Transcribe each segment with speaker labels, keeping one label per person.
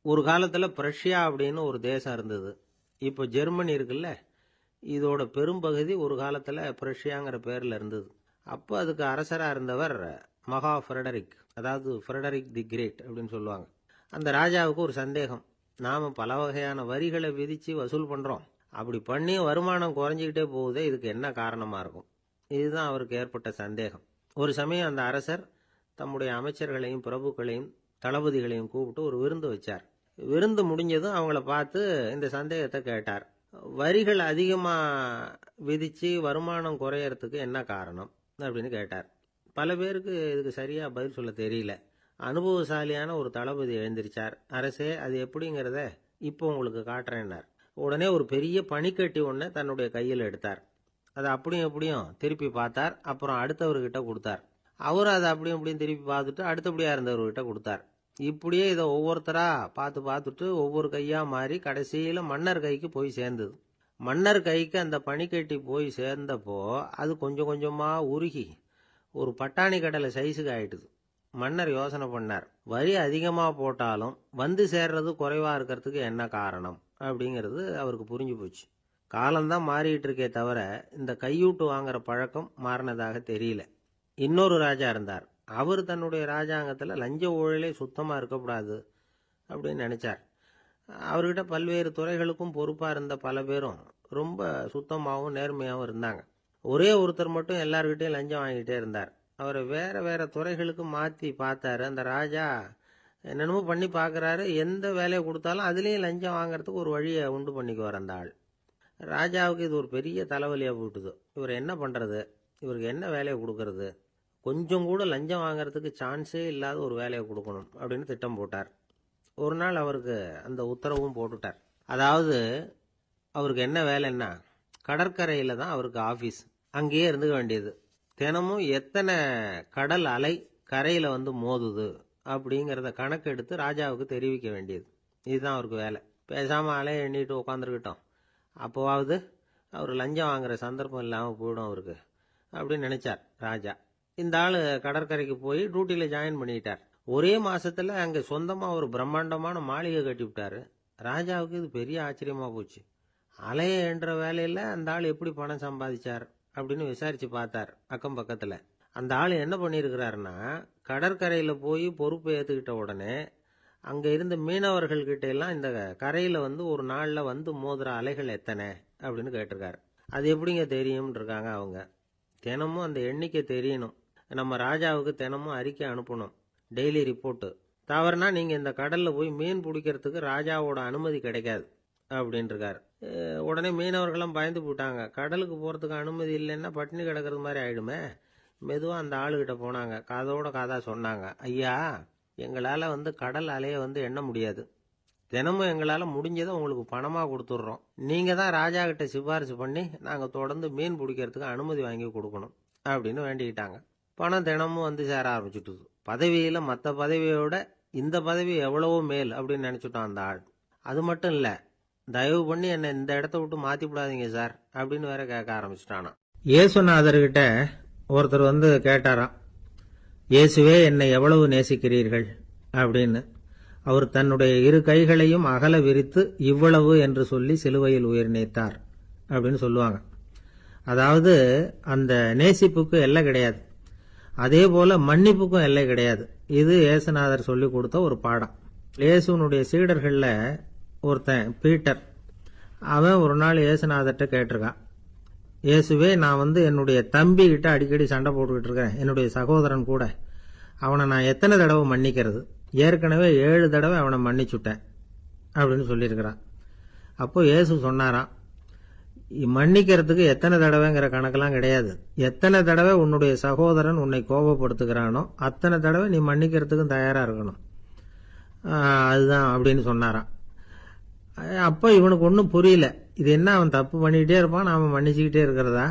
Speaker 1: ஒரு காலத்துல பிரஷ்யா அப்படின்னு ஒரு தேசம் இருந்தது. இப்போ ஜெர்மனி இருக்குல்ல, இதோட பெரும்பகுதி ஒரு காலத்துல பிரஷ்யாங்கிற பேர்ல இருந்தது. அப்போ அதுக்கு அரசரா இருந்தவர் மகா ஃப்ரெடரிக், அதாவது ஃப்ரெடரிக் தி கிரேட் அப்படின்னு சொல்லுவாங்க. அந்த ராஜாவுக்கு ஒரு சந்தேகம். நாம பல வகையான வரிகளை விதிச்சு வசூல் பண்றோம், அப்படி பண்ணி வருமானம் குறைஞ்சிக்கிட்டே போகுதே, இதுக்கு என்ன காரணமா இருக்கும்? இதுதான் அவருக்கு ஏற்பட்ட சந்தேகம். ஒரு சமயம் அந்த அரசர் தம்முடைய அமைச்சர்களையும் பிரபுக்களையும் தளபதிகளையும் கூப்பிட்டு ஒரு விருந்து வச்சார். விருந்து முடிஞ்சதும் அவங்கள பார்த்து இந்த சந்தேகத்தை கேட்டார். வரிகள் அதிகமா விதிச்சு வருமானம் குறையறதுக்கு என்ன காரணம் அப்படின்னு கேட்டார். பல பேருக்கு இதுக்கு சரியா பதில் சொல்ல தெரியல. அனுபவசாலியான ஒரு தளபதி எழுந்திருச்சார். அரசே, அது எப்படிங்கிறத இப்போ உங்களுக்கு காட்டுறேன்னார். உடனே ஒரு பெரிய பனிக்கட்டி ஒன்றை தன்னுடைய கையில் எடுத்தார். அதை அப்படியும் எப்படியும் திருப்பி பார்த்தார். அப்புறம் அடுத்தவர்கிட்ட கொடுத்தார். அவரும் அதை அப்படியும் இப்படியும் திருப்பி பார்த்துட்டு அடுத்தபடியா இருந்தவர்கிட்ட கொடுத்தார். இப்படியே இதை ஒவ்வொருத்தரா பார்த்துட்டு ஒவ்வொரு கையா மாறி கடைசியில மன்னர் கைக்கு போய் சேர்ந்தது. மன்னர் கைக்கு அந்த பனிக்கட்டி போய் சேர்ந்தப்போ அது கொஞ்சம் கொஞ்சமா உருகி ஒரு பட்டாணி கடலை சைஸுக்கு ஆயிட்டுது. மன்னர் யோசனை பண்ணார், வரி அதிகமா போட்டாலும் வந்து சேர்றது குறைவா இருக்கிறதுக்கு என்ன காரணம் அப்படிங்கிறது அவருக்கு புரிஞ்சு போச்சு. காலம்தான் மாறிட்டு இருக்கே தவிர இந்த கையூட்டு வாங்குற பழக்கம் மாறினதாக தெரியல. இன்னொரு ராஜா இருந்தார். அவர் தன்னுடைய ராஜாங்கத்துல லஞ்ச ஊழலே சுத்தமா இருக்கக்கூடாது அப்படின்னு நினைச்சார். அவர்கிட்ட பல்வேறு துறைகளுக்கும் பொறுப்பா இருந்த பல பேரும் ரொம்ப சுத்தமாகவும் நேர்மையாகவும் இருந்தாங்க. ஒரே ஒருத்தர் மட்டும் எல்லார்கிட்டையும் லஞ்சம் வாங்கிட்டே இருந்தார். அவரை வேற வேற துறைகளுக்கு மாத்தி பார்த்தாரு. அந்த ராஜா என்னென்னமோ பண்ணி பார்க்கறாரு. எந்த வேலையை கொடுத்தாலும் அதுலேயும் லஞ்சம் வாங்கறதுக்கு ஒரு வழியை உண்டு பண்ணிக்குவார் அந்த ஆள். ராஜாவுக்கு இது ஒரு பெரிய தலைவலியா போட்டுது. இவர் என்ன பண்றது, இவருக்கு என்ன வேலையை கொடுக்கறது, கொஞ்சம் கூட லஞ்சம் வாங்கறதுக்கு சான்ஸே இல்லாத ஒரு வேலையை கொடுக்கணும் அப்படின்னு திட்டம் போட்டார். ஒரு நாள் அவருக்கு அந்த உத்தரவும் போட்டுட்டார். அதாவது அவருக்கு என்ன வேலைன்னா, கடற்கரையில தான் அவருக்கு ஆபீஸ். அங்கேயே இருந்துக்க வேண்டியது. தினமும் எத்தனை கடல் அலை கரையில வந்து மோதுது அப்படிங்கிறத கணக்கெடுத்து ராஜாவுக்கு தெரிவிக்க வேண்டியது. இதுதான் அவருக்கு வேலை. பேசாம அலையை எண்ணிட்டு உட்காந்துருக்கிட்டோம், அப்போவாவது அவர் லஞ்சம் வாங்குற சந்தர்ப்பம் இல்லாமல் போயிடும் அவருக்கு அப்படின்னு நினைச்சார் ராஜா. இந்த ஆளு கடற்கரைக்கு போய் டியூட்டியில ஜாயின் பண்ணிட்டார். ஒரே மாசத்துல அங்க சொந்தமா ஒரு பிரம்மாண்டமான மாளிகை கட்டி விட்டாரு. ராஜாவுக்கு இது பெரிய ஆச்சரியமா போச்சு. அலைய என்ற வேலையில அந்த ஆள் எப்படி பணம் சம்பாதிச்சார் அப்படின்னு விசாரிச்சு பார்த்தார் அக்கம் பக்கத்துல. அந்த ஆள் என்ன பண்ணிருக்கிறாருன்னா, கடற்கரையில போய் பொறுப்பை ஏத்துக்கிட்ட உடனே அங்க இருந்த மீனவர்கள் கிட்ட எல்லாம் இந்த கரையில வந்து ஒரு நாள்ல வந்து மோதுற அலைகள் எத்தனை அப்படின்னு கேட்டிருக்காரு. அது எப்படிங்க தெரியும் இருக்காங்க அவங்க. தினமும் அந்த எண்ணிக்கை தெரியணும். நம்ம ராஜாவுக்கு தினமும் அறிக்கை அனுப்பணும், டெய்லி ரிப்போர்ட்டு. தவறுனா நீங்க இந்த கடல்ல போய் மீன் பிடிக்கிறதுக்கு ராஜாவோட அனுமதி கிடைக்காது அப்படின்னு இருக்காரு. உடனே மீனவர்களும் பயந்து போட்டாங்க. கடலுக்கு போறதுக்கு அனுமதி இல்லைன்னா பட்டினி கிடக்கிறது மாதிரி ஆயிடுமே. மெதுவா அந்த ஆளுகிட்ட போனாங்க. காதோட காதா சொன்னாங்க, ஐயா, எங்களால வந்து கடல் அலைய வந்து எண்ண முடியாது. தினமும் எங்களால முடிஞ்சதை உங்களுக்கு பணமா கொடுத்துட்றோம். நீங்க தான் ராஜா கிட்ட சிபாரிசு பண்ணி நாங்க தொடர்ந்து மீன் பிடிக்கிறதுக்கு அனுமதி வாங்கி கொடுக்கணும் அப்படின்னு வேண்டிக்கிட்டாங்க. பணம் தினமும் வந்து சேர ஆரம்பிச்சுட்டுது. பதவியில மற்ற பதவியோட இந்த பதவி எவ்வளவோ மேல் அப்படின்னு நினைச்சுட்டான் அந்த ஆள். அது மட்டும் இல்ல, தயவு பண்ணி என்னை இந்த இடத்த விட்டு மாத்தி விடாதீங்க சார் அப்படின்னு வேற கேட்க ஆரம்பிச்சுட்டானா. இயேசுநாதர்கிட்ட ஒருத்தர் வந்து கேட்டாராம், இயேசுவே, என்னை எவ்வளவு நேசிக்கிறீர்கள் அப்படின்னு. அவர் தன்னுடைய இரு கைகளையும் அகல விரித்து இவ்வளவு என்று சொல்லி சிலுவையில் உயிர் நீத்தார் அப்படின்னு சொல்லுவாங்க. அதாவது அந்த நேசிப்புக்கு எல்லை கிடையாது, அதே போல மன்னிப்புக்கும் எல்லை கிடையாது. இது இயேசுநாதர் சொல்லி கொடுத்த ஒரு பாடம். இயேசுனுடைய சீடர்கள்ல ஒருத்தன் பீட்டர், அவன் ஒரு நாள் இயேசுநாதர்கிட்ட கேட்டிருக்கான், இயேசுவே, நான் வந்து என்னுடைய தம்பி கிட்ட அடிக்கடி சண்டை போட்டுக்கிட்டு இருக்கிறேன், என்னுடைய சகோதரன் கூட. அவனை நான் எத்தனை தடவை மன்னிக்கிறது? ஏற்கனவே 7 தடவை அவனை மன்னிச்சுட்டேன் அப்படின்னு சொல்லியிருக்கிறான். அப்போ இயேசு சொன்னாராம், மன்னிக்கிறதுக்கு எத்தனை தடவைங்கிற கணக்கெல்லாம் கிடையாது. எத்தனை தடவை உன்னுடைய சகோதரன் உன்னை கோபப்படுத்துகிறானோ அத்தனை தடவை நீ மன்னிக்கிறதுக்கும் தயாரா இருக்கணும், அதுதான் அப்படின்னு சொன்னாராம். அப்போ இவனுக்கு ஒன்றும் புரியல. இது என்ன, அவன் தப்பு பண்ணிக்கிட்டே இருப்பான், நாம மன்னிச்சுக்கிட்டே இருக்கிறதா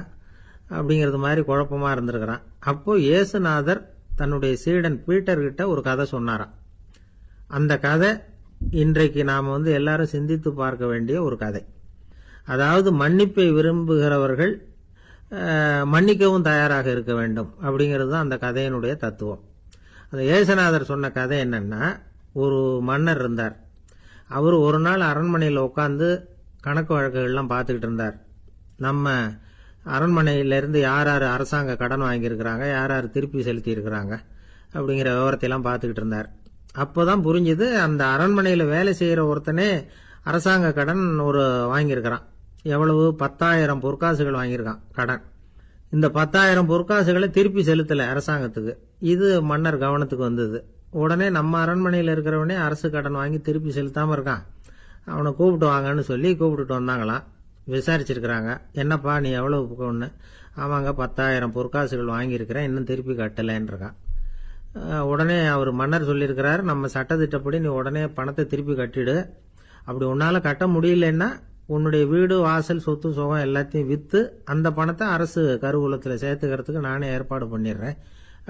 Speaker 1: அப்படிங்கிறது மாதிரி குழப்பமா இருந்திருக்கிறான். அப்போ இயேசுநாதர் தன்னுடைய சீடன் பீட்டர் கிட்ட ஒரு கதை சொன்னாராம். அந்த கதை இன்றைக்கு நாம வந்து எல்லாரும் சிந்தித்து பார்க்க வேண்டிய ஒரு கதை. அதாவது மன்னிப்பை விரும்புகிறவர்கள் மன்னிக்கவும் தயாராக இருக்க வேண்டும் அப்படிங்கிறது தான் அந்த கதையினுடைய தத்துவம். அந்த இயேசுநாதர் சொன்ன கதை என்னன்னா, ஒரு மன்னர் இருந்தார். அவர் ஒரு நாள் அரண்மனையில் உட்காந்து கணக்கு வழக்குகள்லாம் பார்த்துக்கிட்டு இருந்தார். நம்ம அரண்மனையிலேருந்து யார் யார் அரசாங்க கடன் வாங்கியிருக்கிறாங்க, யார் யார் திருப்பி செலுத்தி இருக்கிறாங்க அப்படிங்கிற விவரத்தையெல்லாம் பார்த்துக்கிட்டு இருந்தார். அப்போதான் புரிஞ்சுது, அந்த அரண்மனையில் வேலை செய்கிற ஒருத்தனே அரசாங்க கடன் ஒரு வாங்கியிருக்கிறான். எவ்வளவு? 10,000 பொற்காசுகள் வாங்கியிருக்கான் கடன். இந்த 10,000 பொற்காசுகளை திருப்பி செலுத்தலை அரசாங்கத்துக்கு. இது மன்னர் கவனத்துக்கு வந்தது. உடனே நம்ம அரண்மனையில் இருக்கிறவனே அரசு கடன் வாங்கி திருப்பி செலுத்தாமல் இருக்கான், அவனை கூப்பிட்டு வாங்கன்னு சொல்லி கூப்பிட்டுட்டு வந்தாங்களாம். விசாரிச்சிருக்கிறாங்க, என்னப்பா நீ எவ்வளவு ஒன்று? ஆமாங்க 10,000 பொற்காசுகள் வாங்கியிருக்கிறேன், இன்னும் திருப்பி கட்டலைன்றான். உடனே அவர் மன்னர் சொல்லியிருக்கிறார், நம்ம சட்டத்திட்டப்படி நீ உடனே பணத்தை திருப்பி கட்டிடு. அப்படி உன்னால் கட்ட முடியலன்னா உன்னுடைய வீடு வாசல் சொத்து சுகம் எல்லாத்தையும் விற்று அந்த பணத்தை அரசு கருவூலத்தில் சேர்த்துக்கிறதுக்கு நானே ஏற்பாடு பண்ணிடுறேன்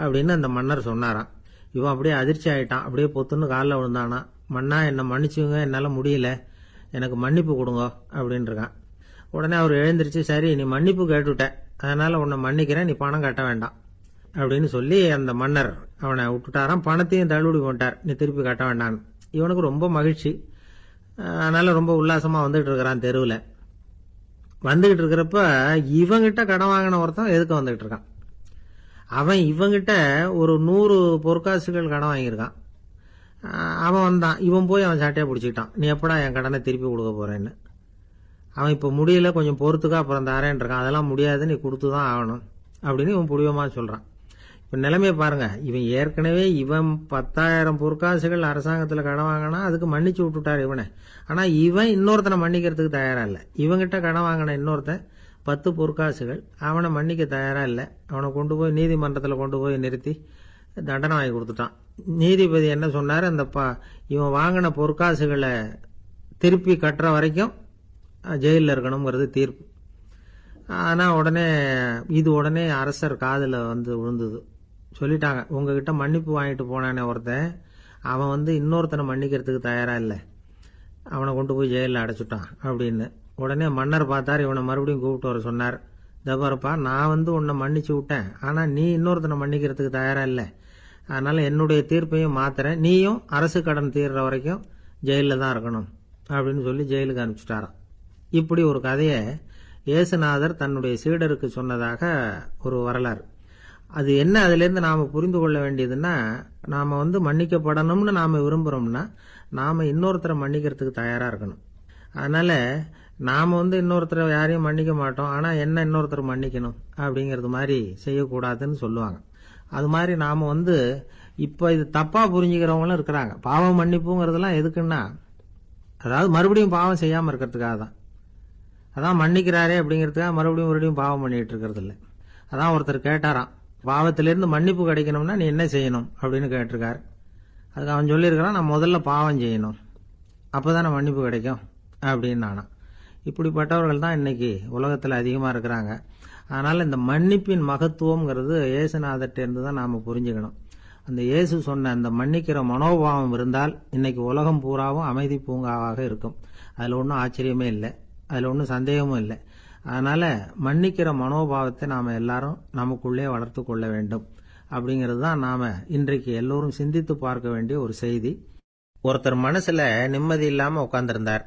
Speaker 1: அப்படின்னு அந்த மன்னர் சொன்னாராம். இவன் அப்படியே அதிர்ச்சி ஆயிட்டான். அப்படியே பொத்துன்னு காலில் விழுந்தானா. மன்னா என்னை மன்னிச்சுங்க, என்னால் முடியல, எனக்கு மன்னிப்பு கொடுங்க அப்படின்னு இருக்கான். உடனே அவர் எழுந்திருச்சு, சரி நீ மன்னிப்பு கேட்டுவிட்ட, அதனால உன்னை மன்னிக்கிறேன், நீ பணம் கட்ட வேண்டாம் அப்படின்னு சொல்லி அந்த மன்னர் அவனை விட்டுட்டாராம். பணத்தையும் தள்ளுபடி பண்ணிட்டார், நீ திருப்பி கட்ட வேண்டான்னு. இவனுக்கு ரொம்ப மகிழ்ச்சி. அதனால ரொம்ப உல்லாசமா வந்துகிட்டு இருக்கிறான். தெருவில் வந்துகிட்டு இருக்கிறப்ப இவங்கிட்ட கடன் வாங்கின ஒருத்தன் எதுக்கு வந்துகிட்டு இருக்கான். அவன் இவங்கிட்ட ஒரு 100 பொற்காசுகள் கடன் வாங்கியிருக்கான். அவன் வந்தான், இவன் போய் அவன் சாட்டையை பிடிச்சிக்கிட்டான், நீ எப்படா என் கடனை திருப்பி கொடுக்க போறேன்னு. அவன் இப்போ முடியல, கொஞ்சம் பொறுத்துக்கா, அப்புறம் தரேன் இருக்கான். அதெல்லாம் முடியாது, நீ கொடுத்து தான் ஆகணும் அப்படின்னு இவன் புடிவமா சொல்றான். இப்ப நிலைமையை பாருங்க, இவன் ஏற்கனவே இவன் 10,000 பொற்காசுகள் அரசாங்கத்தில் கடன் வாங்கினா அதுக்கு மன்னிச்சு விட்டுட்டார் இவனை. ஆனா இவன் இன்னொருத்தனை மன்னிக்கிறதுக்கு தயாரா இல்லை. இவங்கிட்ட கடன் வாங்கின இன்னொருத்தன் 10 பொற்காசுகள், அவனை மன்னிக்க தயாரா இல்லை. அவனை கொண்டு போய் நீதிமன்றத்தில் கொண்டு போய் நிறுத்தி தண்டனை வாங்கி கொடுத்துட்டான். நீதிபதி என்ன சொன்னார், அந்த இவன் வாங்கின பொற்காசுகளை திருப்பி கட்டுற வரைக்கும் ஜெயிலில் இருக்கணுங்கிறது தீர்ப்பு. ஆனா உடனே அரசர் காதுல வந்து விழுந்தது. சொல்லிட்டாங்க, உங்ககிட்ட மன்னிப்பு வாங்கிட்டு போனானே ஒருத்தன், அவன் இன்னொருத்தனை மன்னிக்கிறதுக்கு தயாரா இல்லை, அவனை கொண்டு போய் ஜெயிலில் அடைச்சுட்டான் அப்படின்னு. உடனே மன்னர் பார்த்தார், இவனை மறுபடியும் கூப்பிட்டு வர சொன்னார். தபாரப்பா, நான் உன்னை மன்னிச்சு விட்டேன், ஆனா நீ இன்னொருத்தனை மன்னிக்கிறதுக்கு தயாரா இல்லை, அதனால என்னுடைய தீர்ப்பையும் மாத்துறேன், நீயும் அரசு கடன் தீர்ற வரைக்கும் ஜெயிலில் தான் இருக்கணும் அப்படின்னு சொல்லி ஜெயிலுக்கு அனுப்பிச்சிட்டாராம். இப்படி ஒரு கதையை இயேசுநாதர் தன்னுடைய சீடருக்கு சொன்னதாக ஒரு வரலாறு. அது என்ன, அதிலிருந்து நாம புரிந்து கொள்ள வேண்டியதுன்னா, நாம மன்னிக்கப்படணும்னு நாம விரும்புறோம்னா நாம இன்னொருத்தரை மன்னிக்கிறதுக்கு தயாரா இருக்கணும். அதனால நாம இன்னொருத்தரை யாரையும் மன்னிக்க மாட்டோம், ஆனா என்ன இன்னொருத்தர் மன்னிக்கணும் அப்படிங்கறது மாதிரி செய்யக்கூடாதுன்னு சொல்லுவாங்க. அது மாதிரி நாம இப்ப இது தப்பா புரிஞ்சுக்கிறவங்களும் இருக்கிறாங்க. பாவம் மன்னிப்புங்கிறதுலாம் எதுக்குன்னா, அதாவது மறுபடியும் பாவம் செய்யாம இருக்கிறதுக்காக தான். அதான் மன்னிக்கிறாரே அப்படிங்கிறதுக்காக மறுபடியும் பாவம் பண்ணிட்டு இருக்கிறது இல்லை. அதான் ஒருத்தர் கேட்டாராம், பாவத்திலிருந்து மன்னிப்பு கிடைக்கணும்னா நீ என்ன செய்யணும் அப்படின்னு கேட்டிருக்காரு. அதுக்கு அவன் சொல்லியிருக்கிறான், நான் முதல்ல பாவம் செய்யணும், அப்போதானே மன்னிப்பு கிடைக்கும் அப்படின்னு நானா. இப்படிப்பட்டவர்கள் தான் இன்னைக்கு உலகத்தில் அதிகமாக இருக்கிறாங்க. அதனால இந்த மன்னிப்பின் மகத்துவம்ங்கிறது இயேசுநாதர்ட்ட இருந்து தான் நாம புரிஞ்சுக்கணும். அந்த இயேசு சொன்ன அந்த மன்னிக்கிற மனோபாவம் இருந்தால் இன்னைக்கு உலகம் பூராவும் அமைதி பூங்காவாக இருக்கும். அதுல ஒன்றும் ஆச்சரியமே இல்லை, அதுல ஒன்றும் சந்தேகமும் இல்லை. அதனால மன்னிக்கிற மனோபாவத்தை நாம எல்லாரும் நமக்குள்ளே வளர்த்து கொள்ள வேண்டும் அப்படிங்கிறது தான் நாம இன்றைக்கு எல்லோரும் சிந்தித்து பார்க்க வேண்டிய ஒரு செய்தி. ஒருத்தர் மனசுல நிம்மதி இல்லாம உட்கார்ந்திருந்தார்.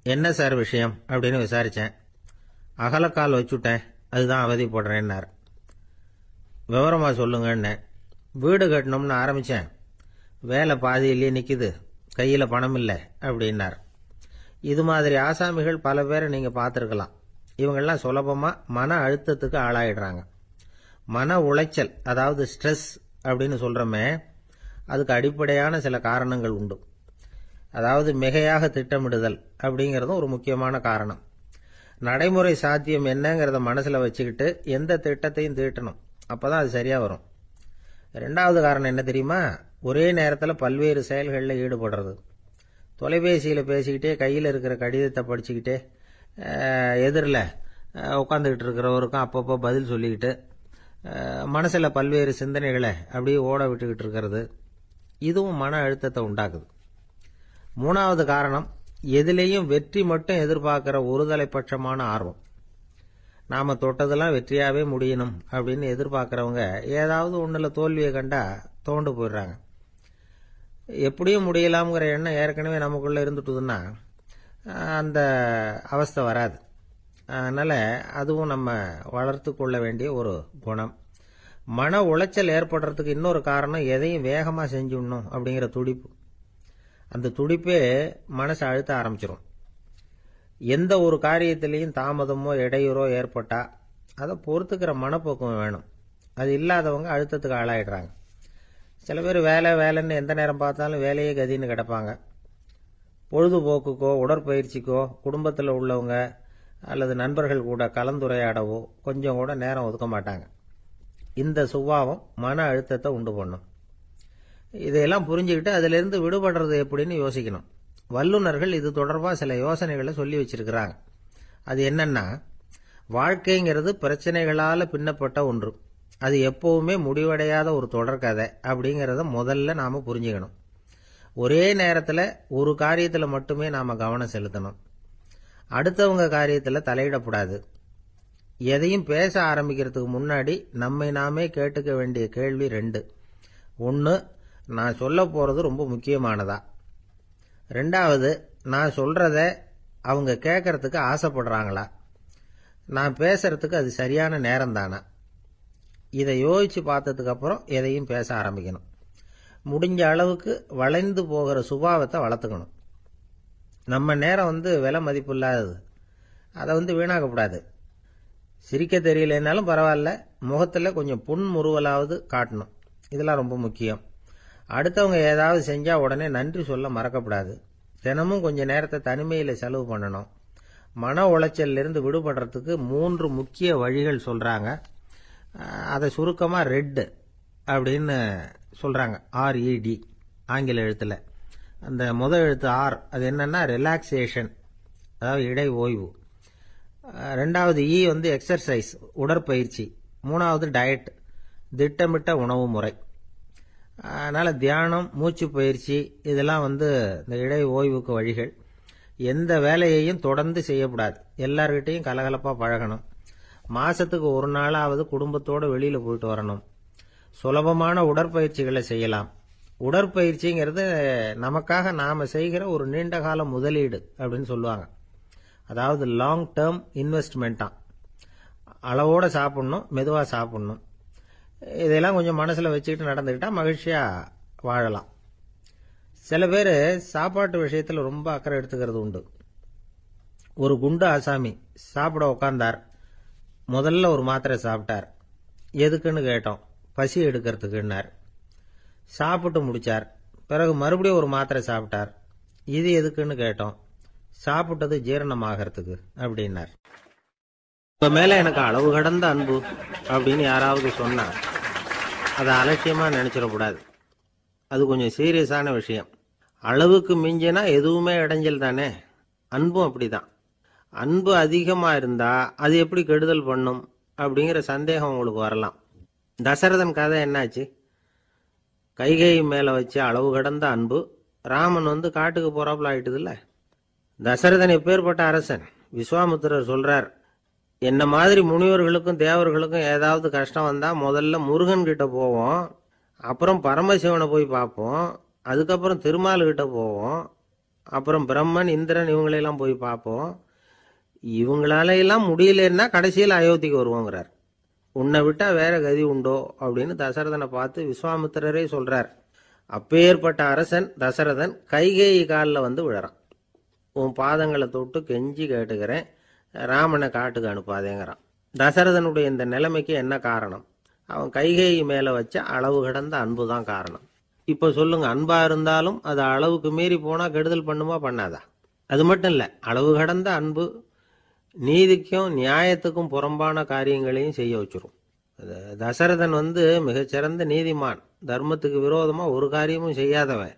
Speaker 1: என்ன சார் விஷயம் அப்படின்னு விசாரிச்சேன். அகலக்கால் வச்சுட்டேன், அதுதான் அவதிப்படுறேன்னார். விவரமா சொல்லுங்கன்னு. வீடு கட்டணும்னு ஆரம்பிச்சேன், வேலை பாதியிலேயே நிக்குது, கையில பணம் இல்லை அப்படின்னார். இது மாதிரி ஆசாமிகள் பல பேரை நீங்க பார்த்துருக்கலாம். இவங்கெல்லாம் சுலபமா மன அழுத்தத்துக்கு ஆளாயிடுறாங்க. மன உளைச்சல், அதாவது ஸ்ட்ரெஸ் அப்படின்னு சொல்றோமே, அதுக்கு அடிப்படையான சில காரணங்கள் உண்டு. அதாவது மிகையாக திட்டமிடுதல் அப்படிங்கறதும் ஒரு முக்கியமான காரணம். நடைமுறை சாத்தியம் என்னங்கிறத மனசுல வச்சுக்கிட்டு எந்த திட்டத்தையும் தீட்டணும், அப்பதான் அது சரியா வரும். ரெண்டாவது காரணம் என்ன தெரியுமா, ஒரே நேரத்தில் பல்வேறு செயல்களில் ஈடுபடுறது. தொலைபேசியில் பேசிக்கிட்டே கையில் இருக்கிற கடிதத்தை படிச்சுக்கிட்டே எதிரில் உட்காந்துக்கிட்டு இருக்கிறவருக்கும் அப்பப்போ பதில் சொல்லிக்கிட்டு மனசில் பல்வேறு சிந்தனைகளை அப்படியே ஓட விட்டுக்கிட்டு இருக்கிறது, இதுவும் மன அழுத்தத்தை உண்டாக்குது. மூணாவது காரணம், எதிலேயும் வெற்றி மட்டும் எதிர்பார்க்கிற ஒருதலைப்பட்சமான ஆர்வம். நாம தொட்டதெல்லாம் வெற்றியாவே முடியணும் அப்படின்னு எதிர்பார்க்கிறவங்க ஏதாவது ஒண்ணுல தோல்வியை கண்டா தோண்டு போயிடுறாங்க. எப்படியும் முடியலாம்ங்கிற எண்ணம் ஏற்கனவே நமக்குள்ளே இருந்துட்டுதுன்னா அந்த அவஸ்தை வராது. அதனால் அதுவும் நம்ம வளர்த்து கொள்ள வேண்டிய ஒரு குணம். மன உளைச்சல் ஏற்படுறதுக்கு இன்னொரு காரணம் எதையும் வேகமாக செஞ்சுடணும் அப்படிங்கிற துடிப்பு. அந்த துடிப்பே மனசை அழுத்த ஆரம்பிச்சிடும். எந்த ஒரு காரியத்திலையும் தாமதமோ இடையூறோ ஏற்பட்டால் அதை பொறுத்துக்கிற மனப்போக்கம் வேணும். அது இல்லாதவங்க அழுத்தத்துக்கு ஆளாயிடுறாங்க. சில பேர் வேலைன்னு எந்த நேரம் பார்த்தாலும் வேலையே கதின்னு கிடப்பாங்க. பொழுதுபோக்குக்கோ உடற்பயிற்சிக்கோ குடும்பத்தில் உள்ளவங்க அல்லது நண்பர்கள் கூட கலந்துரையாடவோ கொஞ்சம் கூட நேரம் ஒதுக்க மாட்டாங்க. இந்த சுபாவம் மன அழுத்தத்தை உண்டு பண்ணும். இதையெல்லாம் புரிஞ்சுக்கிட்டு அதிலிருந்து விடுபடுறது எப்படின்னு யோசிக்கணும். வல்லுநர்கள் இது தொடர்பாக சில யோசனைகளை சொல்லி வச்சிருக்கிறாங்க. அது என்னன்னா, வாழ்க்கைங்கிறது பிரச்சனைகளால் பின்னப்பட்ட ஒன்று. அது எப்பவுமே முடிவடையாத ஒரு தொடர்கதை அப்படிங்கிறத முதல்ல நாம் புரிஞ்சுக்கணும். ஒரே நேரத்தில் ஒரு காரியத்தில் மட்டுமே நாம் கவனம் செலுத்தணும். அடுத்தவங்க காரியத்தில் தலையிடக்கூடாது. எதையும் பேச ஆரம்பிக்கிறதுக்கு முன்னாடி நம்மை நாமே கேட்டுக்க வேண்டிய கேள்வி 2. 1, நான் சொல்ல போகிறது ரொம்ப முக்கியமானதா? 2வது, நான் சொல்கிறத அவங்க கேட்கறதுக்கு ஆசைப்படுறாங்களா? நான் பேசுறதுக்கு அது சரியான நேரம் தானா? இதை யோசித்து பார்த்ததுக்கப்புறம் எதையும் பேச ஆரம்பிக்கணும். முடிஞ்ச அளவுக்கு வளைந்து போகிற சுபாவத்தை வளர்த்துக்கணும். நம்ம நேரம் விலை மதிப்பு இல்லாதது. அதை வீணாக்கக்கூடாது. சிரிக்க தெரியலனாலும் பரவாயில்ல, முகத்தில் கொஞ்சம் புன்முறுவலாவது காட்டணும். இதெல்லாம் ரொம்ப முக்கியம். அடுத்தவங்க ஏதாவது செஞ்சால் உடனே நன்றி சொல்ல மறக்கப்படாது. தினமும் கொஞ்சம் நேரத்தை தனிமையில் செலவு பண்ணணும். மன உளைச்சலிருந்து விடுபடுறதுக்கு 3 முக்கிய வழிகள் சொல்கிறாங்க. அதை சுருக்கமாக ரெட் அப்படின்னு சொல்கிறாங்க. RED ஆங்கில எழுத்தில். அந்த முதல் எழுத்து R, அது என்னன்னா ரிலாக்ஸேஷன், அதாவது இடை ஓய்வு. 2வது E எக்ஸர்சைஸ், உடற்பயிற்சி. 3வது டயட், திட்டமிட்ட உணவு முறை. அதனால் தியானம், மூச்சு பயிற்சி இதெல்லாம் இந்த இடை ஓய்வுக்கு வழிகள். எந்த வேலையையும் தொடர்ந்து செய்யக்கூடாது. எல்லார்கிட்டையும் கலகலப்பாக பழகணும். மாதத்துக்கு ஒரு நாளாவது குடும்பத்தோடு வெளியில் போயிட்டு வரணும். சுலபமான உடற்பயிற்சிகளை செய்யலாம். உடற்பயிற்சிங்கிறது நமக்காக நாம் செய்கிற ஒரு நீண்டகால முதலீடு அப்படின்னு சொல்லுவாங்க. அதாவது லாங் டேர்ம் இன்வெஸ்ட்மெண்ட்டாம். அளவோடு சாப்பிட்ணும், மெதுவாக சாப்பிட்ணும். இதெல்லாம் கொஞ்சம் மனசில் வச்சுக்கிட்டு நடந்துக்கிட்டால் மகிழ்ச்சியாக வாழலாம். சில பேர் சாப்பாட்டு விஷயத்தில் ரொம்ப அக்கறை எடுத்துக்கிறது உண்டு. ஒரு குண்டு ஆசாமி சாப்பிட உக்காந்தார். முதல்ல ஒரு மாத்திரை சாப்பிட்டார். எதுக்குன்னு கேட்டோம். பசி எடுக்கிறதுக்குன்னார். சாப்பிட்டு முடிச்சார். பிறகு மறுபடியும் ஒரு மாத்திரை சாப்பிட்டார். இது எதுக்குன்னு கேட்டோம். சாப்பிட்டது ஜீரணமாகறதுக்கு அப்படின்னார். இப்போ மேலே எனக்கு அளவு கடந்த அன்பு அப்படின்னு யாராவது சொன்னால் அதை அலட்சியமாக நினச்சிடக்கூடாது. அது கொஞ்சம் சீரியஸான விஷயம். அளவுக்கு மிஞ்சினா எதுவுமே இடைஞ்சல் தானே. அன்பும் அப்படி தான். அன்பு அதிகமாக இருந்தால் அது எப்படி கெடுதல் பண்ணும் அப்படிங்கிற சந்தேகம் உங்களுக்கு வரலாம். தசரதன் கதை என்னாச்சு? கைகை மேலே வச்சு அளவு கடந்த அன்பு. ராமன் காட்டுக்கு போறாப்புல ஆயிட்டுதுல்ல. தசரதன் எப்பேற்பட்ட அரசன்? விஸ்வாமித்திரர் சொல்றார், என்ன மாதிரி முனிவர்களுக்கும் தேவர்களுக்கும் ஏதாவது கஷ்டம் வந்தால் முதல்ல முருகன் கிட்ட போவோம், அப்புறம் பரமசிவனை போய் பார்ப்போம், அதுக்கப்புறம் திருமால் கிட்ட போவோம், அப்புறம் பிரம்மன் இந்திரன் இவங்களையெல்லாம் போய் பார்ப்போம். இவங்களாலையெல்லாம் முடியலன்னா கடைசியில் அயோத்திக்கு வருவோங்கிறார். உன்னை விட்டா வேற கதி உண்டோ அப்படின்னு தசரதனை பார்த்து விஸ்வாமித்திரரே சொல்றார். அப்பேற்பட்ட அரசன் தசரதன் கைகேயி காலில் விழறான். உன் பாதங்களை தொட்டு கெஞ்சி கேட்டுக்கிறேன், ராமனை காட்டுக்கு அனுப்பாதேங்கிறான். தசரதனுடைய இந்த நிலைமைக்கு என்ன காரணம்? அவன் கைகேயி மேலே வச்ச அளவு கடந்த அன்பு தான் காரணம். இப்போ சொல்லுங்க, அன்பா இருந்தாலும் அது அளவுக்கு மீறி போனால் கெடுதல் பண்ணுமா பண்ணாதா? அது மட்டும் இல்லை, அளவு கடந்த அன்பு நீதிக்கும் நியாயத்துக்கும் புறம்பான காரியங்களையும் செய்ய வச்சிரும். தசரதன் மிகச்சிறந்த நீதிமான், தர்மத்துக்கு விரோதமாக ஒரு காரியமும் செய்யாதவன்.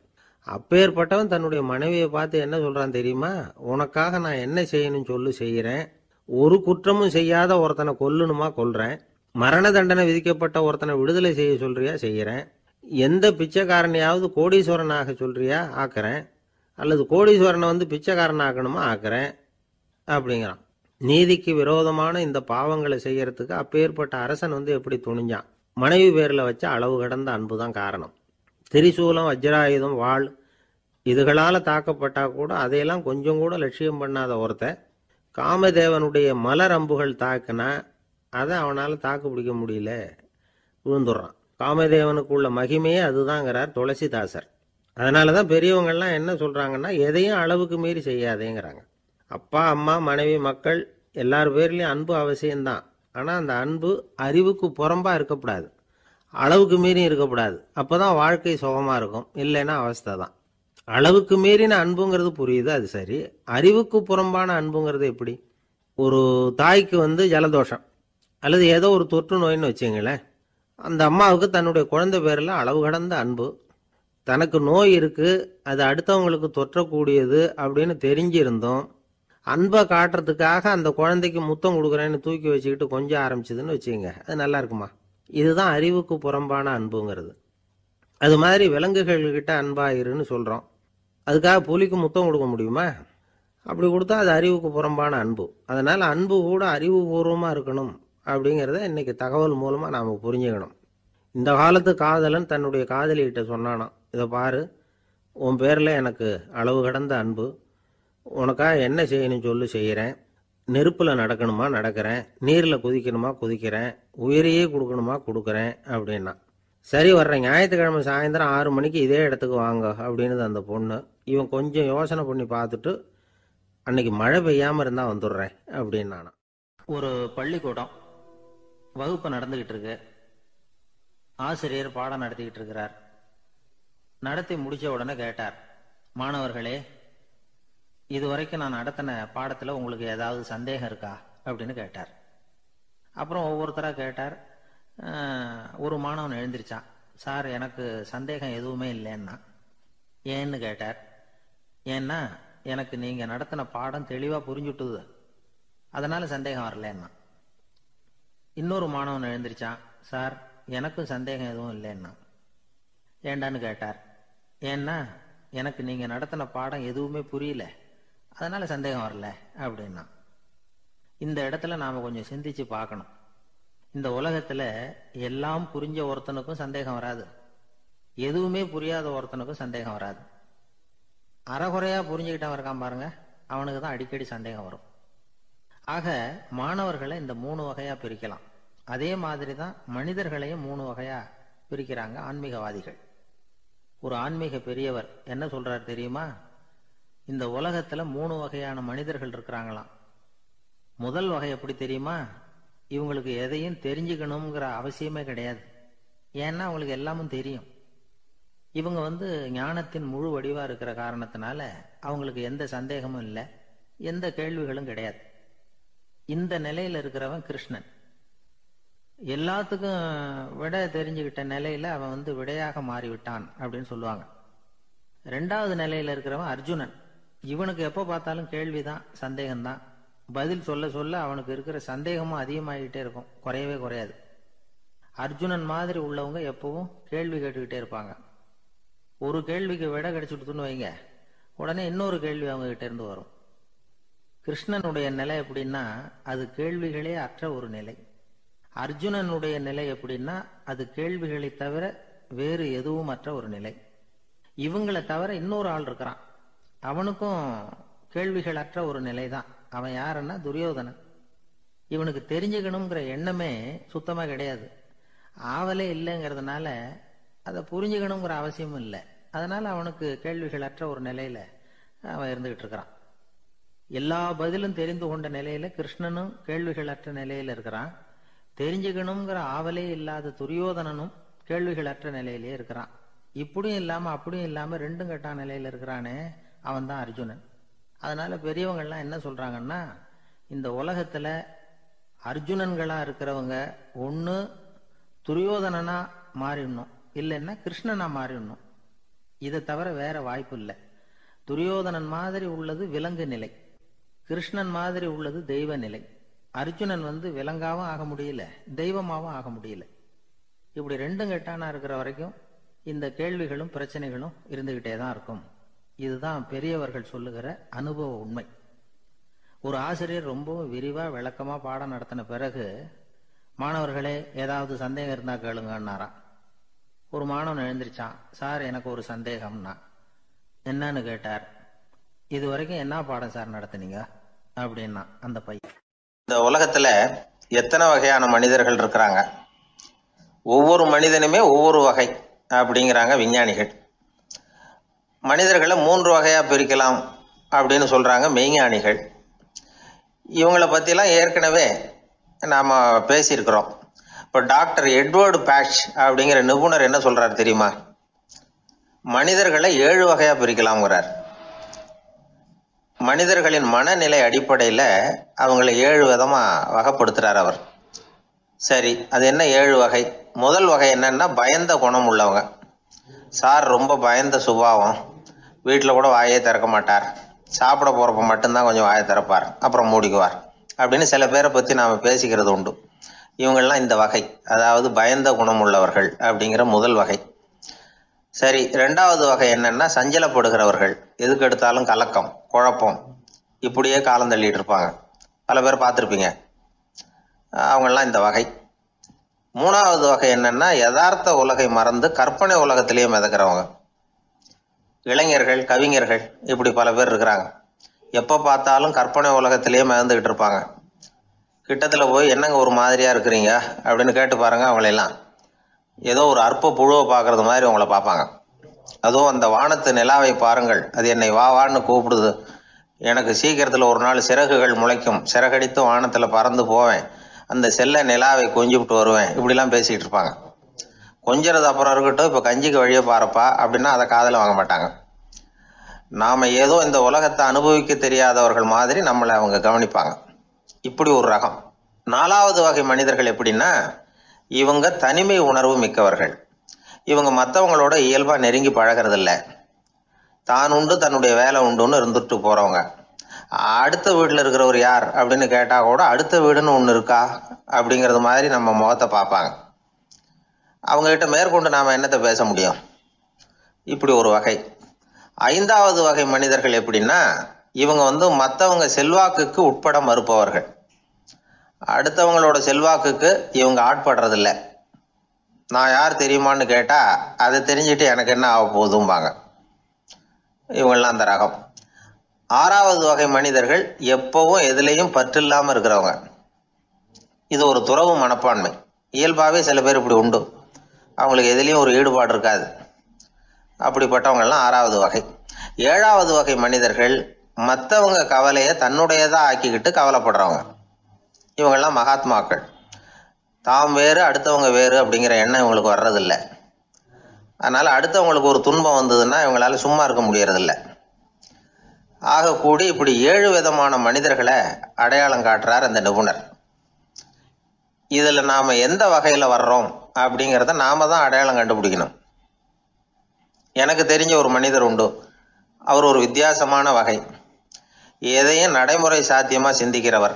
Speaker 1: அப்பேற்பட்டவன் தன்னுடைய மனைவியை பார்த்து என்ன சொல்றான் தெரியுமா? உனக்காக நான் என்ன செய்யணும்னு சொல்லு, செய்கிறேன். ஒரு குற்றமும் செய்யாத ஒருத்தனை கொல்லணுமா கொல்றேன். மரண தண்டனை விதிக்கப்பட்ட ஒருத்தனை விடுதலை செய்ய சொல்றியா செய்கிறேன். எந்த பிச்சைக்காரனையாவது கோடீஸ்வரனாக சொல்றியா ஆக்குறேன், அல்லது கோடீஸ்வரனை பிச்சைக்காரன் ஆக்கணுமா ஆக்குறேன் அப்படிங்கிறான். நீதிக்கு விரோதமான இந்த பாவங்களை செய்யறதுக்கு அப்பேற்பட்ட அரசன் எப்படி துணிஞ்சான்? மனைவி பேரில் வச்ச அளவு கடந்த அன்பு தான் காரணம். திரிசூலம், வஜ்ராயுதம், வாள் இதுகளால் தாக்கப்பட்டா கூட அதையெல்லாம் கொஞ்சம் கூட லட்சியம் பண்ணாத ஒருத்தன் காமதேவனுடைய மலர் அம்புகள் தாக்குனா அதை அவனால் தாக்கு பிடிக்க முடியல, விழுந்துடுறான். காமதேவனுக்குள்ள மகிமையே அதுதாங்கிறார் துளசிதாசர். அதனால தான் பெரியவங்கள்லாம் என்ன சொல்கிறாங்கன்னா, எதையும் அளவுக்கு மீறி செய்யாதேங்கிறாங்க. அப்பா, அம்மா, மனைவி, மக்கள் எல்லார் பேர்லேயும் அன்பு அவசியம்தான். ஆனால் அந்த அன்பு அறிவுக்கு புறம்பாக இருக்கக்கூடாது, அளவுக்கு மீறி இருக்கக்கூடாது. அப்போ தான் வாழ்க்கை சுகமாக இருக்கும், இல்லைன்னா அவஸ்தை தான். அளவுக்கு மீறின அன்புங்கிறது புரியுது, அது சரி. அறிவுக்கு புறம்பான அன்புங்கிறது எப்படி? ஒரு தாய்க்கு ஜலதோஷம் அல்லது ஏதோ ஒரு தொற்று நோயின்னு வச்சுங்களேன். அந்த அம்மாவுக்கு தன்னுடைய குழந்தை பேரில் அளவு கடந்த அன்பு. தனக்கு நோய் இருக்குது, அது அடுத்தவங்களுக்கு தொற்றக்கூடியது அப்படின்னு தெரிஞ்சிருந்தோம் அன்பை காட்டுறதுக்காக அந்த குழந்தைக்கு முத்தம் கொடுக்குறேன்னு தூக்கி வச்சுக்கிட்டு கொஞ்சம் ஆரம்பிச்சதுன்னு வச்சுக்கோங்க, அது நல்லா இருக்குமா? இதுதான் அறிவுக்கு புறம்பான அன்புங்கிறது. அது மாதிரி விலங்குகள்கிட்ட அன்பாயிருன்னு சொல்கிறோம். அதுக்காக புலிக்கு முத்தம் கொடுக்க முடியுமா? அப்படி கொடுத்தா அது அறிவுக்கு புறம்பான அன்பு. அதனால் அன்பு கூட அறிவுபூர்வமாக இருக்கணும் அப்படிங்கிறத இன்றைக்கி தகவல் மூலமாக நாம் புரிஞ்சுக்கணும். இந்த காலத்து காதலன் தன்னுடைய காதலிகிட்ட சொன்னானாம், இதை பாரு, உன் பேரில் எனக்கு அளவு கடந்த அன்பு, உனக்காக என்ன செய்யணும்னு சொல்லி செய்கிறேன், நெருப்பில் நடக்கணுமா நடக்கிறேன், நீரில் குதிக்கணுமா குதிக்கிறேன், உயிரையே கொடுக்கணுமா கொடுக்குறேன் அப்படின்னா. சரி, வர்றேன் ஞாயிற்றுக்கிழமை சாயந்தரம் 6 மணிக்கு இதே இடத்துக்கு வாங்க அப்படின்னுது அந்த பொண்ணு. இவன் கொஞ்சம் யோசனை பண்ணி பார்த்துட்டு, அன்னைக்கு மழை பெய்யாமல் இருந்தால் வந்துடுறேன் அப்படின்னானா. ஒரு பள்ளிக்கூடம் வகுப்பு நடந்துக்கிட்டு இருக்கு. ஆசிரியர் பாடம் நடத்திக்கிட்டு இருக்கிறார். நடத்தி முடிச்ச உடனே கேட்டார், மாணவர்களே, இதுவரைக்கும் நான் நடத்தின பாடத்தில் உங்களுக்கு ஏதாவது சந்தேகம் இருக்கா அப்படின்னு கேட்டார். அப்புறம் ஒவ்வொருத்தராக கேட்டார். ஒரு மாணவன் எழுந்திருச்சான். சார், எனக்கு சந்தேகம் எதுவுமே இல்லைன்னா. ஏன்னு கேட்டார். ஏன்னா எனக்கு நீங்கள் நடத்தின பாடம் தெளிவாக புரிஞ்சுட்டுது, அதனால சந்தேகம் வரலன்னா. இன்னொரு மாணவன் எழுந்திருச்சான். சார், எனக்கும் சந்தேகம் எதுவும் இல்லைன்னா. ஏண்டான்னு கேட்டார். ஏன்னா எனக்கு நீங்கள் நடத்தின பாடம் எதுவுமே புரியல, அதனால சந்தேகம் வரல அப்படின்னா. இந்த இடத்துல நாம் கொஞ்சம் சிந்திச்சு பார்க்கணும். இந்த உலகத்தில் எல்லாம் புரிஞ்ச ஒருத்தனுக்கும் சந்தேகம் வராது, எதுவுமே புரியாத ஒருத்தனுக்கும் சந்தேகம் வராது. அறகுறையாக புரிஞ்சுக்கிட்டவன் இருக்கான் பாருங்க, அவனுக்கு தான் அடிக்கடி சந்தேகம் வரும். ஆக மாணவர்களை இந்த 3 வகையாக பிரிக்கலாம். அதே மாதிரி தான் மனிதர்களையும் 3 வகையாக பிரிக்கிறாங்க ஆன்மீகவாதிகள். ஒரு ஆன்மீக பெரியவர் என்ன சொல்றார் தெரியுமா? இந்த உலகத்தில் 3 வகையான மனிதர்கள் இருக்கிறாங்களாம். முதல் வகை எப்படி தெரியுமா? இவங்களுக்கு எதையும் தெரிஞ்சுக்கணுங்கிற அவசியமே கிடையாது. ஏன்னா அவங்களுக்கு எல்லாமும் தெரியும். இவங்க ஞானத்தின் முழு வடிவா இருக்கிற காரணத்தினால அவங்களுக்கு எந்த சந்தேகமும் இல்லை, எந்த கேள்விகளும் கிடையாது. இந்த நிலையில இருக்கிறவன் கிருஷ்ணன். எல்லாத்துக்கும் விட தெரிஞ்சுக்கிட்ட நிலையில அவன் விடையாக மாறிவிட்டான் அப்படின்னு சொல்லுவாங்க. 2வது நிலையில இருக்கிறவன் அர்ஜுனன். இவனுக்கு எப்போ பார்த்தாலும் கேள்விதான், சந்தேகம்தான். பதில் சொல்ல சொல்ல அவனுக்கு இருக்கிற சந்தேகமும் அதிகமாகிட்டே இருக்கும், குறையவே குறையாது. அர்ஜுனன் மாதிரி உள்ளவங்க எப்பவும் கேள்வி கேட்டுக்கிட்டே இருப்பாங்க. ஒரு கேள்விக்கு விட கிடைச்சுட்டுன்னு வைங்க, உடனே இன்னொரு கேள்வி அவங்க கிட்ட இருந்து வரும். கிருஷ்ணனுடைய நிலை எப்படின்னா அது கேள்விகளே அற்ற ஒரு நிலை. அர்ஜுனனுடைய நிலை எப்படின்னா அது கேள்விகளை தவிர வேறு எதுவும் அற்ற ஒரு நிலை. இவங்களை தவிர இன்னொரு ஆள் இருக்கிறான், அவனுக்கும் கேள்விகள் அற்ற ஒரு நிலை தான். அவன் யாருன்னா துரியோதனன். இவனுக்கு தெரிஞ்சுக்கணுங்கிற எண்ணமே சுத்தமாக கிடையாது. ஆவலே இல்லைங்கிறதுனால அதை புரிஞ்சுக்கணுங்கிற அவசியமும் இல்லை. அதனால அவனுக்கு கேள்விகள் அற்ற ஒரு நிலையில அவன் இருந்துகிட்டு இருக்கிறான். எல்லா பதிலும் தெரிந்து கொண்ட நிலையில கிருஷ்ணனும் கேள்விகள் அற்ற நிலையில இருக்கிறான். தெரிஞ்சுக்கணுங்கிற ஆவலே இல்லாத துரியோதனனும் கேள்விகள் அற்ற நிலையிலே இருக்கிறான். இப்படியும் இல்லாம அப்படியும் இல்லாம 2ம் கெட்டான் நிலையில இருக்கிறானே, அவன் தான் அர்ஜுனன். அதனால பெரியவங்கள்லாம் என்ன சொல்றாங்கன்னா, இந்த உலகத்துல அர்ஜுனன்களா இருக்கிறவங்க ஒண்ணு துரியோதனனா மாறிடணும், இல்லைன்னா கிருஷ்ணனா மாறிடணும். இதை தவிர வேற வாய்ப்பு இல்லை. துரியோதனன் மாதிரி உள்ளது விலங்கு நிலை, கிருஷ்ணன் மாதிரி உள்ளது தெய்வ நிலை. அர்ஜுனன் விலங்காவும் ஆக முடியல, தெய்வமாவும் ஆக முடியல. இப்படி 2ம் கெட்டானா இருக்கிற வரைக்கும் இந்த கேள்விகளும் பிரச்சனைகளும் இருந்துகிட்டே தான் இருக்கும். இதுதான் பெரியவர்கள் சொல்லுகிற அனுபவ உண்மை. ஒரு ஆசிரியர் ரொம்பவும் விரிவா விளக்கமா பாடம் நடத்தின பிறகு, மாணவர்களே ஏதாவது சந்தேகம் இருந்தா கேளுங்கன்னாராம். ஒரு மாணவன் எழுந்திருச்சான். சார், எனக்கு ஒரு சந்தேகம்னா. என்னன்னு கேட்டார். இது வரைக்கும் என்ன பாடம் சார் நடத்துனீங்க அப்படின்னா அந்த பையன்.
Speaker 2: இந்த உலகத்துல எத்தனை வகையான மனிதர்கள் இருக்கிறாங்க, ஒவ்வொரு மனிதனுமே ஒவ்வொரு வகை அப்படிங்கிறாங்க விஞ்ஞானிகள். மனிதர்களை 3 வகையா பிரிக்கலாம் அப்படின்னு சொல்றாங்க மெய்ஞானிகள். இவங்களை பத்திலாம் ஏற்கனவே நாம பேசியிருக்கிறோம். இப்போ டாக்டர் எட்வர்டு பேட்ச் அப்படிங்கிற நிபுணர் என்ன சொல்றாரு தெரியுமா? மனிதர்களை 7 வகையா பிரிக்கலாம்ங்கிறார். மனிதர்களின் மனநிலை அடிப்படையில அவங்களை 7 விதமா வகைப்படுத்துறார் அவர். சரி, அது என்ன 7 வகை? முதல் வகை என்னன்னா, பயந்த குணம் உள்ளவங்க. சார் ரொம்ப பயந்த சுபாவம், வீட்டில் கூட வாயே திறக்க மாட்டார், சாப்பிட போறப்ப மட்டும்தான் கொஞ்சம் வாயை திறப்பார், அப்புறம் மூடிக்குவார் அப்படின்னு சில பேரை பத்தி நாம பேசிக்கிறது உண்டு. இவங்கெல்லாம் இந்த வகை, அதாவது பயந்த குணம் உள்ளவர்கள் அப்படிங்கிற முதல் வகை. சரி, 2வது வகை என்னன்னா, சஞ்சலப்படுகிறவர்கள். எதுக்கு எடுத்தாலும் கலக்கம், குழப்பம், இப்படியே காலம் தள்ளிட்டு இருப்பாங்க. பல பேர் பார்த்துருப்பீங்க. அவங்கெல்லாம் இந்த வகை. 3வது வகை என்னன்னா, யதார்த்த உலகை மறந்து கற்பனை உலகத்திலேயே மிதக்கிறவங்க. இளைஞர்கள், கவிஞர்கள், இப்படி பல பேர் இருக்கிறாங்க. எப்போ பார்த்தாலும் கற்பனை உலகத்திலேயே மிதந்துக்கிட்டு இருப்பாங்க. கிட்டத்தில் போய் என்னங்க ஒரு மாதிரியா இருக்கிறீங்க அப்படின்னு கேட்டு பாருங்க, அவங்களெல்லாம் ஏதோ ஒரு அற்ப புழுவை பார்க்கறது மாதிரி அவங்கள பார்ப்பாங்க. அதுவும் அந்த வானத்து நிலாவை பாருங்கள், அது என்னை வா வான்னு கூப்பிடுது, எனக்கு சீக்கிரத்தில் ஒரு நாள் சிறகுகள் முளைக்கும், சிறகடித்து வானத்தில் பறந்து போவேன், அந்த செல்ல நிலாவை கொஞ்சிவிட்டு வருவேன், இப்படிலாம் பேசிக்கிட்டு இருப்பாங்க. கொஞ்சிறது அப்புறம் இருக்கட்டும், இப்போ கஞ்சிக்கு வழியே பாருப்பா அப்படின்னா அதை காதில் வாங்க மாட்டாங்க. நாம் ஏதோ இந்த உலகத்தை அனுபவிக்க தெரியாதவர்கள் மாதிரி நம்மளை அவங்க கவனிப்பாங்க. இப்படி ஒரு ரகம். 4வது வகை மனிதர்கள் எப்படின்னா, இவங்க தனிமை உணர்வு மிக்கவர்கள். இவங்க மற்றவங்களோட இயல்பா நெருங்கி பழகிறதில்ல, தான் உண்டு தன்னுடைய வேலை உண்டுன்னு இருந்துட்டு போறவங்க. அடுத்த வீட்டில் இருக்கிறவர் யார் அப்படின்னு கேட்டா கூட அடுத்த வீடுன்னு ஒன்று இருக்கா அப்படிங்கிறது மாதிரி நம்ம முகத்தை பார்ப்பாங்க. அவங்க கிட்ட மேற்கொண்டு நாம என்னத்தை பேச முடியும்? இப்படி ஒரு வகை. 5வது வகை மனிதர்கள் எப்படின்னா, இவங்க மற்றவங்க செல்வாக்குக்கு உட்பட மறுப்பவர்கள். அடுத்தவங்களோட செல்வாக்குக்கு இவங்க ஆட்படுறதில்ல. நான் யார் தெரியுமான்னு கேட்டா அதை தெரிஞ்சுட்டு எனக்கு என்ன ஆக போகுதும்பாங்க. இவங்கெல்லாம் அந்த ரகம். 6வது வகை மனிதர்கள் எப்பவும் எதுலேயும் பற்றில்லாம இருக்கிறவங்க. இது ஒரு துறவு மனப்பான்மை. இயல்பாகவே சில பேர் இப்படி உண்டு, அவங்களுக்கு எதுலேயும் ஒரு ஈடுபாடு இருக்காது. அப்படிப்பட்டவங்கெல்லாம் 6வது வகை. 7வது வகை மனிதர்கள் மற்றவங்க கவலையை தன்னுடையதா ஆக்கிக்கிட்டு கவலைப்படுறவங்க. இவங்கெல்லாம் மகாத்மாக்கள். தாம் வேறு அடுத்தவங்க வேறு அப்படிங்கிற எண்ணம் இவங்களுக்கு வர்றதில்லை. அதனால அடுத்தவங்களுக்கு ஒரு துன்பம் வந்ததுன்னா இவங்களால சும்மா இருக்க முடியறதில்ல. ஆக கூடி இப்படி 7 விதமான மனிதர்களை அடையாளம் காட்டுறார் அந்த நிபுணர். இதுல நாம எந்த வகையில வர்றோம் அப்படிங்கிறத நாம தான் அடையாளம் கண்டுபிடிக்கணும். எனக்கு தெரிஞ்ச ஒரு மனிதர் உண்டு. அவர் ஒரு வித்தியாசமான வகை. எதையும் நடைமுறை சாத்தியமா சிந்திக்கிறவர்.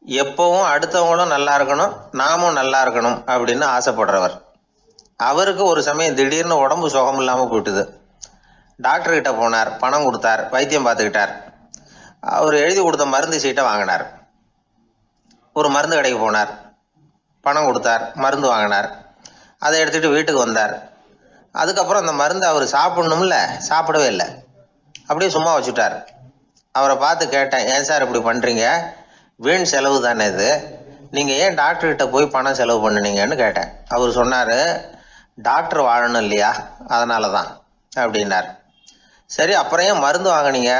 Speaker 2: எப்பவும் அடுத்தவங்களும் நல்லா இருக்கணும், நாமும் நல்லா இருக்கணும் அப்படின்னு ஆசைப்படுறவர். அவருக்கு ஒரு சமயம் திடீர்னு உடம்பு சுகம் இல்லாம போயிட்டுது. டாக்டர் கிட்ட போனார், பணம் கொடுத்தார், வைத்தியம் பார்த்துக்கிட்டார். அவர் எழுதி கொடுத்த மருந்து சீட்டை வாங்கினார். ஒரு மருந்து கடைக்கு போனார், பணம் கொடுத்தார், மருந்து வாங்கினார். அதை எடுத்துட்டு வீட்டுக்கு வந்தார். அதுக்கப்புறம் அந்த மருந்து அவர் சாப்பிடணும்ல, சாப்பிடவே இல்லை, அப்படியே சும்மா வச்சுட்டார். அவரை பார்த்து கேட்டேன், ஏன் சார் இப்படி பண்றீங்க, வீண் செலவு தானே இது, நீங்க ஏன் டாக்டர்கிட்ட போய் பணம் செலவு பண்ணுனீங்கன்னு கேட்டேன். அவர் சொன்னாரு, டாக்டர் வாழணும் இல்லையா, அதனாலதான் அப்படின்னார். சரி, அப்புறம் ஏன் மருந்து வாங்கினீங்க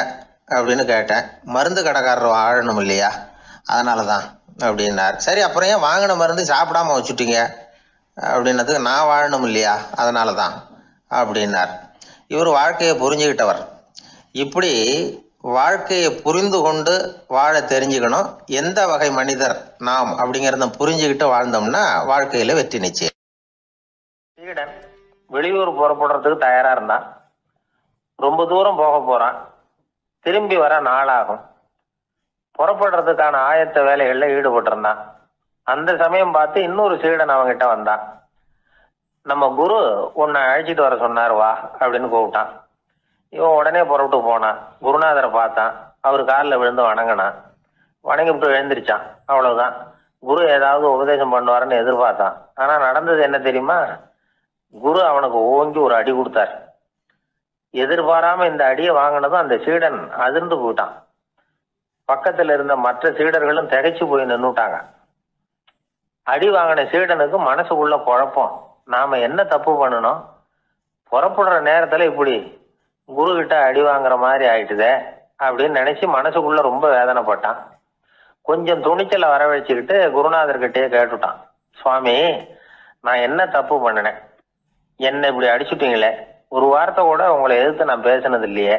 Speaker 2: அப்படின்னு கேட்டேன். மருந்து கடைக்காரர் வாழணும் இல்லையா, அதனாலதான் அப்படின்னார். சரி, அப்புறம் ஏன் வாங்கின மருந்து சாப்பிடாம வச்சுட்டீங்க அப்படின்னதுக்கு, நான் வாழணும் இல்லையா அதனாலதான் அப்படின்னார். இவர் வாழ்க்கையை புரிஞ்சுக்கிட்டவர். இப்படி வாழ்க்கையை புரிந்து கொண்டு வாழ தெரிஞ்சுக்கணும். எந்த வகை மனிதர் நாம் அப்படிங்கிறத புரிஞ்சுக்கிட்டு வாழ்ந்தோம்னா வாழ்க்கையில வெற்றி நிச்சயம். சீடன் வெளியூர் புறப்படுறதுக்கு தயாரா இருந்தான். ரொம்ப தூரம் போக போறான். திரும்பி வர நாளாகும். புறப்படுறதுக்கான ஆயத்த வேலைகள்ல ஈடுபட்டிருந்தான். அந்த சமயம் பார்த்து இன்னொரு சீடன் அவங்கிட்ட வந்தான். நம்ம குரு உன்னை அழைச்சிட்டு வர சொன்னார், வா அப்படின்னு கூப்பிட்டான். இவன் உடனே புறப்பட்டு போனான். குருநாதரை பார்த்தான். அவர் காலில் விழுந்து வணங்கினான். வணங்கிவிட்டு எழுந்திரிச்சான். அவ்வளவுதான். குரு ஏதாவது உபதேசம் பண்ணுவாருன்னு எதிர்பார்த்தான். ஆனா நடந்தது என்ன தெரியுமா? குரு அவனுக்கு ஓங்கி ஒரு அடி கொடுத்தார். எதிர்பாராம இந்த அடியை வாங்கினதும் அந்த சீடன் அதிர்ந்து போயிட்டான். பக்கத்துல இருந்த மற்ற சீடர்களும் திகைச்சு போய் நின்னுட்டாங்க. அடி வாங்கின சீடனுக்கு மனசுக்குள்ள குழப்பம். நாம என்ன தப்பு பண்ணணும், புறப்படுற நேரத்துல இப்படி குரு கிட்ட அடி வாங்குற மாதிரி ஆயிட்டுதே அப்படின்னு நினைச்சு மனசுக்குள்ள ரொம்ப வேதனைப்பட்டான். கொஞ்சம் துணிச்சலை வரவழைச்சுக்கிட்டு குருநாதர்கிட்டயே கேட்டுட்டான், சுவாமி நான் என்ன தப்பு பண்ணினேன், என்ன இப்படி அடிச்சுட்டீங்களே, ஒரு வார்த்தை கூட உங்களை எதிர்த்து நான் பேசினது இல்லையே,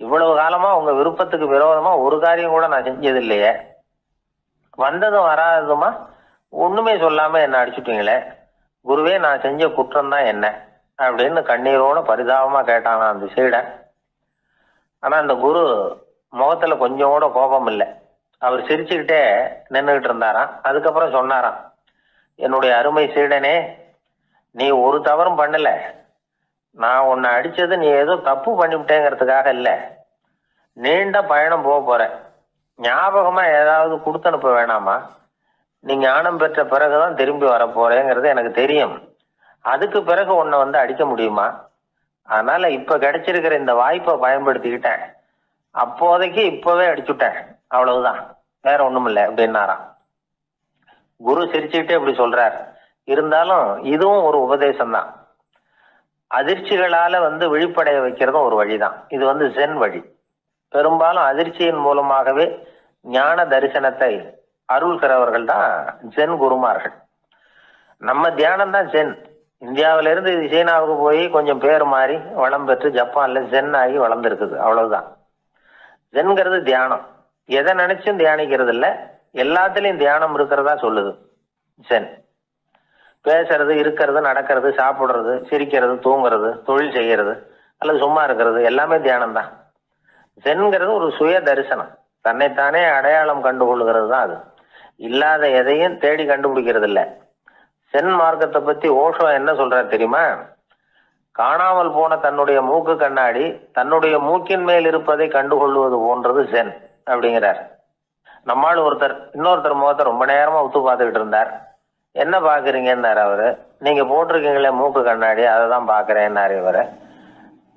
Speaker 2: இவ்வளவு காலமா உங்க விருப்பத்துக்கு விரோதமா ஒரு காரியம் கூட நான் செஞ்சது இல்லையே, வந்ததும் வராததுமா ஒண்ணுமே சொல்லாம என்ன அடிச்சுட்டீங்களே, குருவே நான் செஞ்ச குற்றம் தான் என்ன அப்படின்னு கண்ணீரோட பரிதாபமா கேட்டானா அந்த சீடன். ஆனா அந்த குரு முகத்துல கொஞ்சம் கூட கோபம் இல்லை. அவர் சிரிச்சுக்கிட்டே நின்றுகிட்டு இருந்தாராம். அதுக்கப்புறம் சொன்னாராம், என்னுடைய அருமை சீடனே, நீ ஒரு தவறும் பண்ணல, நான் உன்னை அடிச்சது நீ ஏதோ தப்பு பண்ணிவிட்டேங்கிறதுக்காக இல்லை, நீண்ட பயணம் போக போற, ஞாபகமா ஏதாவது கொடுத்து அனுப்ப வேணாமா, நீ ஞானம் பெற்ற பிறகுதான் திரும்பி வர போறேங்கிறது எனக்கு தெரியும், அதுக்கு பிறகு உன்னை வந்து அடிக்க முடியுமா, அதனால இப்ப கிடைச்சிருக்கிற இந்த வாய்ப்பை பயன்படுத்திக்கிட்டேன், அப்போதைக்கு இப்பவே அடிச்சுட்டேன், அவ்வளவுதான், வேற ஒண்ணும் இல்லை அப்படின்னாராம். குரு சிரிச்சுக்கிட்டே இப்படி சொல்றார். இருந்தாலும் இதுவும் ஒரு உபதேசம் தான். அதிர்ச்சிகளால வந்து விழிப்படைய வைக்கிறதும் ஒரு வழிதான். இது வந்து ஜென் வழி. பெரும்பாலும் அதிர்ச்சியின் மூலமாகவே ஞான தரிசனத்தை அருள்கிறவர்கள் தான் ஜென் குருமார்கள். நம்ம தியானம் தான் ஜென். இந்தியாவில இருந்து இது சீனாவுக்கு போய் கொஞ்சம் பேர் மாறி வளம் பெற்று ஜப்பான்ல ஜென் ஆகி வளர்ந்துருக்குது, அவ்வளவுதான். ஜென்கிறது தியானம். எதை நினைச்சும் தியானிக்கிறது இல்லை, எல்லாத்துலயும் தியானம் இருக்கிறதா சொல்லுது ஜென். பேசுறது, இருக்கிறது, நடக்கிறது, சாப்பிடுறது, சிரிக்கிறது, தூங்குறது, தொழில் செய்யறது அல்லது சும்மா இருக்கிறது எல்லாமே தியானம் தான். ஜென்கிறது ஒரு சுய தரிசனம், தன்னைத்தானே அடையாளம் கண்டுகொள்ளுகிறது தான் அது. இல்லாத எதையும் தேடி கண்டுபிடிக்கிறது இல்லை. சென் மார்க்கத்தை பத்தி ஓஷோ என்ன சொல்றாரு தெரியுமா? காணாமல் போன தன்னுடைய மூக்கு கண்ணாடி தன்னுடைய மூக்கின் மேல் இருப்பதை கண்டுகொள்வது போன்றது சென் அப்படிங்கிறார். நம்மால் இன்னொருத்தர் முகத்தை ரொம்ப நேரமா உத்து பார்த்துக்கிட்டு இருந்தார். என்ன பாக்குறீங்கன்னாரு அவரு. நீங்க போட்டிருக்கீங்களே மூக்கு கண்ணாடி, அதை தான் பாக்குறேன்னாரு இவரு.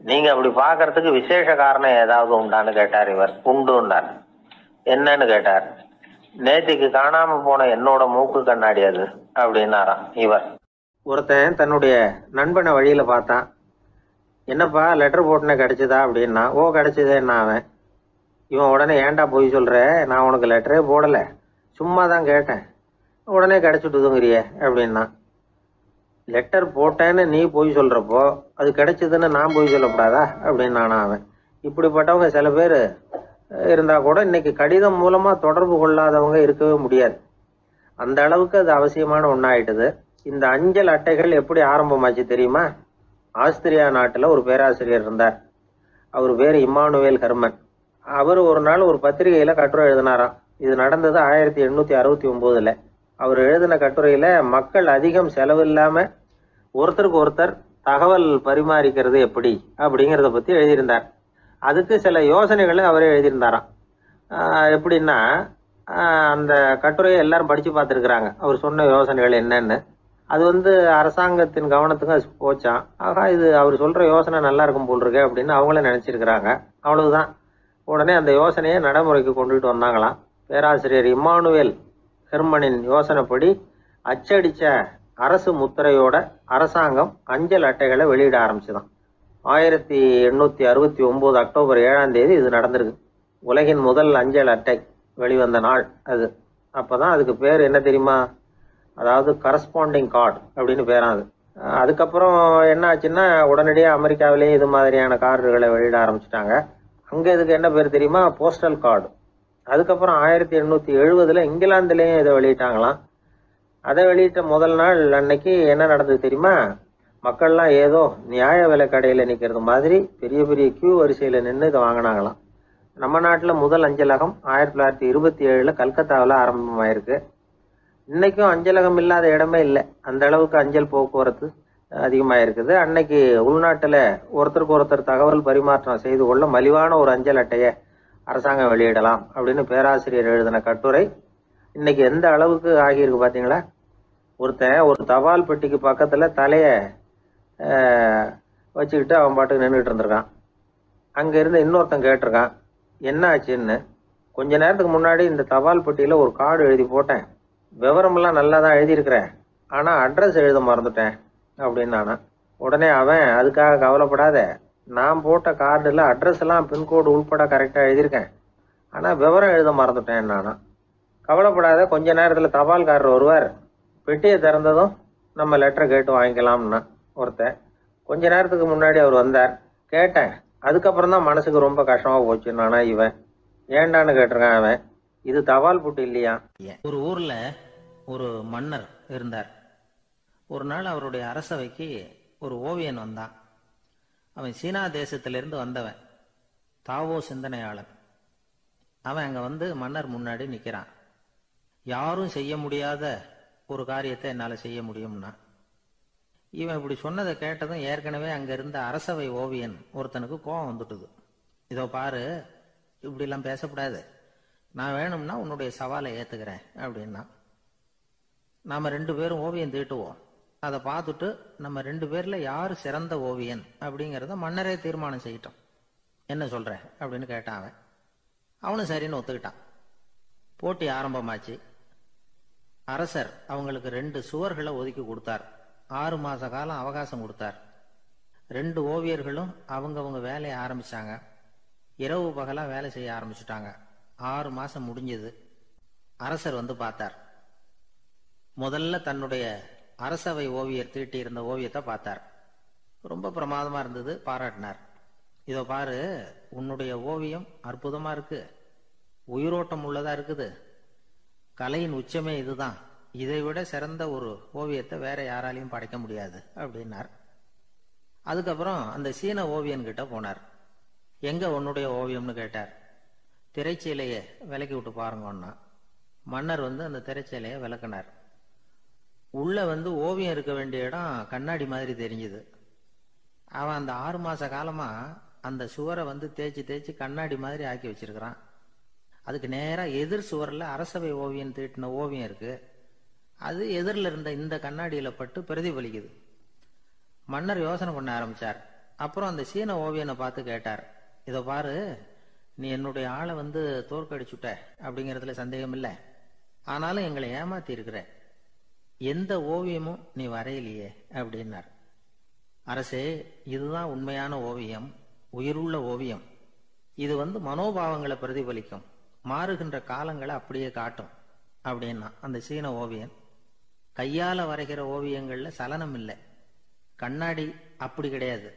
Speaker 2: நீங்க அப்படி பாக்குறதுக்கு விசேஷ காரணம் ஏதாவது உண்டான்னு கேட்டார் இவர். உண்டுன்னார். என்னன்னு கேட்டார். நேத்திக்கு காணாம போன என்னோட மூக்கு கண்ணாடி அது அப்படின்னாராம் இவர். ஒருத்தன் தன்னுடைய நண்பனை வழியில பார்த்தான். என்னப்பா லெட்டர் போட்டுனே கிடைச்சதா அப்படின்னா. ஓ கிடைச்சதேன்னா அவன். இவன் உடனே ஏன்டா போய் சொல்ற, நான் உனக்கு லெட்டரே போடல, சும்மா தான் கேட்டேன், உடனே கிடைச்சிட்டுதுங்கிறிய அப்படின்னா. லெட்டர் போட்டேன்னு நீ போய் சொல்றப்போ அது கிடைச்சதுன்னு நான் போய் சொல்லக்கூடாதா அப்படின்னானா அவன். இப்படிப்பட்டவங்க சில பேர் இருந்தா கூட இன்னைக்கு கடிதம் மூலமா தொடர்பு கொள்ளாதவங்க இருக்கவே முடியாது. அந்த அளவுக்கு அது அவசியமான ஒன்னாயிட்டுது. இந்த அஞ்சல் அட்டைகள் எப்படி ஆரம்பமாச்சு தெரியுமா? ஆஸ்திரியா நாட்டுல ஒரு பேராசிரியர் இருந்தார். அவர் பேர் இம்மானுவேல் ஹெர்மன். அவர் ஒரு நாள் ஒரு பத்திரிகையில கட்டுரை எழுதினாராம். இது நடந்தது 1869. அவர் எழுதின கட்டுரையில மக்கள் அதிகம் செலவில்லாம ஒருத்தருக்கு ஒருத்தர் தகவல் பரிமாறிக்கிறது எப்படி அப்படிங்கிறத பத்தி எழுதியிருந்தார். அதுக்கு சில யோசனைகளை அவரே எழுதியிருந்தாராம். எப்படின்னா, அந்த கட்டுரையை எல்லாரும் படிச்சு பார்த்துருக்குறாங்க. அவர் சொன்ன யோசனைகள் என்னன்னு. அது அரசாங்கத்தின் கவனத்துக்கு அது போச்சான். ஆகா, இது அவர் சொல்ற யோசனை நல்லா இருக்கும் போல் இருக்கு அப்படின்னு அவங்களே நினைச்சிருக்கிறாங்க. அவ்வளவுதான். உடனே அந்த யோசனையை நடைமுறைக்கு கொண்டுட்டு வந்தாங்களாம். பேராசிரியர் இம்மானுவேல் ஹெர்மனின் யோசனைப்படி அச்சடிச்ச அரசு முத்திரையோட அரசாங்கம் அஞ்சல் அட்டைகளை வெளியிட ஆரம்பிச்சுதான். 1869 அக்டோபர் 7ஆம் தேதி இது நடந்திருக்கு. உலகின் முதல் அஞ்சல் அட்டை வெளிவந்த நாள் அது. அப்பதான் அதுக்கு பேர் என்ன தெரியுமா? அதாவது கரஸ்பாண்டிங் கார்டு அப்படின்னு பேராது. அதுக்கப்புறம் என்ன ஆச்சுன்னா, உடனடியாக அமெரிக்காவிலேயே இது மாதிரியான கார்டுகளை வெளியிட ஆரம்பிச்சிட்டாங்க. அங்கே இதுக்கு என்ன பேர் தெரியுமா? Postal card. அதுக்கப்புறம் 1870 இங்கிலாந்துலேயும் இதை வெளியிட்டாங்களாம். அதை வெளியிட்ட முதல் நாள் அன்னைக்கு என்ன நடந்தது தெரியுமா? மக்கள்லாம் ஏதோ நியாய விலை கடையில் நிற்கிறது மாதிரி பெரிய பெரிய கியூ வரிசையில் நின்று இதை வாங்கினாங்களாம். நம்ம நாட்டில் முதல் அஞ்சலகம் 1927 கல்கத்தாவில் ஆரம்பமாயிருக்கு. இன்னைக்கும் அஞ்சலகம் இல்லாத இடமே இல்லை. அந்த அளவுக்கு அஞ்சல் போக்குவரத்து அதிகமாயிருக்குது. அன்னைக்கு உள்நாட்டில் ஒருத்தருக்கு ஒருத்தர் தகவல் பரிமாற்றம் செய்து கொள்ள மலிவான ஒரு அஞ்சல் அட்டையை அரசாங்கம் வெளியிடலாம் அப்படின்னு பேராசிரியர் எழுதின கட்டுரை இன்னைக்கு எந்த அளவுக்கு ஆகியிருக்கு பார்த்தீங்களா? ஒருத்தன் ஒரு தபால் பெட்டிக்கு பக்கத்தில் தலையை
Speaker 1: வச்சுக்கிட்டு அவன் பாட்டுக்கு நின்றுட்டு இருந்திருக்கான். அங்கே இருந்த இன்னொருத்தன் கேட்டிருக்கான், என்ன ஆச்சுன்னு. கொஞ்ச நேரத்துக்கு முன்னாடி இந்த தபால் பெட்டியில் ஒரு கார்டு எழுதி போட்டேன், விவரமெல்லாம் நல்லா தான் எழுதியிருக்கிறேன், ஆனால் அட்ரஸ் எழுத மறந்துட்டேன் அப்படின்னு நானா. உடனே அவன், அதுக்காக கவலைப்படாத, நான் போட்ட கார்டில் அட்ரஸ் எல்லாம் பின்கோடு உள்பட கரெக்டாக எழுதியிருக்கேன், ஆனால் விவரம் எழுத மறந்துட்டேன் நானா. கவலைப்படாத, கொஞ்ச நேரத்தில் தபால்காரர் வருவார், பெட்டியை திறந்ததும் நம்ம லெட்டரை கேட்டு வாங்கிக்கலாம்னா ஒருத்தன். கொஞ்ச நேரத்துக்கு முன்னாடி அவர் வந்தார், கேட்டேன், அதுக்கப்புறம் தான் மனசுக்கு ரொம்ப கஷ்டமாக போச்சு நானா. இவன் ஏண்டான்னு கேட்டிருக்கான். அவன், இது தபால் புட்டு இல்லையா.
Speaker 3: ஒரு ஊர்ல ஒரு மன்னர் இருந்தார். ஒரு நாள் அவருடைய அரசவைக்கு ஒரு ஓவியன் வந்தான். அவன் சீனா தேசத்திலிருந்து வந்தவன், தாவோ சிந்தனையாளன். அவன் அங்க வந்து மன்னர் முன்னாடி நிக்கிறான். யாரும் செய்ய முடியாத ஒரு காரியத்தை என்னால செய்ய முடியும்னா. இவன் இப்படி சொன்னதை கேட்டதும் ஏற்கனவே அங்க இருந்த அரசவை ஓவியன் ஒருத்தனுக்கு கோபம் வந்துட்டுது. இதோ பாரு, இப்படி எல்லாம் பேசக்கூடாது, நான் வேணும்னா உன்னுடைய சவாலை ஏத்துக்கிறேன் அப்படின்னா. நாம 2 பேரும் ஓவியம் தீட்டுவோம், அதை பார்த்துட்டு நம்ம 2 பேர்ல யாரு சிறந்த ஓவியன் அப்படிங்கிறத மன்னரே தீர்மானம் செய்யட்டும், என்ன சொல்ற அப்படின்னு கேட்டான் அவன். அவனும் சரின்னு ஒத்துக்கிட்டான். போட்டி ஆரம்பமாச்சு. அரசர் அவங்களுக்கு 2 சுவர்களை ஒதுக்கி கொடுத்தார். 6 மாச காலம் அவகாசம் கொடுத்தார். 2 ஓவியர்களும் அவங்கவங்க வேலையை ஆரம்பிச்சாங்க. இரவு பகலா வேலை செய்ய ஆரம்பிச்சுட்டாங்க. 6 மாசம் முடிஞ்சது. அரசர் வந்து பார்த்தார். முதல்ல தன்னுடைய அரசவை ஓவியர் தீட்டி இருந்த ஓவியத்தை பார்த்தார். ரொம்ப பிரமாதமா இருந்தது, பாராட்டினார். இதோ பாரு, உன்னுடைய ஓவியம் அற்புதமா இருக்கு, உயிரோட்டம் உள்ளதா இருக்குது, கலையின் உச்சமே இதுதான், இதை விட சிறந்த ஒரு ஓவியத்தை வேற யாராலையும் படைக்க முடியாது அப்படின்னார். அதுக்கப்புறம் அந்த சீன ஓவியன் கிட்ட போனார். எங்க உன்னுடைய ஓவியம்னு கேட்டார். திரைச்சீலையை விலக்கி விட்டு பாருங்கன்னா. மன்னர் வந்து அந்த திரைச்சீலையை விளக்குனார். உள்ள வந்து ஓவியம் இருக்க வேண்டிய இடம் கண்ணாடி மாதிரி தெரிஞ்சுது. அவன் அந்த 6 மாச காலமா அந்த சுவரை வந்து தேய்ச்சி தேய்ச்சி கண்ணாடி மாதிரி ஆக்கி வச்சிருக்கிறான். அதுக்கு நேரா எதிர் சுவர்ல அரசவை ஓவியன் தீட்டின ஓவியம் இருக்கு. அது எதிரில் இருந்த இந்த கண்ணாடியில பட்டு பிரதிபலிக்குது. மன்னர் யோசனை பண்ண ஆரம்பிச்சார். அப்புறம் அந்த சீன ஓவியனை பார்த்து கேட்டார், இதோ பாரு, நீ என்னுடைய ஆளை வந்து தோற்கடிச்சுட்ட அப்படிங்கறதுல சந்தேகம் இல்லை, ஆனாலும் எங்களை ஏமாத்தி இருக்கிற, எந்த ஓவியமும் நீ வரையிலையே அப்படின்னார். அரசே, இதுதான் உண்மையான ஓவியம், உயிருள்ள ஓவியம். இது வந்து மனோபாவங்களை பிரதிபலிக்கும், மாறுகின்ற காலங்களை அப்படியே காட்டும் அப்படின்னா அந்த சீன ஓவியன். கையால வரைகிற ஓவியங்கள்ல சலனம் இல்லை, கண்ணாடி அப்படி கிடையாது,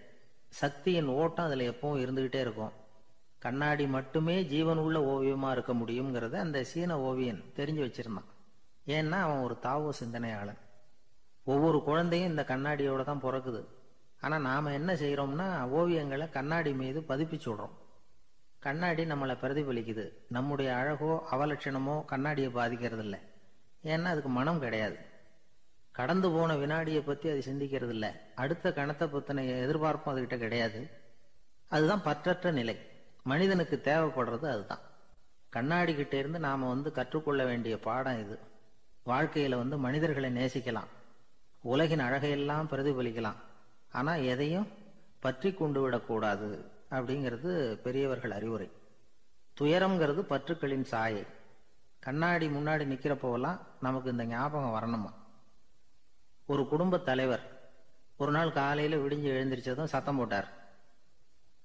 Speaker 3: சக்தியின் ஓட்டம் அதுல எப்பவும் இருந்துகிட்டே இருக்கும், கண்ணாடி மட்டுமே ஜீவன் உள்ள ஓவியமா இருக்க முடியுங்கிறத அந்த சீன ஓவியன் தெரிஞ்சு வச்சிருந்தான். ஏன்னா அவன் ஒரு தாவோ சிந்தனையாளன். ஒவ்வொரு குழந்தையும் இந்த கண்ணாடியோட தான் பிறக்குது. ஆனா நாம என்ன செய்யறோம்னா ஓவியங்களை கண்ணாடி மீது பதிப்பிச்சு விடுறோம். கண்ணாடி நம்மளை பிரதிபலிக்குது. நம்முடைய அழகோ அவலட்சணமோ கண்ணாடியை பாதிக்கிறது இல்லை. ஏன்னா அதுக்கு மனம் கிடையாது. கடந்து போன வினாடியை பத்தி அது சிந்திக்கிறது இல்லை. அடுத்த கணத்தை பத்தின எதிர்பார்ப்பும் அதுகிட்ட கிடையாது. அதுதான் பற்றற்ற நிலை. மனிதனுக்கு தேவைப்படுறது அதுதான். கண்ணாடி கிட்ட இருந்து நாம வந்து கற்றுக்கொள்ள வேண்டிய பாடம் இது. வாழ்க்கையில வந்து மனிதர்களை நேசிக்கலாம், உலகின் அழகையெல்லாம் பிரதிபலிக்கலாம், ஆனா எதையும் பற்றி கொண்டு விடக்கூடாது அப்படிங்கிறது பெரியவர்கள் அறிவுரை. துயரம்ங்கிறது பற்றுக்களின் சாயை. கண்ணாடி முன்னாடி நிக்கிறப்போவெல்லாம் நமக்கு இந்த ஞாபகம் வரணுமா. ஒரு குடும்ப தலைவர் ஒரு நாள் காலையில விடிஞ்சு எழுந்திரிச்சதும் சத்தம் போட்டார்,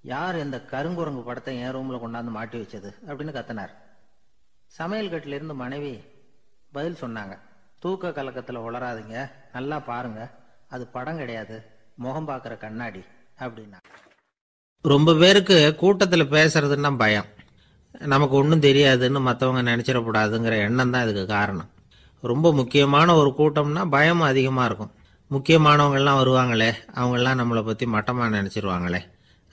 Speaker 3: யார் இந்த கருங்குரங்கு படத்தை என் ரூம்ல கொண்டாந்து மாட்டி வச்சது அப்படின்னு கத்தினார். சமையல் கட்டில இருந்து மனைவி பதில் சொன்னாங்க, தூக்க கலக்கத்துல உளராதிங்க, நல்லா பாருங்க, அது படம் கிடையாது, முகம் பார்க்கிற கண்ணாடி அப்படின்னா.
Speaker 1: ரொம்ப பேருக்கு கூட்டத்துல பேசுறதுன்னா பயம். நமக்கு ஒன்றும் தெரியாதுன்னு மற்றவங்க நினைச்சிடக்கூடாதுங்கிற எண்ணம் தான் இதுக்கு காரணம். ரொம்ப முக்கியமான ஒரு கூட்டம்னா பயம் அதிகமாக இருக்கும். முக்கியமானவங்கள்லாம் வருவாங்களே, அவங்கெல்லாம் நம்மளை பற்றி மட்டமாக நினச்சிருவாங்களே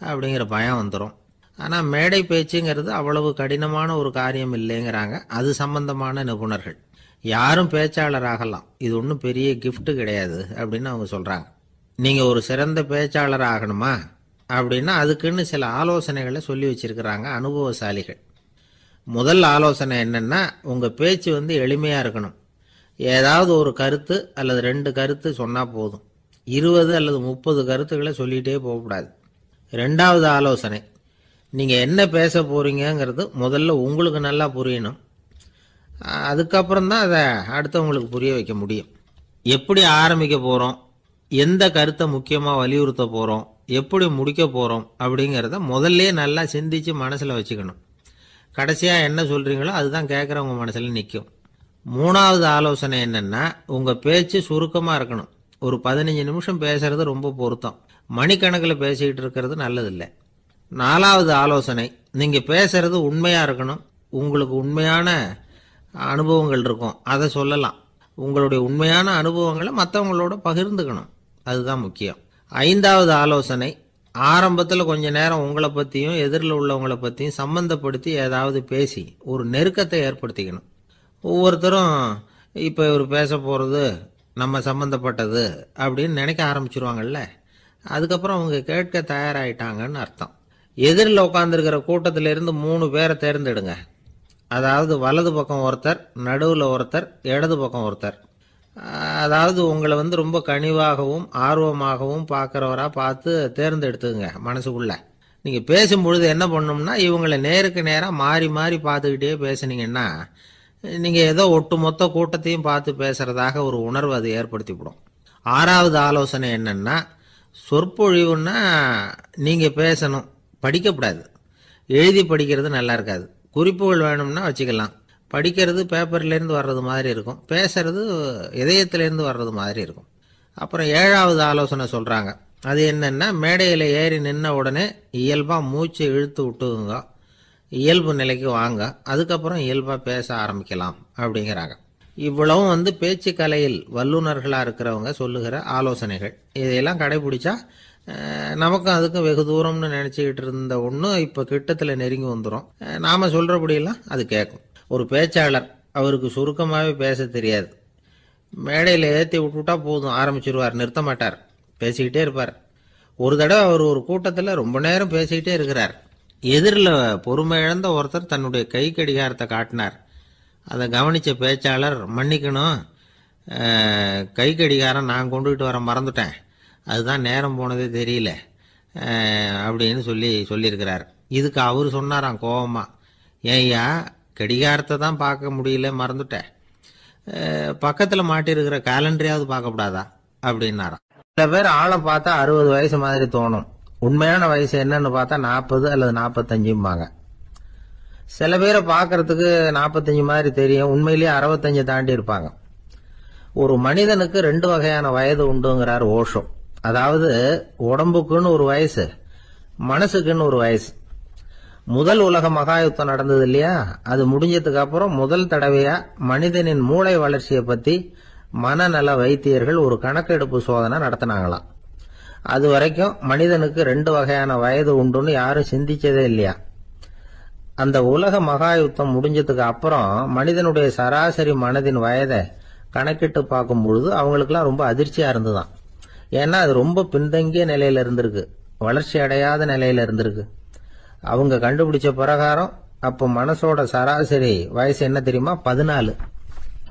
Speaker 1: அப்படிங்கிற பயம் வந்துடும். ஆனால் மேடை பேச்சுங்கிறது அவ்வளவு கடினமான ஒரு காரியம் இல்லைங்கிறாங்க அது சம்பந்தமான நிபுணர்கள். யாரும் பேச்சாளர் ஆகலாம், இது ஒன்றும் பெரிய கிஃப்ட் கிடையாது அப்படின்னு அவங்க சொல்கிறாங்க. நீங்கள் ஒரு சிறந்த பேச்சாளர் ஆகணுமா அப்படின்னா அதுக்குன்னு சில ஆலோசனைகளை சொல்லி வச்சிருக்கிறாங்க அனுபவசாலிகள். முதல் ஆலோசனை என்னன்னா, உங்கள் பேச்சு எளிமையாக இருக்கணும். ஏதாவது ஒரு கருத்து அல்லது 2 கருத்து சொன்னால் போதும். 20 அல்லது 30 கருத்துக்களை சொல்லிகிட்டே போகக்கூடாது. 2வது ஆலோசனை, நீங்கள் என்ன பேச போகிறீங்கிறது முதல்ல உங்களுக்கு நல்லா புரியணும். அதுக்கப்புறம் தான் அதை அடுத்தவங்களுக்கு புரிய வைக்க முடியும். எப்படி ஆரம்பிக்க போகிறோம், எந்த கருத்தை முக்கியமாக வலியுறுத்த போகிறோம், எப்படி முடிக்க போகிறோம் அப்படிங்கிறத முதல்ல நல்லா சிந்திச்சு மனசில் வச்சுக்கணும். கடைசியாக என்ன சொல்கிறீங்களோ அதுதான் கேட்குறவங்க மனசில் நிற்கும். 3வது ஆலோசனை என்னென்னா, உங்கள் பேச்சு சுருக்கமாக இருக்கணும். ஒரு 15 நிமிஷம் பேசுறது ரொம்ப பொருத்தம். மணிக்கணக்கில் பேசிக்கிட்டு இருக்கிறது நல்லதில்லை. 4வது ஆலோசனை, நீங்கள் பேசுறது உண்மையாக இருக்கணும். உங்களுக்கு உண்மையான அனுபவங்கள் இருக்கும், அதை சொல்லலாம். உங்களுடைய உண்மையான அனுபவங்களை மற்றவங்களோட பகிர்ந்துக்கணும், அதுதான் முக்கியம். 5வது ஆலோசனை, ஆரம்பத்தில் கொஞ்ச நேரம் உங்களை பற்றியும் எதிரில் உள்ளவங்களை பற்றியும் சம்பந்தப்படுத்தி ஏதாவது பேசி ஒரு நெருக்கத்தை ஏற்படுத்திக்கணும். ஒவ்வொருத்தரும் இப்போ இவர் பேச போகிறது நம்ம சம்மந்தப்பட்டது அப்படின்னு நினைக்க ஆரம்பிச்சிருவாங்கல்ல, அதுக்கப்புறம் அவங்க கேட்க தயாராகிட்டாங்கன்னு அர்த்தம். எதிரில் உட்காந்துருக்கிற கூட்டத்திலிருந்து 3 பேரை தேர்ந்தெடுங்க. அதாவது வலது பக்கம் ஒருத்தர், நடுவில் ஒருத்தர், இடது பக்கம் ஒருத்தர். அதாவது உங்களை ரொம்ப கனிவாகவும் ஆர்வமாகவும் பார்க்குறவராக பார்த்து தேர்ந்தெடுத்துங்க மனசுக்குள்ள. நீங்கள் பேசும்பொழுது என்ன பண்ணணும்னா, இவங்களை நேருக்கு நேராக மாறி மாறி பார்த்துக்கிட்டே பேசுனீங்கன்னா நீங்கள் ஏதோ ஒட்டுமொத்த கூட்டத்தையும் பார்த்து பேசுகிறதாக ஒரு உணர்வு அது ஏற்படுத்திவிடும். 6வது ஆலோசனை என்னென்னா, சொற்பொழிவுன்னா நீங்கள் பேசணும், படிக்கக்கூடாது. எழுதி படிக்கிறது நல்லா இருக்காது. குறிப்புகள் வேணும்னா வச்சுக்கலாம். படிக்கிறது பேப்பர்லேருந்து வர்றது மாதிரி இருக்கும், பேசுறது இதயத்திலேருந்து வர்றது மாதிரி இருக்கும். அப்புறம் 7வது ஆலோசனை சொல்கிறாங்க. அது என்னென்னா, மேடையில் ஏறி நின்ன உடனே இயல்பாக மூச்சு இழுத்து விட்டுங்க, இயல்பு நிலைக்கு வாங்க, அதுக்கப்புறம் இயல்பாக பேச ஆரம்பிக்கலாம் அப்படிங்கிறாங்க. இவ்வளவும் பேச்சு கலையில் வல்லுநர்களாக இருக்கிறவங்க சொல்லுகிற ஆலோசனைகள். இதையெல்லாம் கடைபிடிச்சா நமக்கும் அதுக்கும் வெகு தூரம்னு நினச்சிக்கிட்டு இருந்த ஒன்று இப்போ கிட்டத்தில் நெருங்கி வந்துடும். நாம் சொல்கிறபடியெல்லாம் அது கேட்கும். ஒரு பேச்சாளர், அவருக்கு சுருக்கமாகவே பேச தெரியாது. மேடையில் ஏற்றி விட்டுவிட்டா போதும், ஆரம்பிச்சிருவார், நிறுத்த மாட்டார், பேசிக்கிட்டே இருப்பார். ஒரு தடவை அவர் ஒரு கூட்டத்தில் ரொம்ப நேரம் பேசிக்கிட்டே இருக்கிறார். எதிரில் பொறுமை இழந்த ஒருத்தர் தன்னுடைய கை கடிகாரத்தை காட்டினார். அதை கவனித்த பேச்சாளர், மன்னிக்கணும், கை கடிகாரம் நான் கொண்டுகிட்டு வர மறந்துட்டேன், அதுதான் நேரம் போனதே தெரியல அப்படின்னு சொல்லியிருக்கிறார். இதுக்கு அவர் சொன்னாராம் கோபமா, ஏய்யா கடிகாரத்தை தான் பார்க்க முடியல, மறந்துட்டேன், பக்கத்தில் மாட்டிருக்கிற கேலண்டரையாவது பார்க்கக்கூடாதா அப்படின்னாராம். சில பேர் ஆளை பார்த்தா 60 வயசு மாதிரி தோணும், உண்மையான வயசு என்னன்னு பார்த்தா 40 அல்லது 45ம்பாங்க. சில பேரை பார்க்கறதுக்கு 45 மாதிரி தெரியும், உண்மையிலேயே 65 தாண்டி இருப்பாங்க. ஒரு மனிதனுக்கு 2 வகையான வயது உண்டுங்கிறார் ஓஷோ. அதாவது உடம்புக்குன்னு ஒரு வயசு, மனசுக்குன்னு ஒரு வயசு. முதல் உலக மகாயுத்தம் நடந்தது இல்லையா, அது முடிஞ்சதுக்கு அப்புறம் முதல் தடவையா மனிதனின் மூளை வளர்ச்சியை பத்தி மனநல வைத்தியர்கள் ஒரு கணக்கெடுப்பு சோதனை நடத்தினாங்களாம். அது வரைக்கும் மனிதனுக்கு 2 வகையான வயது உண்டுன்னு யாரும் சிந்திச்சதே இல்லையா. அந்த உலக மகாயுத்தம் முடிஞ்சதுக்கு அப்புறம் மனிதனுடைய சராசரி மனதின் வயதை கணக்கிட்டு பார்க்கும் பொழுது அவங்களுக்குலாம் ரொம்ப அதிர்ச்சியா இருந்துதான். ஏன்னா அது ரொம்ப பின்தங்கிய நிலையில இருந்திருக்கு, வளர்ச்சி அடையாத நிலையில இருந்திருக்கு. அவங்க கண்டுபிடிச்ச பிரகாரம் அப்போ மனசோட சராசரி வயசு என்ன தெரியுமா, 14.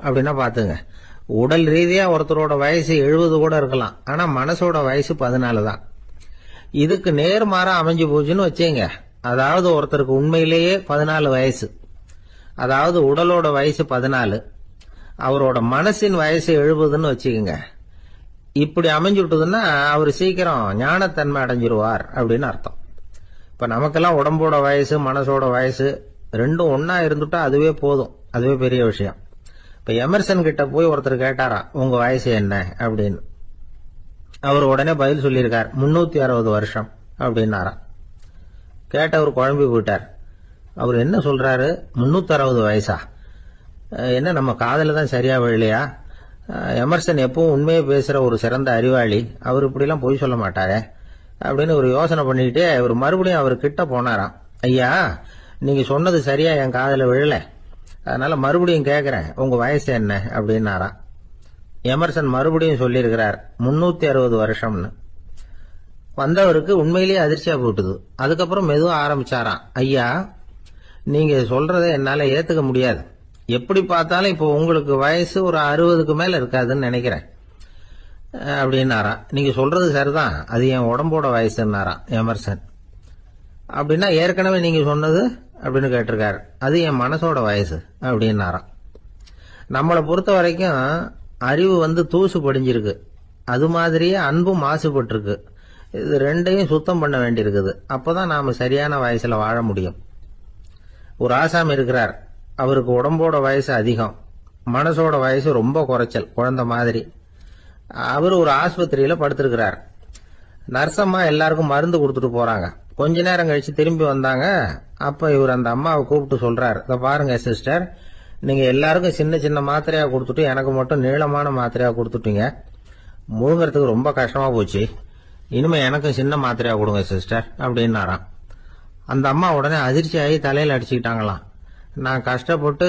Speaker 1: அப்படின்னா பாத்துங்க, உடல் ரீதியா ஒருத்தரோட வயசு 70 கூட இருக்கலாம், ஆனா மனசோட வயசு 14 தான். இதுக்கு நேர்மாறா அமைஞ்சு போச்சுன்னு வச்சேங்க. அதாவது ஒருத்தருக்கு உண்மையிலேயே 14 வயசு, அதாவது உடலோட வயசு 14, அவரோட மனசின் வயசு 70ன்னு வச்சுக்கோங்க. இப்படி அமைஞ்சுட்டுதுன்னா அவர் சீக்கிரம் ஞானத்தன்மை அடைஞ்சிருவார் அப்படின்னு அர்த்தம். இப்ப நமக்கெல்லாம் உடம்போட வயசு மனசோட வயசு ரெண்டும் ஒன்னா இருந்துட்டா அதுவே போதும், அதுவே பெரிய விஷயம். இப்ப எமர்சன் கிட்ட போய் ஒருத்தர் கேட்டாராம், உங்க வயசு என்ன அப்படின்னு. அவர் உடனே பதில் சொல்லியிருக்கார், 360 வருஷம் அப்படின்னாராம். கேட்டவர் குழம்பி போயிட்டார். அவர் என்ன சொல்றாரு, 360 வயசா, என்ன நம்ம காதல தான் சரியா விழலையா? எமர்சன் எப்பவும் உண்மையை பேசுற ஒரு சிறந்த அறிவாளி, அவர் இப்படிலாம் பொய் சொல்ல மாட்டாரே அப்படின்னு ஒரு யோசனை பண்ணிக்கிட்டே இவர் மறுபடியும் அவர் கிட்ட போனாராம். ஐயா, நீங்க சொன்னது சரியா என் காதல விழல, அதனால மறுபடியும் கேட்கிறேன், உங்க வயசு என்ன அப்படின்னாராம். எமர்சன் மறுபடியும் சொல்லியிருக்கிறார், 360 வருஷம்னு. வந்தவருக்கு உண்மையிலேயே அதிர்ச்சியா போட்டுது. அதுக்கப்புறம் மெதுவா ஆரம்பிச்சாராம், ஐயா நீங்க சொல்றதை என்னால ஏத்துக்க முடியாது, எப்படி பார்த்தாலும் இப்போ உங்களுக்கு வயசு ஒரு 60க்கு மேல இருக்காதுன்னு நினைக்கிறேன். அப்படின்னாராம். நீங்க சொல்றது சரிதான், அது என் உடம்போட வயசுன்னாராம் எமர்சன். அப்படின்னா ஏற்கனவே நீங்க சொன்னது அப்படின்னு கேட்டிருக்காரு, அது என் மனசோட வயசு அப்படின்னாராம். நம்மளை பொறுத்த வரைக்கும் அறிவு தூசு படிஞ்சிருக்கு, அது மாதிரியே அன்பும் மாசுபட்டிருக்கு. இது ரெண்டையும் சுத்தம் பண்ண வேண்டியிருக்குது. அப்பதான் நாம சரியான வயசுல வாழ முடியும். ஒரு ஆசாமி இருக்கிறார், அவருக்கு உடம்போட வயசு அதிகம், மனசோட வயசு ரொம்ப குறைச்சல், குழந்தை மாதிரி. அவர் ஒரு ஆஸ்பத்திரியில படுத்திருக்கிறார். நர்சம்மா எல்லாருக்கும் மருந்து கொடுத்துட்டு போறாங்க. கொஞ்ச நேரம் கழிச்சு திரும்பி வந்தாங்க. அப்ப இவர் அந்த அம்மாவை கூப்பிட்டு சொல்றார், இதை பாருங்க சிஸ்டர், நீங்க எல்லாருக்கும் சின்ன சின்ன மாத்திரையா கொடுத்துட்டு எனக்கு மட்டும் நீளமான மாத்திரையா கொடுத்துட்டீங்க. முழுங்கிறதுக்கு ரொம்ப கஷ்டமா போச்சு. இனிமே எனக்கும் சின்ன மாத்திரையா கொடுங்க சிஸ்டர் அப்படின்னாராம். அந்த அம்மா உடனே அதிர்ச்சியாகி தலையில அடிச்சுக்கிட்டாங்களாம். நான் கஷ்டப்பட்டு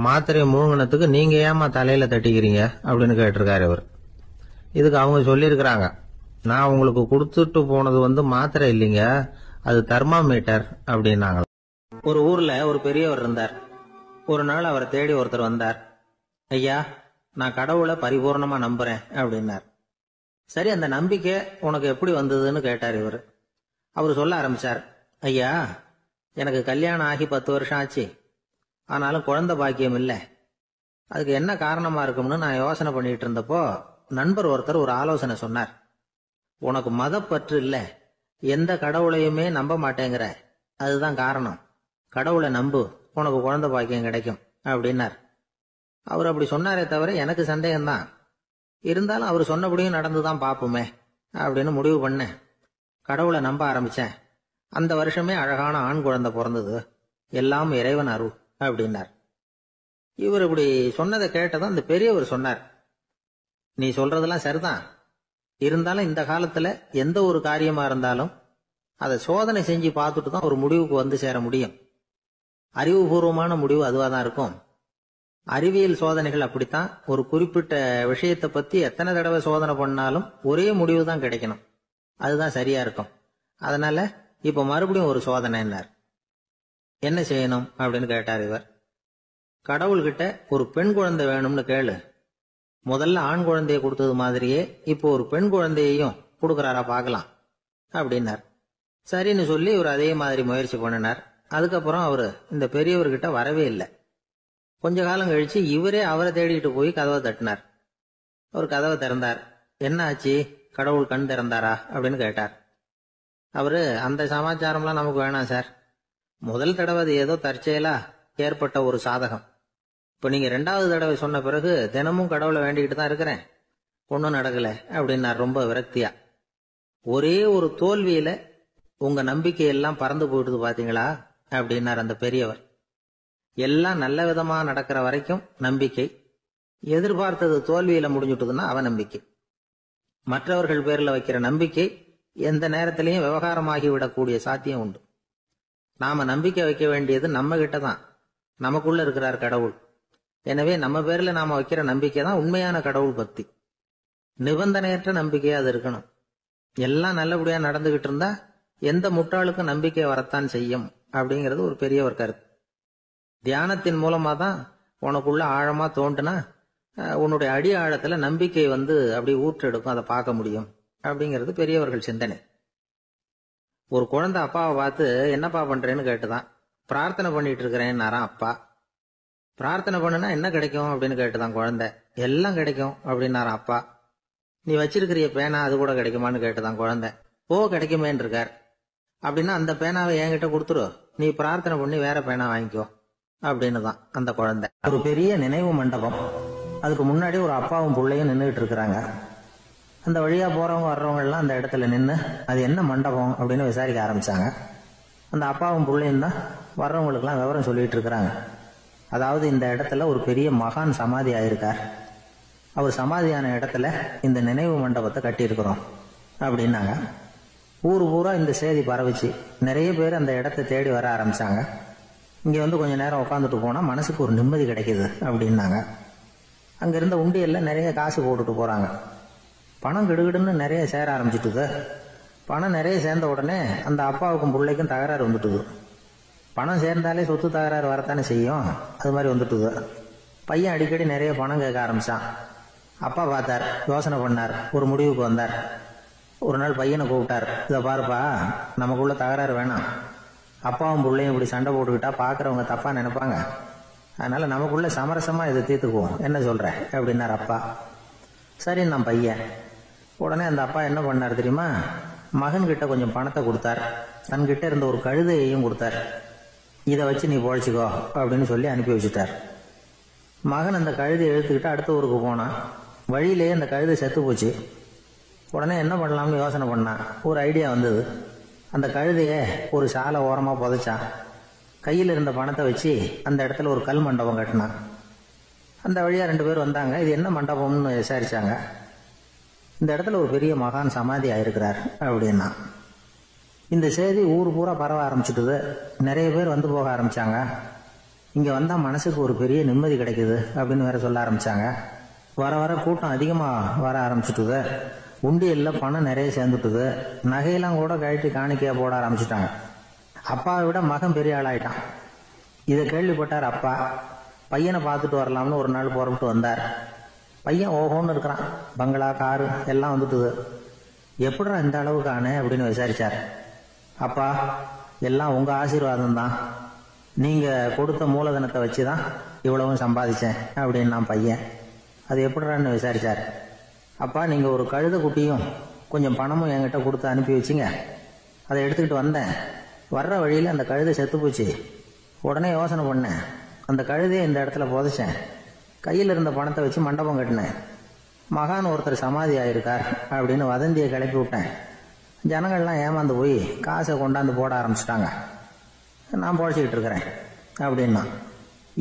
Speaker 1: மாத்திரையை முழுங்கினதுக்கு நீங்க ஏமா தலையில தட்டிக்கிறீங்க அப்படின்னு கேட்டிருக்காரு இவர். இதுக்கு அவங்க சொல்லியிருக்கிறாங்க, நான் உங்களுக்கு கொடுத்துட்டு போனது மாத்திரை இல்லைங்க, அது தெர்மாமீட்டர் அப்படின்னாங்க.
Speaker 3: ஒரு ஊர்ல ஒரு பெரியவர் இருந்தார். ஒரு நாள் அவரை தேடி ஒருத்தர் வந்தார். ஐயா, நான் கடவுளை பரிபூர்ணமா நம்புறேன் அப்படின்னார். சரி, அந்த நம்பிக்கை உனக்கு எப்படி வந்ததுன்னு கேட்டார் இவர். அவர் சொல்ல ஆரம்பிச்சார், ஐயா, எனக்கு கல்யாணம் ஆகி 10 வருஷம் ஆச்சு, ஆனாலும் குழந்தை பாக்கியம் இல்லை. அதுக்கு என்ன காரணமா இருக்கும்னு நான் யோசனை பண்ணிட்டு இருந்தப்போ நண்பர் ஒருத்தர் ஒரு ஆலோசனை சொன்னார். உனக்கு மதப்பற்று இல்ல, எந்த கடவுளையுமே நம்ப மாட்டேங்கிற, அதுதான் காரணம். கடவுளை நம்பு, உனக்கு குழந்தை பாக்கியம் கிடைக்கும் அப்படின்னார். அவர் அப்படி சொன்னாரே தவிர எனக்கு சந்தேகம்தான். இருந்தாலும் அவர் சொன்னபடியும் நடந்துதான் பார்ப்போமே அப்படின்னு முடிவு பண்ணேன். கடவுளை நம்ப ஆரம்பிச்சேன். அந்த வருஷமே அழகான ஆண் குழந்தை பிறந்தது. எல்லாம் இறைவன் அருள் அப்படின்னார். இவர் இப்படி சொன்னதை கேட்டதும் அந்த பெரியவர் சொன்னார், நீ சொல்றதெல்லாம் சரிதான், இருந்தாலும் இந்த காலத்துல எந்த ஒரு காரியமா இருந்தாலும் அதை சோதனை செஞ்சு பார்த்துட்டு தான் ஒரு முடிவுக்கு சேர முடியும். அறிவுபூர்வமான முடிவு அதுவா தான் இருக்கும். அறிவியல் சோதனைகள் அப்படித்தான். ஒரு குறிப்பிட்ட விஷயத்தை பத்தி எத்தனை தடவை சோதனை பண்ணாலும் ஒரே முடிவு தான் கிடைக்கணும். அதுதான் சரியா இருக்கும். அதனால இப்ப மறுபடியும் ஒரு சோதனைன்னார். என்ன செய்யணும் அப்படின்னு கேட்டார் இவர். கடவுள்கிட்ட ஒரு பெண் குழந்தை வேணும்னு கேளு. முதல்ல ஆண் குழந்தைய கொடுத்தது மாதிரியே இப்போ ஒரு பெண் குழந்தையையும் கொடுக்கறாரா பார்க்கலாம் அப்படின்னார். சரின்னு சொல்லி இவர் அதே மாதிரி முயற்சி பண்ணினார். அதுக்கப்புறம் அவரு இந்த பெரியவர்கிட்ட வரவே இல்லை. கொஞ்ச காலம் கழிச்சு இவரே அவரை தேடிட்டு போய் கதவை தட்டினார். அவர் கதவை திறந்தார். என்ன ஆச்சு, கடவுள் கண் திறந்தாரா அப்படின்னு கேட்டார். அவரு, அந்த சமாச்சாரம்லாம் நமக்கு வேணாம் சார். முதல் தடவை அது ஏதோ தற்செயலா ஏற்பட்ட ஒரு சாதகம். இப்ப நீங்க 2வது தடவை சொன்ன பிறகு தினமும் கடவுளை வேண்டிக்கிட்டு தான் இருக்கிறேன், ஒன்னும் நடக்கல அப்படின்னார் ரொம்ப விரக்தியா. ஒரே ஒரு தோல்வியில உங்க நம்பிக்கையெல்லாம் பறந்து போயிடுது பாத்தீங்களா அப்படின்னார் அந்த பெரியவர். எல்லாம் நல்ல விதமா நடக்கிற வரைக்கும் நம்பிக்கை, எதிர்பார்த்தது தோல்வியில முடிஞ்சுட்டுதுன்னா அவநம்பிக்கை. மற்றவர்கள் பேர்ல வைக்கிற நம்பிக்கை எந்த நேரத்திலையும் விவகாரமாகி விடக்கூடிய சாத்தியம் உண்டு. நாம நம்பிக்கை வைக்க வேண்டியது நம்ம கிட்ட தான். நமக்குள்ள இருக்கிறார் கடவுள். எனவே நம்ம பேர்ல நாம வைக்கிற நம்பிக்கை தான் உண்மையான கடவுள் பக்தி. நிபந்தனையற்ற நம்பிக்கையா அது இருக்கணும். எல்லாம் நல்லபடியா நடந்துகிட்டு இருந்தா எந்த முட்டாளுக்கும் நம்பிக்கை வரத்தான் செய்யும் அப்படிங்கிறது ஒரு பெரியவர் கருத்து. தியானத்தின் மூலமா தான் உனக்குள்ள ஆழமா தோண்டுனா உன்னுடைய அடி ஆழத்துல நம்பிக்கை அப்படி ஊற்றெடுக்கும், அதை பார்க்க முடியும் அப்படிங்கிறது பெரியவர்கள் சிந்தனை. ஒரு குழந்தை அப்பாவை பார்த்து என்னப்பா பண்றேன்னு கேட்டுதான். பிரார்த்தனை பண்ணிட்டு இருக்கிறேன்னாராம் அப்பா. பிரார்த்தனை பண்ணுனா என்ன கிடைக்கும் அப்படின்னு கேட்டுதான் குழந்தை. எல்லாம் கிடைக்கும் அப்படின்னாராம் அப்பா. நீ வச்சிருக்கிறிய பேனா அது கூட கிடைக்குமான்னு கேட்டுதான் குழந்தை. கிடைக்குமேன்னு இருக்கார். அப்படின்னா அந்த பேனாவை என்கிட்ட கொடுத்துரு, நீ பிரார்த்தனை பண்ணி வேற பேனா வாங்கிக்கோ அப்படின்னு தான் அந்த குழந்தை. ஒரு பெரிய நினைவு மண்டபம், அதுக்கு முன்னாடி ஒரு அப்பாவும் பிள்ளையும் நின்றுட்டு இருக்கிறாங்க. அந்த வழியா போறவங்க வர்றவங்க எல்லாம் அந்த இடத்துல நின்று அது என்ன மண்டபம் அப்படின்னு விசாரிக்க ஆரம்பிச்சாங்க. அந்த அப்பாவும் பிள்ளையும் தான் வர்றவங்களுக்கெல்லாம் விவரம் சொல்லிட்டு இருக்கிறாங்க. அதாவது இந்த இடத்துல ஒரு பெரிய மகான் சமாதி ஆயிருக்கார், அவர் சமாதியான இடத்துல இந்த நினைவு மண்டபத்தை கட்டியிருக்கிறோம் அப்படின்னாங்க. ஊர் பூரா இந்த செய்தி பரவிச்சு. நிறைய பேர் அந்த இடத்தை தேடி வர ஆரம்பிச்சாங்க. இங்க கொஞ்ச நேரம் உட்காந்துட்டு போனா மனசுக்கு ஒரு நிம்மதி கிடைக்குது அப்படின்னாங்க. அங்க இருந்த உண்டியல்ல நிறைய காசு போட்டுட்டு போறாங்க. பணம் கிடுகிடுன்னு நிறைய சேர ஆரம்பிச்சுட்டுது. பணம் நிறைய சேர்ந்த உடனே அந்த அப்பாவுக்கும் பிள்ளைக்கும் தகராறு வந்துட்டுது. பணம் சேர்ந்தாலே சொத்து தகராறு வரத்தானே செய்யும், அது மாதிரி வந்துட்டுது. பையன் அடிக்கடி நிறைய பணம் கேட்க ஆரம்பிச்சான். அப்பா பார்த்தார், யோசனை பண்ணார், ஒரு முடிவுக்கு வந்தார். ஒரு நாள் பையனை கூப்பிட்டார். இதை பாருப்பா, நமக்குள்ள தகராறு வேணாம். அப்பாவும் பிள்ளையும் இப்படி சண்டை போட்டுக்கிட்டா பார்க்குறவங்க தப்பா நினைப்பாங்க. அதனால நமக்குள்ள சமரசமா இதை தீர்த்துக்குவோம், என்ன சொல்ற அப்படின்னார் அப்பா. சரி நான் பையன். உடனே அந்த அப்பா என்ன பண்ணார் தெரியுமா? மகன்கிட்ட கொஞ்சம் பணத்தை கொடுத்தார். தன்கிட்ட இருந்த ஒரு கழுதையையும் கொடுத்தார். இதை வச்சு நீ பொழைச்சிக்கோ அப்படின்னு சொல்லி அனுப்பி வச்சுட்டார். மகன் அந்த கழுதையை எடுத்துக்கிட்டு அடுத்த ஊருக்கு போனான். வழியிலேயே அந்த கழுதை செத்து போச்சு. உடனே என்ன பண்ணலாம்னு யோசனை பண்ணான். ஒரு ஐடியா வந்தது. அந்த கழுதையை ஒரு சாலை ஓரமாக புதைச்சான். கையில் இருந்த பணத்தை வச்சு அந்த இடத்துல ஒரு கல் மண்டபம் கட்டினான். அந்த வழியாக 2 பேர் வந்தாங்க. இது என்ன மண்டபம்னு விசாரிச்சாங்க. இந்த இடத்துல ஒரு பெரிய மகான் சமாதி ஆயிருக்கிறார் அப்படின்னா. இந்த செய்தி ஊர் பூரா பரவ ஆரம்பிச்சுட்டுது. நிறைய பேர் வந்து போக ஆரம்பிச்சாங்க. இங்கே வந்தால் மனசுக்கு ஒரு பெரிய நிம்மதி கிடைக்குது அப்படின்னு வேற சொல்ல ஆரம்பிச்சாங்க. வர வர கூட்டம் அதிகமாக வர ஆரம்பிச்சுட்டுது. உண்டியலில் பணம் நிறைய சேர்ந்துட்டுது. நகையெல்லாம் கூட கழட்டி காணிக்கையாக போட ஆரம்பிச்சுட்டாங்க. அப்பாவை விட மகன் பெரிய ஆளாயிட்டான். இதை கேள்விப்பட்டார் அப்பா. பையனை பார்த்துட்டு வரலாம்னு ஒரு நாள் புறப்பட்டு வந்தார். பையன் ஓஹோன்னு இருக்கிறான். பங்களா, காரு எல்லாம் வந்துட்டுது. எப்படிடா இந்த அளவுக்கு ஆனே அப்படின்னு விசாரிச்சார். அப்பா, எல்லாம் உங்கள் ஆசீர்வாதம் தான். நீங்கள் கொடுத்த மூலதனத்தை வச்சு தான் இவ்வளவும் சம்பாதிச்சேன் அப்படின்னு நான் பையன். அது எப்படிறான்னு விசாரிச்சார். அப்பா, நீங்கள் ஒரு கழுதை குட்டியும் கொஞ்சம் பணமும் என்கிட்ட கொடுத்து அனுப்பி வச்சிங்க. அதை எடுத்துக்கிட்டு வந்தேன். வர்ற வழியில் அந்த கழுதை செத்து போச்சு. உடனே யோசனை பண்ணேன். அந்த கழுதையை இந்த இடத்துல புதைச்சேன். கையில் இருந்த பணத்தை வச்சு மண்டபம் கட்டினேன். மகான் ஒருத்தர் சமாதி ஆயிருக்கார் அப்படின்னு வதந்தியை கிளப்பி விட்டேன். ஜனங்கள்லாம் ஏமாந்து போய் காசை கொண்டாந்து போட ஆரம்பிச்சிட்டாங்க. நான் பொழைச்சிக்கிட்டு இருக்கிறேன் அப்படின்னா.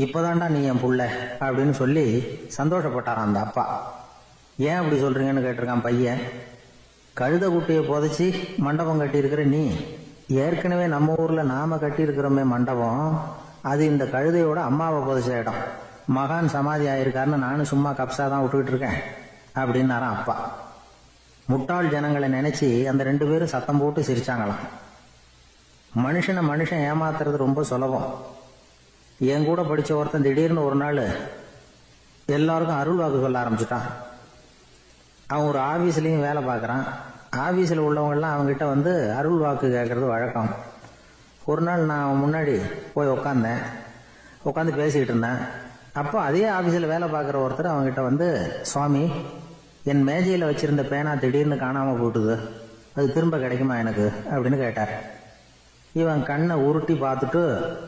Speaker 3: இப்போதான்டா நீ என் புள்ள அப்படின்னு சொல்லி சந்தோஷப்பட்டாரான் அந்த அப்பா. ஏன் அப்படி சொல்றீங்கன்னு கேட்டிருக்கான் பையன். கழுத குட்டியை புதைச்சி மண்டபம் கட்டியிருக்கிற நீ, ஏற்கனவே நம்ம ஊரில் நாம கட்டியிருக்கிறோமே மண்டபம், அது இந்த கழுதையோட அம்மாவை புதைச்ச இடம். மகான் சமாதி ஆயிருக்காருன்னு நானும் சும்மா கப்ஸா தான் விட்டுக்கிட்டு இருக்கேன் அப்படின்னாரான் அப்பா. முட்டாள் ஜனங்களை நினைச்சு அந்த 2 பேரும் சத்தம் போட்டு சிரிச்சாங்களாம். மனுஷன் ஏமாத்துறது ரொம்ப சுலபம். என் கூட படிச்ச ஒருத்தன் திடீர்னு ஒரு நாள் எல்லாருக்கும் அருள் வாக்கு சொல்ல ஆரம்பிச்சுட்டான். அவன் ஒரு ஆபீஸ்லயும் வேலை பார்க்கறான். ஆபீஸ்ல உள்ளவங்கெல்லாம் அவங்ககிட்ட வந்து அருள் வாக்கு கேட்கறது வழக்கம். ஒரு நாள் நான் அவன் முன்னாடி போய் உட்காந்து பேசிக்கிட்டு இருந்தேன். அப்போ அதே ஆபீஸ்ல வேலை பார்க்குற ஒருத்தர் அவங்ககிட்ட வந்து, சுவாமி, என் மேஜையில் வச்சிருந்த பேனா திடீர்னு காணாமல் போட்டுது, அது திரும்ப கிடைக்குமா எனக்கு அப்படின்னு கேட்டார். இவன் கண்ணை உருட்டி பார்த்துட்டு,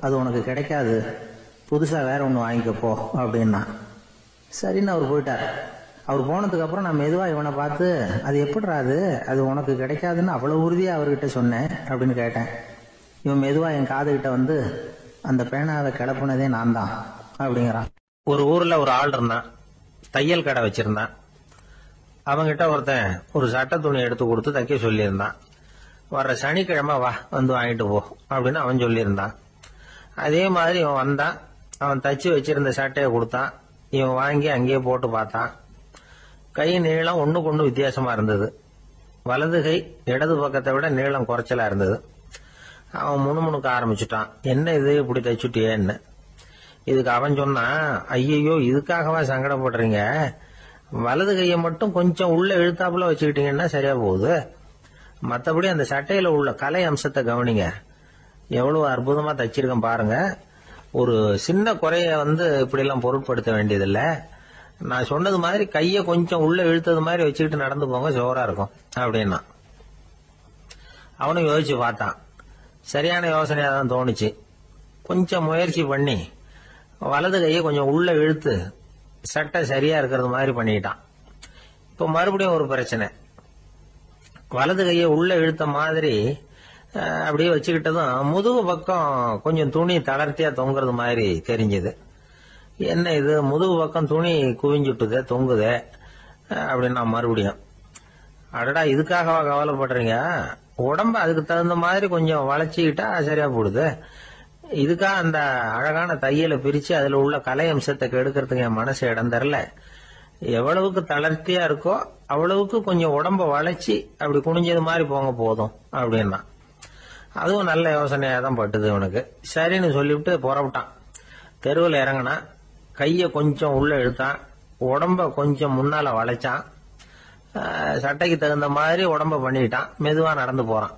Speaker 3: அது உனக்கு கிடைக்காது, புதுசாக வேற ஒன்று வாங்கிக்கப்போ அப்படின்னா. சரின்னு அவர் போயிட்டார். அவர் போனதுக்கு அப்புறம் நான் மெதுவாக இவனை பார்த்து, அது எப்படிடா அது உனக்கு கிடைக்காதுன்னு அவ்வளோ உறுதியாக அவர்கிட்ட சொன்னேன் அப்படின்னு கேட்டேன். இவன் மெதுவாக என் காதுகிட்ட வந்து, அந்த பேனாவை கிளப்புனதே நான் தான் அப்படிங்கிறான்.
Speaker 1: ஒரு ஊர்ல ஒரு ஆள் இருந்தான். தையல் கடை வச்சிருந்தான். அவங்கிட்ட ஒருத்தன் ஒரு சட்டை துணி எடுத்து கொடுத்து தைக்க சொல்லியிருந்தான். வர்ற சனிக்கிழமை வா, வந்து வாங்கிட்டு போ அப்படின்னு அவன் சொல்லியிருந்தான். அதே மாதிரி இவன் வந்தான். அவன் தச்சு வச்சிருந்த சட்டையை கொடுத்தான். இவன் வாங்கி அங்கேயே போட்டு பார்த்தான். கை நீளம் ஒண்ணுக்கு ஒண்ணு வித்தியாசமா இருந்தது. வலது கை இடது பக்கத்தை விட நீளம் குறைச்சலா இருந்தது. அவன் முணுமுணுக்க ஆரம்பிச்சுட்டான். என்ன இது இப்படி தைச்சுட்டியேன்னு. இதுக்கு அவன் சொன்னான், ஐயையோ, இதுக்காகவா சங்கடப்படுறீங்க? வலது கையை மட்டும் கொஞ்சம் உள்ள இழுத்தாப்புல வச்சுக்கிட்டீங்கன்னா சரியா போகுது. மற்றபடி அந்த சட்டையில உள்ள கலை அம்சத்தை கவனிங்க. எவ்வளவு அற்புதமா தைச்சிருக்கேன் பாருங்க. ஒரு சின்ன குறைய வந்து இப்படி எல்லாம் பொருட்படுத்த வேண்டியதில்லை. நான் சொன்னது மாதிரி கையை கொஞ்சம் உள்ள இழுத்தது மாதிரி வச்சுக்கிட்டு நடந்து போங்க, ஜோரா இருக்கும் அப்படின்னா. அவனும் யோசிச்சு பார்த்தான். சரியான யோசனையா தான் தோணுச்சு. கொஞ்சம் முயற்சி பண்ணி வலது கையை கொஞ்சம் உள்ள இழுத்து சட்டை சரியா இருக்கிறது மாதிரி பண்ணிட்டான். இப்ப மறுபடியும் ஒரு பிரச்சனை. வலது கையை உள்ள இழுத்த மாதிரி அப்படியே வச்சுக்கிட்டதும் முதுகு பக்கம் கொஞ்சம் துணி தளர்த்தியா தொங்குறது மாதிரி தெரிஞ்சது. என்ன இது, முதுகு பக்கம் துணி குவிஞ்சுட்டுதே, தொங்குதே அப்படின்னா மறுபடியும், அடடா, இதுக்காகவா கவலைப்படுறீங்க? உடம்ப அதுக்கு தகுந்த மாதிரி கொஞ்சம் வளைச்சிக்கிட்டா சரியா போடுது. இதுக்காக அந்த அழகான தையலை பிரிச்சு அதுல உள்ள கலை அம்சத்தை கெடுக்கிறதுக்கு என் மனசு இடம் தரல. எவ்வளவுக்கு தளர்த்தியா இருக்கோ அவ்வளவுக்கு கொஞ்சம் உடம்ப வளைச்சி அப்படி குனிஞ்சது மாதிரி போங்க போதும் அப்படின்னா. அதுவும் நல்ல யோசனையா தான் பட்டுது இவனுக்கு. சரின்னு சொல்லிவிட்டு புறப்பட்டான். தெருவில் இறங்கினான். கையை கொஞ்சம் உள்ள இழுத்தான். உடம்ப கொஞ்சம் முன்னால வளைச்சான். சட்டைக்கு தகுந்த மாதிரி உடம்ப பண்ணிட்டான். மெதுவா நடந்து போறான்.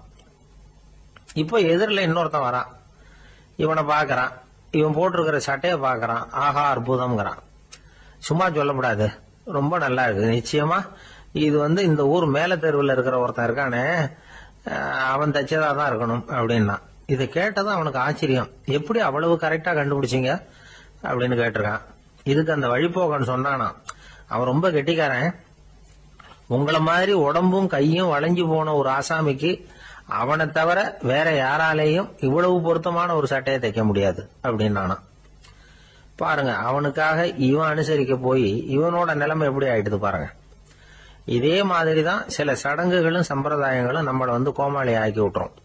Speaker 1: இப்போ எதிரில் இன்னொருத்தன் வரான். இவனை பாக்குறான். இவன் போட்டிருக்கிற சட்டைய பாக்குறான். ஆஹா அற்புதம்ங்கிறான். சும்மா சொல்லக்கூடாது, ரொம்ப நல்லா இருக்கு. நிச்சயமா இது இந்த ஊர் மேல தெருவில் இருக்கிற ஒருத்தன் இருக்கானே, அவன் தச்சதா தான் இருக்கணும் அப்படின்னா. இதை கேட்டதும் அவனுக்கு ஆச்சரியம். எப்படி அவ்வளவு கரெக்டா கண்டுபிடிச்சிங்க அப்படின்னு கேட்டிருக்கான். இதுக்கு அந்த வழிபோக்கன்னு சொன்னானா, அவன் ரொம்ப கெட்டிக்காரன். உங்களை மாதிரி உடம்பும் கையும் வளைஞ்சு போன ஒரு ஆசாமிக்கு அவனை தவிர வேற யாராலேயும் இவ்வளவு பொருத்தமான ஒரு சட்டையை தைக்க முடியாது அப்படின்னானா. பாருங்க, அவனுக்காக இவன் அனுசரிக்க போய் இவனோட நிலைமை எப்படி ஆயிடுது பாருங்க. இதே மாதிரிதான் சில சடங்குகளும் சம்பிரதாயங்களும் நம்மளை கோமாளி ஆக்கி விட்டுரும்.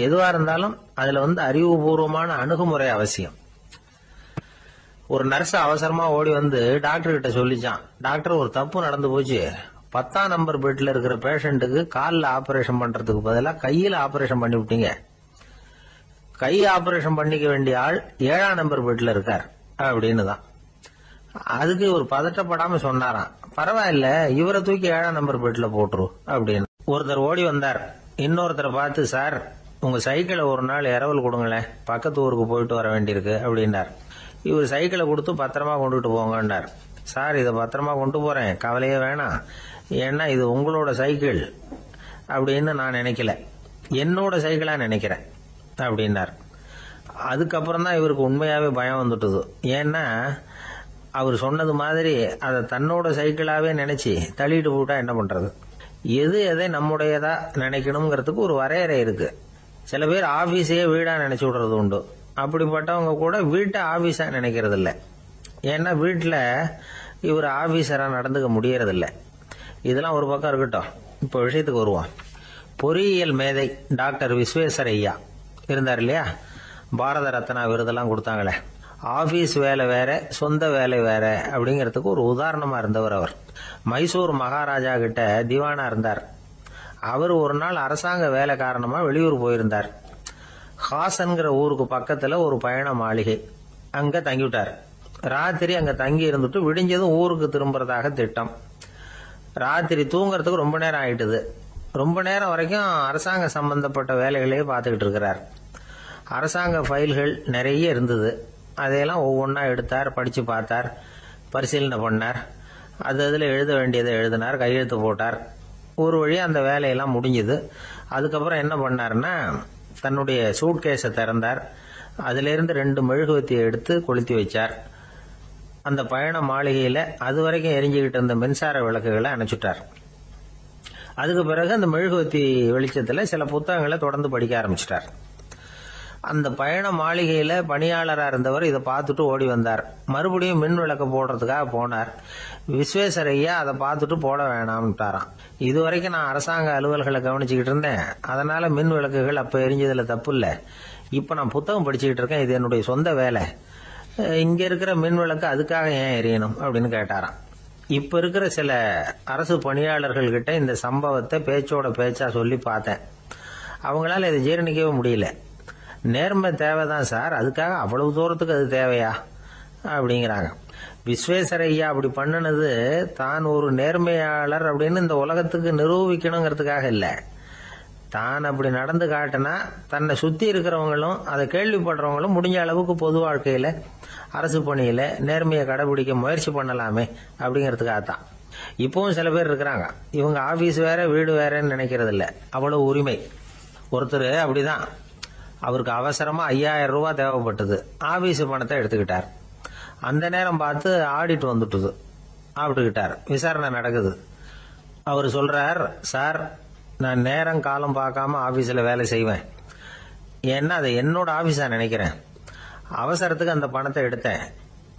Speaker 1: எதுவா இருந்தாலும் அதுல அறிவுபூர்வமான அணுகுமுறை அவசியம். ஒரு நர்ஸ் அவசரமா ஓடி டாக்டர் கிட்ட சொல்லிச்சான், டாக்டர் ஒரு தப்பு நடந்து போச்சு. 10ஆம் நம்பர் பெட்ல இருக்கிற பேஷண்ட்டுக்கு காலில் ஆபரேஷன் பண்றதுக்கு பதிலாக கையில ஆபரேஷன் பண்ணி விட்டீங்க. கை ஆபரேஷன் பண்ணிக்க வேண்டிய ஆள் 7ஆம் நம்பர் பெட்ல இருக்கார் அப்படின்னு தான். அதுக்கு ஒரு பதட்டப்படாம சொன்னாராம், பரவாயில்ல இவரை தூக்கி 7ஆம் நம்பர் பெட்ல போட்டுரு அப்படின்னு. ஒருத்தர் ஓடி வந்தார். இன்னொருத்தரை பார்த்து, சார் உங்க சைக்கிளை ஒரு நாள் இரவல் கொடுங்களேன், பக்கத்து ஊருக்கு போயிட்டு வர வேண்டியிருக்கு அப்படின்னார். இவர் சைக்கிளை கொடுத்து பத்திரமா கொண்டுட்டு போங்கன்னார். சார் இதை பத்திரமா கொண்டு போறேன், கவலையே வேணாம், ஏன்னா இது உங்களோட சைக்கிள் அப்படின்னு நான் நினைக்கல, என்னோட சைக்கிளா நினைக்கிறேன் அப்படின்னார். அதுக்கப்புறம் தான் இவருக்கு உண்மையாவே பயம் வந்துட்டுது. ஏன்னா அவர் சொன்னது மாதிரி அதை தன்னோட சைக்கிளாவே நினைச்சு தள்ளிட்டு போட்டா என்ன பண்றது. எது எதை நம்முடையதா நினைக்கணுங்கிறதுக்கு ஒரு வரையறை இருக்கு. சில பேர் ஆபீஸையே வீடா நினைச்சு விடுறது உண்டு. அப்படிப்பட்டவங்க கூட வீட்டை ஆபீஸா நினைக்கிறது இல்லை. ஏன்னா வீட்டில் இவர் ஆபீசரா நடந்துக்க முடியறதில்லை. இதெல்லாம் ஒரு பக்கம் இருக்கட்டும், இப்போ விஷயத்துக்கு வருவோம். பொறியியல் மேதை டாக்டர் விஸ்வேஸ்வரய்யா இருந்தார் இல்லையா, பாரத ரத்னா விருதெல்லாம் கொடுத்தாங்களே. ஆபீஸ் வேலை வேற, சொந்த வேலை வேற அப்படிங்கிறதுக்கு ஒரு உதாரணமா இருந்தவர் அவர். மைசூர் மகாராஜா கிட்ட திவானா இருந்தார். அவர் ஒரு நாள் அரசாங்க வேலை காரணமா வெளியூர் போயிருந்தார். ஹாசன்கிற ஊருக்கு பக்கத்துல ஒரு பயண மாளிகை, அங்க தங்கிவிட்டார். ராத்திரி அங்க தங்கி இருந்துட்டு விடிஞ்சதும் ஊருக்கு திரும்புறதாக திட்டம். ராத்திரி தூங்கறதுக்கு ரொம்ப நேரம் ஆயிட்டுது. ரொம்ப நேரம் வரைக்கும் அரசாங்க சம்பந்தப்பட்ட வேலைகளையே பார்த்துக்கிட்டு இருக்கிறார். அரசாங்க ஃபைல்கள் நிறைய இருந்தது. அதையெல்லாம் ஒவ்வொன்றா எடுத்தார், படிச்சு பார்த்தார், பரிசீலனை பண்ணார். அதில் எழுத வேண்டியதை எழுதினார், கையெழுத்து போட்டார். ஒரு வழியாக அந்த வேலையெல்லாம் முடிஞ்சுது. அதுக்கப்புறம் என்ன பண்ணார்னா, தன்னுடைய சூட்கேஸை திறந்தார். அதிலிருந்து 2 மெழுகுவத்தியை எடுத்து கொளுத்தி வச்சார். அந்த பயண மாளிகையில அது வரைக்கும் எரிஞ்சுக்கிட்டு இருந்த மின்சார விளக்குகளை அணைச்சுட்டார். அதுக்கு பிறகு அந்த மெழுகுவத்தி வெளிச்சத்துல சில புத்தகங்களை தொடர்ந்து படிக்க ஆரம்பிச்சிட்டார். அந்த பயண மாளிகையில பணியாளராக இருந்தவர் இதை பார்த்துட்டு ஓடி வந்தார். மறுபடியும் மின் விளக்கு போடுறதுக்காக போனார். விஸ்வேஸ்வரய்யா அதை பார்த்துட்டு போட வேணாம்ட்டாராம். இது வரைக்கும் நான் அரசாங்க அலுவல்களை கவனிச்சுக்கிட்டு இருந்தேன், அதனால மின் விளக்குகள் அப்ப எரிஞ்சதுல தப்பு இல்லை. இப்ப நான் புத்தகம் படிச்சுக்கிட்டு இருக்கேன், இது என்னுடைய சொந்த வேலை. இங்க இருக்கிற மின் விளக்கு அதுக்காக ஏன் எரியணும் அப்படின்னு கேட்டாராம். இப்ப இருக்கிற சில அரசு பணியாளர்கள் கிட்ட இந்த சம்பவத்தை பேச்சோட பேச்சா சொல்லி பார்த்தேன். அவங்களால இதை ஜீரணிக்கவே முடியல. நேர்மை தேவைதான் சார், அதுக்காக அவ்வளவு தூரத்துக்கு அது தேவையா அப்படிங்கிறாங்க. விஸ்வேஸ்வரய்யா அப்படி பண்ணினது தான் ஒரு நேர்மையாளர் அப்படின்னு இந்த உலகத்துக்கு நிரூபிக்கணுங்கிறதுக்காக இல்லை. தான் அப்படி நடந்து காட்டினா தன்னை சுத்தி இருக்கிறவங்களும் அதை கேள்விப்படுறவங்களும் முடிஞ்ச அளவுக்கு பொது வாழ்க்கையில அரசு பணியில நேர்மையை கடைபிடிக்க முயற்சி பண்ணலாமே அப்படிங்கிறதுக்காகத்தான். இப்பவும் சில பேர் இருக்கிறாங்க, இவங்க ஆபீஸ் வேற வீடு வேறன்னு நினைக்கிறது இல்லை, அவ்வளவு உரிமை. ஒருத்தர் அப்படிதான், அவருக்கு அவசரமா 5000 ரூபாய் தேவைப்பட்டது. ஆபீஸ் பணத்தை எடுத்துக்கிட்டார். அந்த நேரம் பார்த்து ஆடிட் வந்துட்டுது. ஆப்பிட்டுக்கிட்டார். விசாரணை நடக்குது. அவர் சொல்றார், சார் நான் நேரம் காலம் பார்க்காம ஆபீஸ்ல வேலை செய்வேன், ஏன்னா அதை என்னோட ஆபீஸா நினைக்கிறேன். அவசரத்துக்கு அந்த பணத்தை எடுத்தேன்,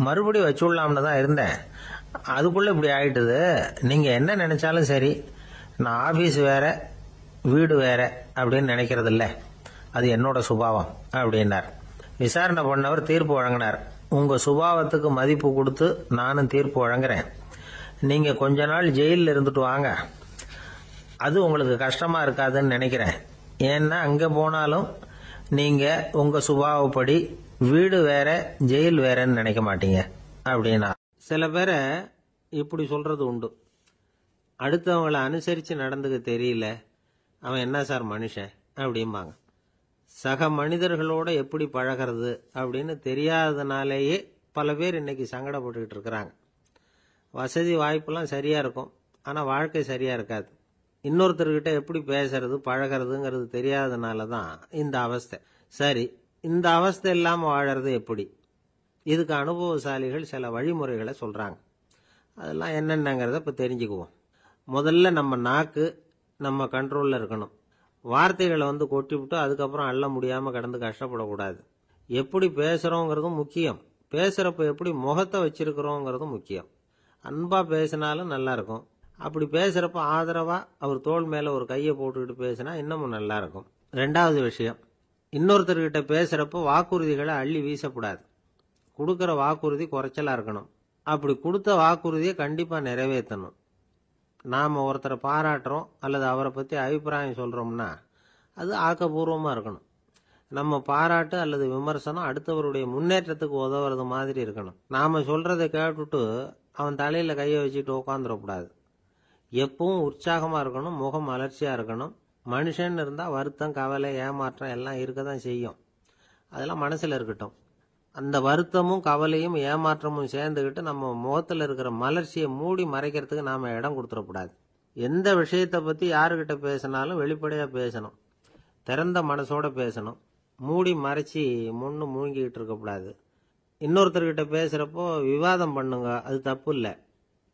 Speaker 1: மறுபடியும் வச்சுடலாம்னு தான் இருந்தேன், அதுக்குள்ள இப்படி ஆயிட்டுது. நீங்க என்ன நினைச்சாலும் சரி, நான் ஆபீஸ் வேற வீடு வேற அப்படின்னு நினைக்கிறது இல்லை, அது என்னோட சுபாவம் அப்படின்னார். விசாரணை பண்ணவர் தீர்ப்பு வழங்கினார். உங்க சுபாவத்துக்கு மதிப்பு கொடுத்து நானும் தீர்ப்பு வழங்குறேன். நீங்க கொஞ்ச நாள் ஜெயிலில் இருந்துட்டு வாங்க, அது உங்களுக்கு கஷ்டமா இருக்காதுன்னு நினைக்கிறேன். ஏன்னா அங்க போனாலும் நீங்க உங்க சுபாவப்படி வீடு வேற ஜெயில் வேறன்னு நினைக்க மாட்டீங்க அப்படின்னா. சில பேரை இப்படி சொல்றது உண்டு. அடுத்தவங்களை அனுசரித்து நடந்துக்க தெரியல, அவன் என்ன சார் மனுஷன் அப்படிம்பாங்க. சக மனிதர்களோட எப்படி பழகிறது அப்படின்னு தெரியாததுனாலேயே பல பேர் இன்னைக்கு சங்கடப்பட்டுக்கிட்டு இருக்கிறாங்க. வசதி வாய்ப்பெல்லாம் சரியா இருக்கும், ஆனால் வாழ்க்கை சரியா இருக்காது. இன்னொருத்தர்கிட்ட எப்படி பேசுறது பழகிறதுங்கிறது தெரியாததுனால தான் இந்த அவஸ்தை. சரி, இந்த அவஸ்தை இல்லாமல் வாழறது எப்படி? இதுக்கு அனுபவசாலிகள் சில வழிமுறைகளை சொல்றாங்க. அதெல்லாம் என்னென்னங்கிறத இப்போ தெரிஞ்சுக்குவோம். முதல்ல நம்ம நாக்கு நம்ம கண்ட்ரோலில் இருக்கணும். வார்த்தைகளை கொட்டிவிட்டு அதுக்கப்புறம் அள்ள முடியாமல் கடந்து கஷ்டப்படக்கூடாது. எப்படி பேசுகிறோங்கிறதும் முக்கியம், பேசுகிறப்ப எப்படி முகத்தை வச்சிருக்கிறோங்கிறதும் முக்கியம். அன்பாக பேசினாலும் நல்லா இருக்கும். அப்படி பேசுகிறப்ப ஆதரவாக அவர் தோள் மேலே ஒரு கையை போட்டுக்கிட்டு பேசினா இன்னமும் நல்லா இருக்கும். ரெண்டாவது விஷயம், இன்னொருத்தர்கிட்ட பேசுகிறப்ப வாக்குறுதிகளை அள்ளி வீசக்கூடாது. கொடுக்குற வாக்குறுதி குறைச்சலாக இருக்கணும். அப்படி கொடுத்த வாக்குறுதியை கண்டிப்பாக நிறைவேற்றணும். நாம் ஒருத்தரை பாராட்டுறோம் அல்லது அவரை பற்றி அபிப்பிராயம் சொல்கிறோம்னா அது ஆக்கப்பூர்வமாக இருக்கணும். நம்ம பாராட்டு அல்லது விமர்சனம் அடுத்தவருடைய முன்னேற்றத்துக்கு உதவுறது மாதிரி இருக்கணும். நாம் சொல்கிறத கேட்டுட்டு அவன் தலையில் கையை வச்சுட்டு உட்காந்துடக்கூடாது. எப்பவும் உற்சாகமாக இருக்கணும், முகம் மலர்ச்சியாக இருக்கணும். மனுஷன் இருந்தால் வருத்தம், கவலை, ஏமாற்றம் எல்லாம் இருக்க தான் செய்யும். அதெல்லாம் மனசில் இருக்கட்டும். அந்த வருத்தமும் கவலையும் ஏமாற்றமும் சேர்ந்துக்கிட்டு நம்ம முகத்தில் இருக்கிற மலர்ச்சியை மூடி மறைக்கிறதுக்கு நாம் இடம் கொடுத்துடக்கூடாது. எந்த விஷயத்தை பற்றி யாருக்கிட்ட பேசினாலும் வெளிப்படையாக பேசணும், திறந்த மனசோட பேசணும். மூடி மறைச்சி முன்னு மூழ்கிக்கிட்டு இருக்கக்கூடாது. இன்னொருத்தர்கிட்ட பேசுகிறப்போ விவாதம் பண்ணுங்க, அது தப்பு இல்லை.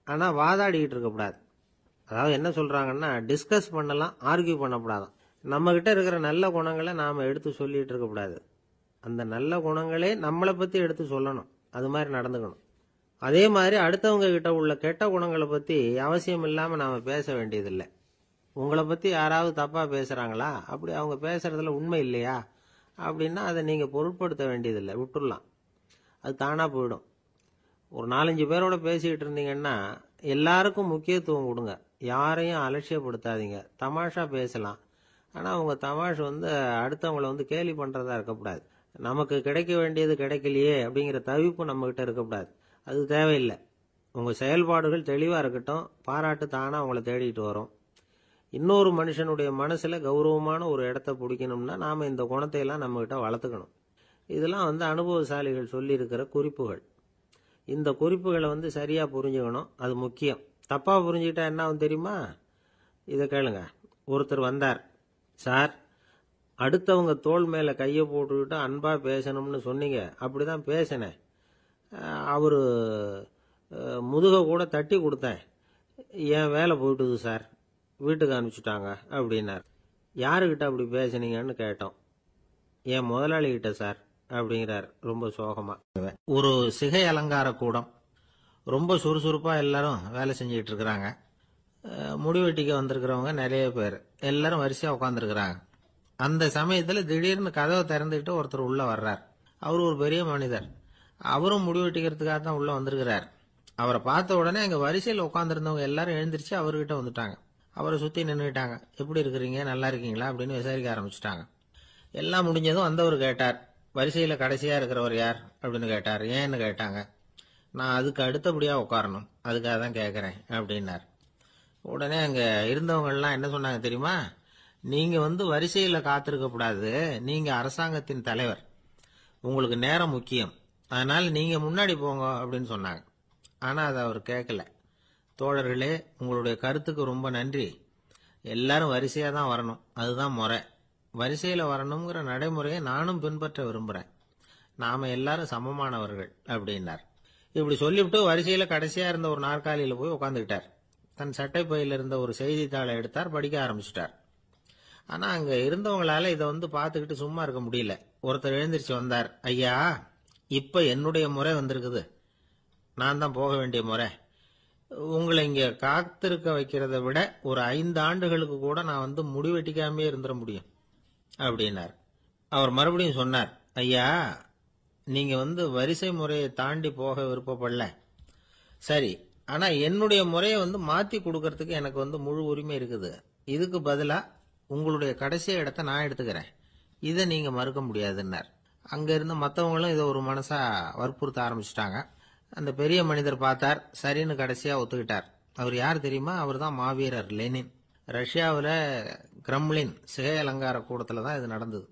Speaker 1: ஆனால் வாதாடிக்கிட்டு இருக்கக்கூடாது. அதாவது என்ன சொல்கிறாங்கன்னா, டிஸ்கஸ் பண்ணலாம், ஆர்கியூ பண்ணக்கூடாதான். நம்மக்கிட்ட இருக்கிற நல்ல குணங்களை நாம் எடுத்து சொல்லிகிட்டு இருக்கக்கூடாது. அந்த நல்ல குணங்களே நம்மளை பற்றி எடுத்து சொல்லணும், அது மாதிரி நடந்துக்கணும். அதே மாதிரி அடுத்தவங்க கிட்ட உள்ள கெட்ட குணங்களை பற்றி அவசியம் இல்லாமல் நாம் பேச வேண்டியதில்லை. உங்களை பற்றி யாராவது தப்பாக பேசுகிறாங்களா, அப்படி அவங்க பேசுகிறதுல உண்மை இல்லையா அப்படின்னா அதை நீங்கள் பொருட்படுத்த வேண்டியதில்லை, விட்டுடலாம். அது தானாக போயிடும். ஒரு 4-5 பேரோட பேசிக்கிட்டு இருந்தீங்கன்னா எல்லாருக்கும் முக்கியத்துவம் கொடுங்க, யாரையும் அலட்சியப்படுத்தாதீங்க. தமாஷா பேசலாம், ஆனால் அவங்க தமாஷ் அடுத்தவங்களை கேலி பண்ணுறதா இருக்கக்கூடாது. நமக்கு கிடைக்க வேண்டியது கிடைக்கலையே அப்படிங்கிற தவிப்பு நம்மகிட்ட இருக்கக்கூடாது, அது தேவையில்லை. உங்கள் செயல்பாடுகள் தெளிவாக இருக்கட்டும், பாராட்டு தானாக அவங்கள தேடிட்டு வரும். இன்னொரு மனுஷனுடைய மனசில் கௌரவமான ஒரு இடத்த பிடிக்கணும்னா நாம் இந்த குணத்தையெல்லாம் நம்மகிட்ட வளர்த்துக்கணும். இதெல்லாம் அனுபவசாலிகள் சொல்லியிருக்கிற குறிப்புகள். இந்த குறிப்புகளை சரியாக புரிஞ்சுக்கணும், அது முக்கியம். தப்பாக புரிஞ்சுக்கிட்டா என்ன ஆகும் தெரியுமா? இதை கேளுங்க. ஒருத்தர் வந்தார், சார் அடுத்தவங்க தோள் மேலே கையை போட்டுக்கிட்டு அன்பாக பேசணும்னு சொன்னீங்க, அப்படி தான் பேசினேன். அவர் முதுகை கூட தட்டி கொடுத்தேன், என் வேலை போயிட்டுது சார், வீட்டுக்கு அனுப்பிச்சிட்டாங்க அப்படின்னார். யாருக்கிட்ட அப்படி பேசுனீங்கன்னு கேட்டோம். என் முதலாளிகிட்ட சார் அப்படிங்கிறார் ரொம்ப சோகமா. ஒரு சிகை அலங்கார கூடம், ரொம்ப சுறுசுறுப்பாக எல்லாரும் வேலை செஞ்சுக்கிட்டு இருக்கிறாங்க. முடிவெட்டிக்க வந்திருக்கிறவங்க நிறைய பேர், எல்லாரும் வரிசையாக உட்காந்துருக்கிறாங்க. அந்த சமயத்தில் திடீர்னு கதவை திறந்துக்கிட்டு ஒருத்தர் உள்ள வர்றார். அவர் ஒரு பெரிய மனிதர், அவரும் முடிவெட்டிக்கிறதுக்காக தான் உள்ள வந்திருக்கிறார். அவரை பார்த்த உடனே அங்கே வரிசையில் உட்காந்துருந்தவங்க எல்லாரும் எழுந்திரிச்சு அவர்கிட்ட வந்துட்டாங்க. அவரை சுற்றி நின்றுட்டாங்க. எப்படி இருக்கிறீங்க, நல்லா இருக்கீங்களா அப்படின்னு விசாரிக்க ஆரம்பிச்சுட்டாங்க. எல்லாம் முடிஞ்சதும் வந்தவர் கேட்டார், வரிசையில் கடைசியாக இருக்கிறவர் யார் அப்படின்னு கேட்டார். ஏன்னு கேட்டாங்க. நான் அதுக்கு அடுத்தபடியாக உட்காரணும், அதுக்காக தான் கேட்குறேன் அப்படின்னார். உடனே அங்கே இருந்தவங்கெல்லாம் என்ன சொன்னாங்க தெரியுமா? நீங்கள் வரிசையில் காத்திருக்கக்கூடாது, நீங்கள் அரசாங்கத்தின் தலைவர், உங்களுக்கு நேரம் முக்கியம், அதனால் நீங்கள் முன்னாடி போங்க அப்படின்னு சொன்னாங்க. ஆனால் அதை அவர் கேட்கல. தோழர்களே, உங்களுடைய கருத்துக்கு ரொம்ப நன்றி. எல்லாரும் வரிசையாக தான் வரணும், அதுதான் முறை. வரிசையில் வரணுங்கிற நடைமுறையை நானும் பின்பற்ற விரும்புகிறேன். நாம் எல்லாரும் சமமானவர்கள் அப்படின்னார். இப்படி சொல்லிவிட்டு வரிசையில் கடைசியாக இருந்த ஒரு நாற்காலியில் போய் உட்காந்துக்கிட்டார். தன் சட்டை பையில் இருந்த ஒரு செய்தித்தாளை எடுத்தார், படிக்க ஆரம்பிச்சிட்டார். ஆனால் அங்கே இருந்தவங்களால இதை பார்த்துக்கிட்டு சும்மா இருக்க முடியல. ஒருத்தர் எழுந்திரிச்சு வந்தார். ஐயா, இப்போ என்னுடைய முறை வந்திருக்குது, நான் தான் போக வேண்டிய முறை. உங்களை இங்கே காத்திருக்க வைக்கிறத விட ஒரு 5 ஆண்டுகளுக்கு கூட நான் முடிவெட்டிக்காமே இருந்துட முடியும் அப்படின்னார். அவர் மறுபடியும் சொன்னார், ஐயா, நீங்கள் வரிசை முறையை தாண்டி போக விருப்பப்படல, சரி, ஆனால் என்னுடைய முறையை மாற்றி கொடுக்கறதுக்கு எனக்கு முழு உரிமை இருக்குது. இதுக்கு பதிலாக உங்களுடைய கடைசி இடத்த நான் எடுத்துக்கிறேன், இதை நீங்கள் மறுக்க முடியாதுன்னார். அங்கே இருந்த மற்றவங்களும் இதை ஒரு மனசாக வற்புறுத்த ஆரம்பிச்சிட்டாங்க. அந்த பெரிய மனிதர் பார்த்தார், சரின்னு கடைசியா ஒத்துக்கிட்டார். அவர் யார் தெரியுமா? அவர் தான் மாவீரர் லெனின். ரஷ்யாவில் கிரெம்ளின் சிகை அலங்கார கூடத்துல தான் இது நடந்தது.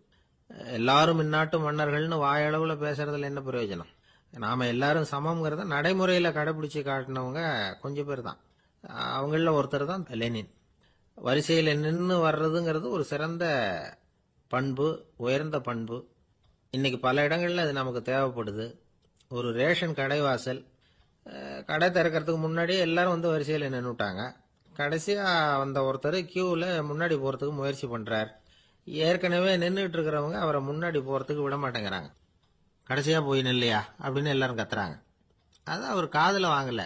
Speaker 1: எல்லாரும் இந்நாட்டு மன்னர்கள்னு வாயளவுல பேசுறதுல என்ன பிரயோஜனம்? நாம எல்லாரும் சமம்ங்கிறத நடைமுறையில கடைபிடிச்சு காட்டினவங்க கொஞ்சம் பேர் தான். அவங்கள ஒருத்தர் தான் லெனின். வரிசையில் நின்று வர்றதுங்கிறது ஒரு சிறந்த பண்பு, உயர்ந்த பண்பு. இன்னைக்கு பல இடங்கள்ல அது நமக்கு தேவைப்படுது. ஒரு ரேஷன் கடைவாசல், கடை திறக்கிறதுக்கு முன்னாடியே எல்லாரும் வந்து வரிசையில் நின்றுட்டாங்க. கடைசியா வந்த ஒருத்தர் கியூவில் முன்னாடி போறதுக்கு முயற்சி பண்றார். ஏற்கனவே நின்றுட்டு இருக்கிறவங்க அவரை முன்னாடி போறதுக்கு விட மாட்டேங்கிறாங்க. கடைசியா போய் நில்லையா அப்படின்னு எல்லாரும் கத்துறாங்க. அது அவர் காதுல வாங்கல.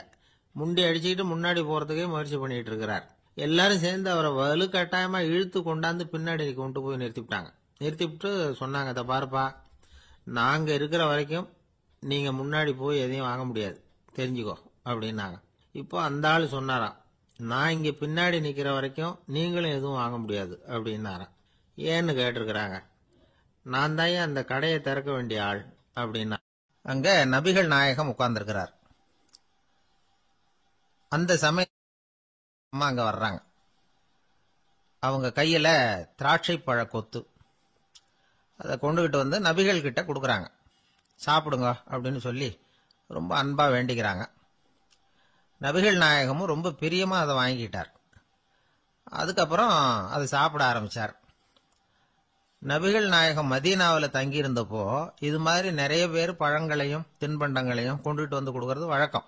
Speaker 1: முண்டி அடிச்சுக்கிட்டு முன்னாடி போறதுக்கே முயற்சி பண்ணிட்டு இருக்கிறார். எல்லாரும் சேர்ந்து அவரை வலுக்கட்டாயமா இழுத்து கொண்டாந்து பின்னாடி கொண்டு போய் நிறுத்திவிட்டாங்க. நிறுத்திவிட்டு சொன்னாங்க, இதை பாருப்பா, நாங்க இருக்கிற வரைக்கும் நீங்க முன்னாடி போய் எதையும் வாங்க முடியாது, தெரிஞ்சுக்கோ அப்படின்னாங்க. இப்போ அந்த ஆள் சொன்னாராம், நான் இங்க பின்னாடி நிக்கிற வரைக்கும் நீங்களும் எதுவும் வாங்க முடியாது அப்படின்னாராம். ஏன்னு கேட்டிருக்கிறாங்க. நான் தான் அந்த கடையை திறக்க வேண்டிய ஆள் அப்படின்னா. அங்க நபிகள் நாயகம் உட்கார்ந்துருக்கிறார். அந்த சமயம் அம்மா அங்க வர்றாங்க. அவங்க கையில திராட்சை பழ கொத்து, அதை கொண்டுகிட்டு வந்து நபிகள் கிட்ட கொடுக்குறாங்க. சாப்பிடுங்க அப்படின்னு சொல்லி ரொம்ப அன்பா வேண்டிக்கிறாங்க. நபிகள் நாயகமும் ரொம்ப பிரியமா அதை வாங்கிட்டார். அதுக்கப்புறம் அதை சாப்பிட ஆரம்பிச்சார். நபிகள் நாயகம் மதீனாவில் தங்கியிருந்தப்போ இது மாதிரி நிறைய பேர் பழங்களையும் தின்பண்டங்களையும் கொண்டுட்டு வந்து கொடுக்கறது வழக்கம்.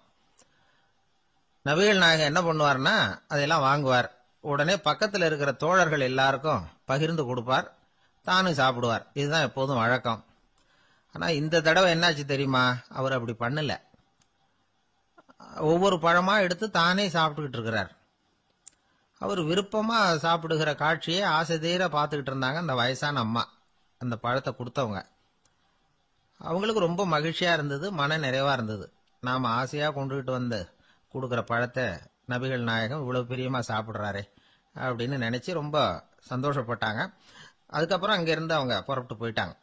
Speaker 1: நபிகள் நாயகம் என்ன பண்ணுவார்னா அதையெல்லாம் வாங்குவார். உடனே பக்கத்தில் இருக்கிற தோழர்கள் எல்லாருக்கும் பகிர்ந்து கொடுப்பார், தானும் சாப்பிடுவார். இதுதான் எப்போதும் வழக்கம். ஆனா இந்த தடவை என்னாச்சு தெரியுமா? அவர் அப்படி பண்ணல. ஒவ்வொரு பழமா எடுத்து தானே சாப்பிட்டுக்கிட்டு இருக்கிறார். அவர் விருப்பமா சாப்பிடுகிற காட்சியை ஆசை தீர பார்த்துக்கிட்டு இருந்தாங்க அந்த வயசான அம்மா, அந்த பழத்தை கொடுத்தவங்க. அவங்களுக்கு ரொம்ப மகிழ்ச்சியா இருந்தது, மன நிறைவா இருந்தது. நாம ஆசையா கொண்டுகிட்டு வந்து கொடுக்குற பழத்தை நபிகள் நாயகம் இவ்வளவு பிரியமா சாப்பிடுறாரே அப்படின்னு நினைச்சு ரொம்ப சந்தோஷப்பட்டாங்க. அதுக்கப்புறம் அங்கிருந்து அவங்க புறப்பட்டு போயிட்டாங்க.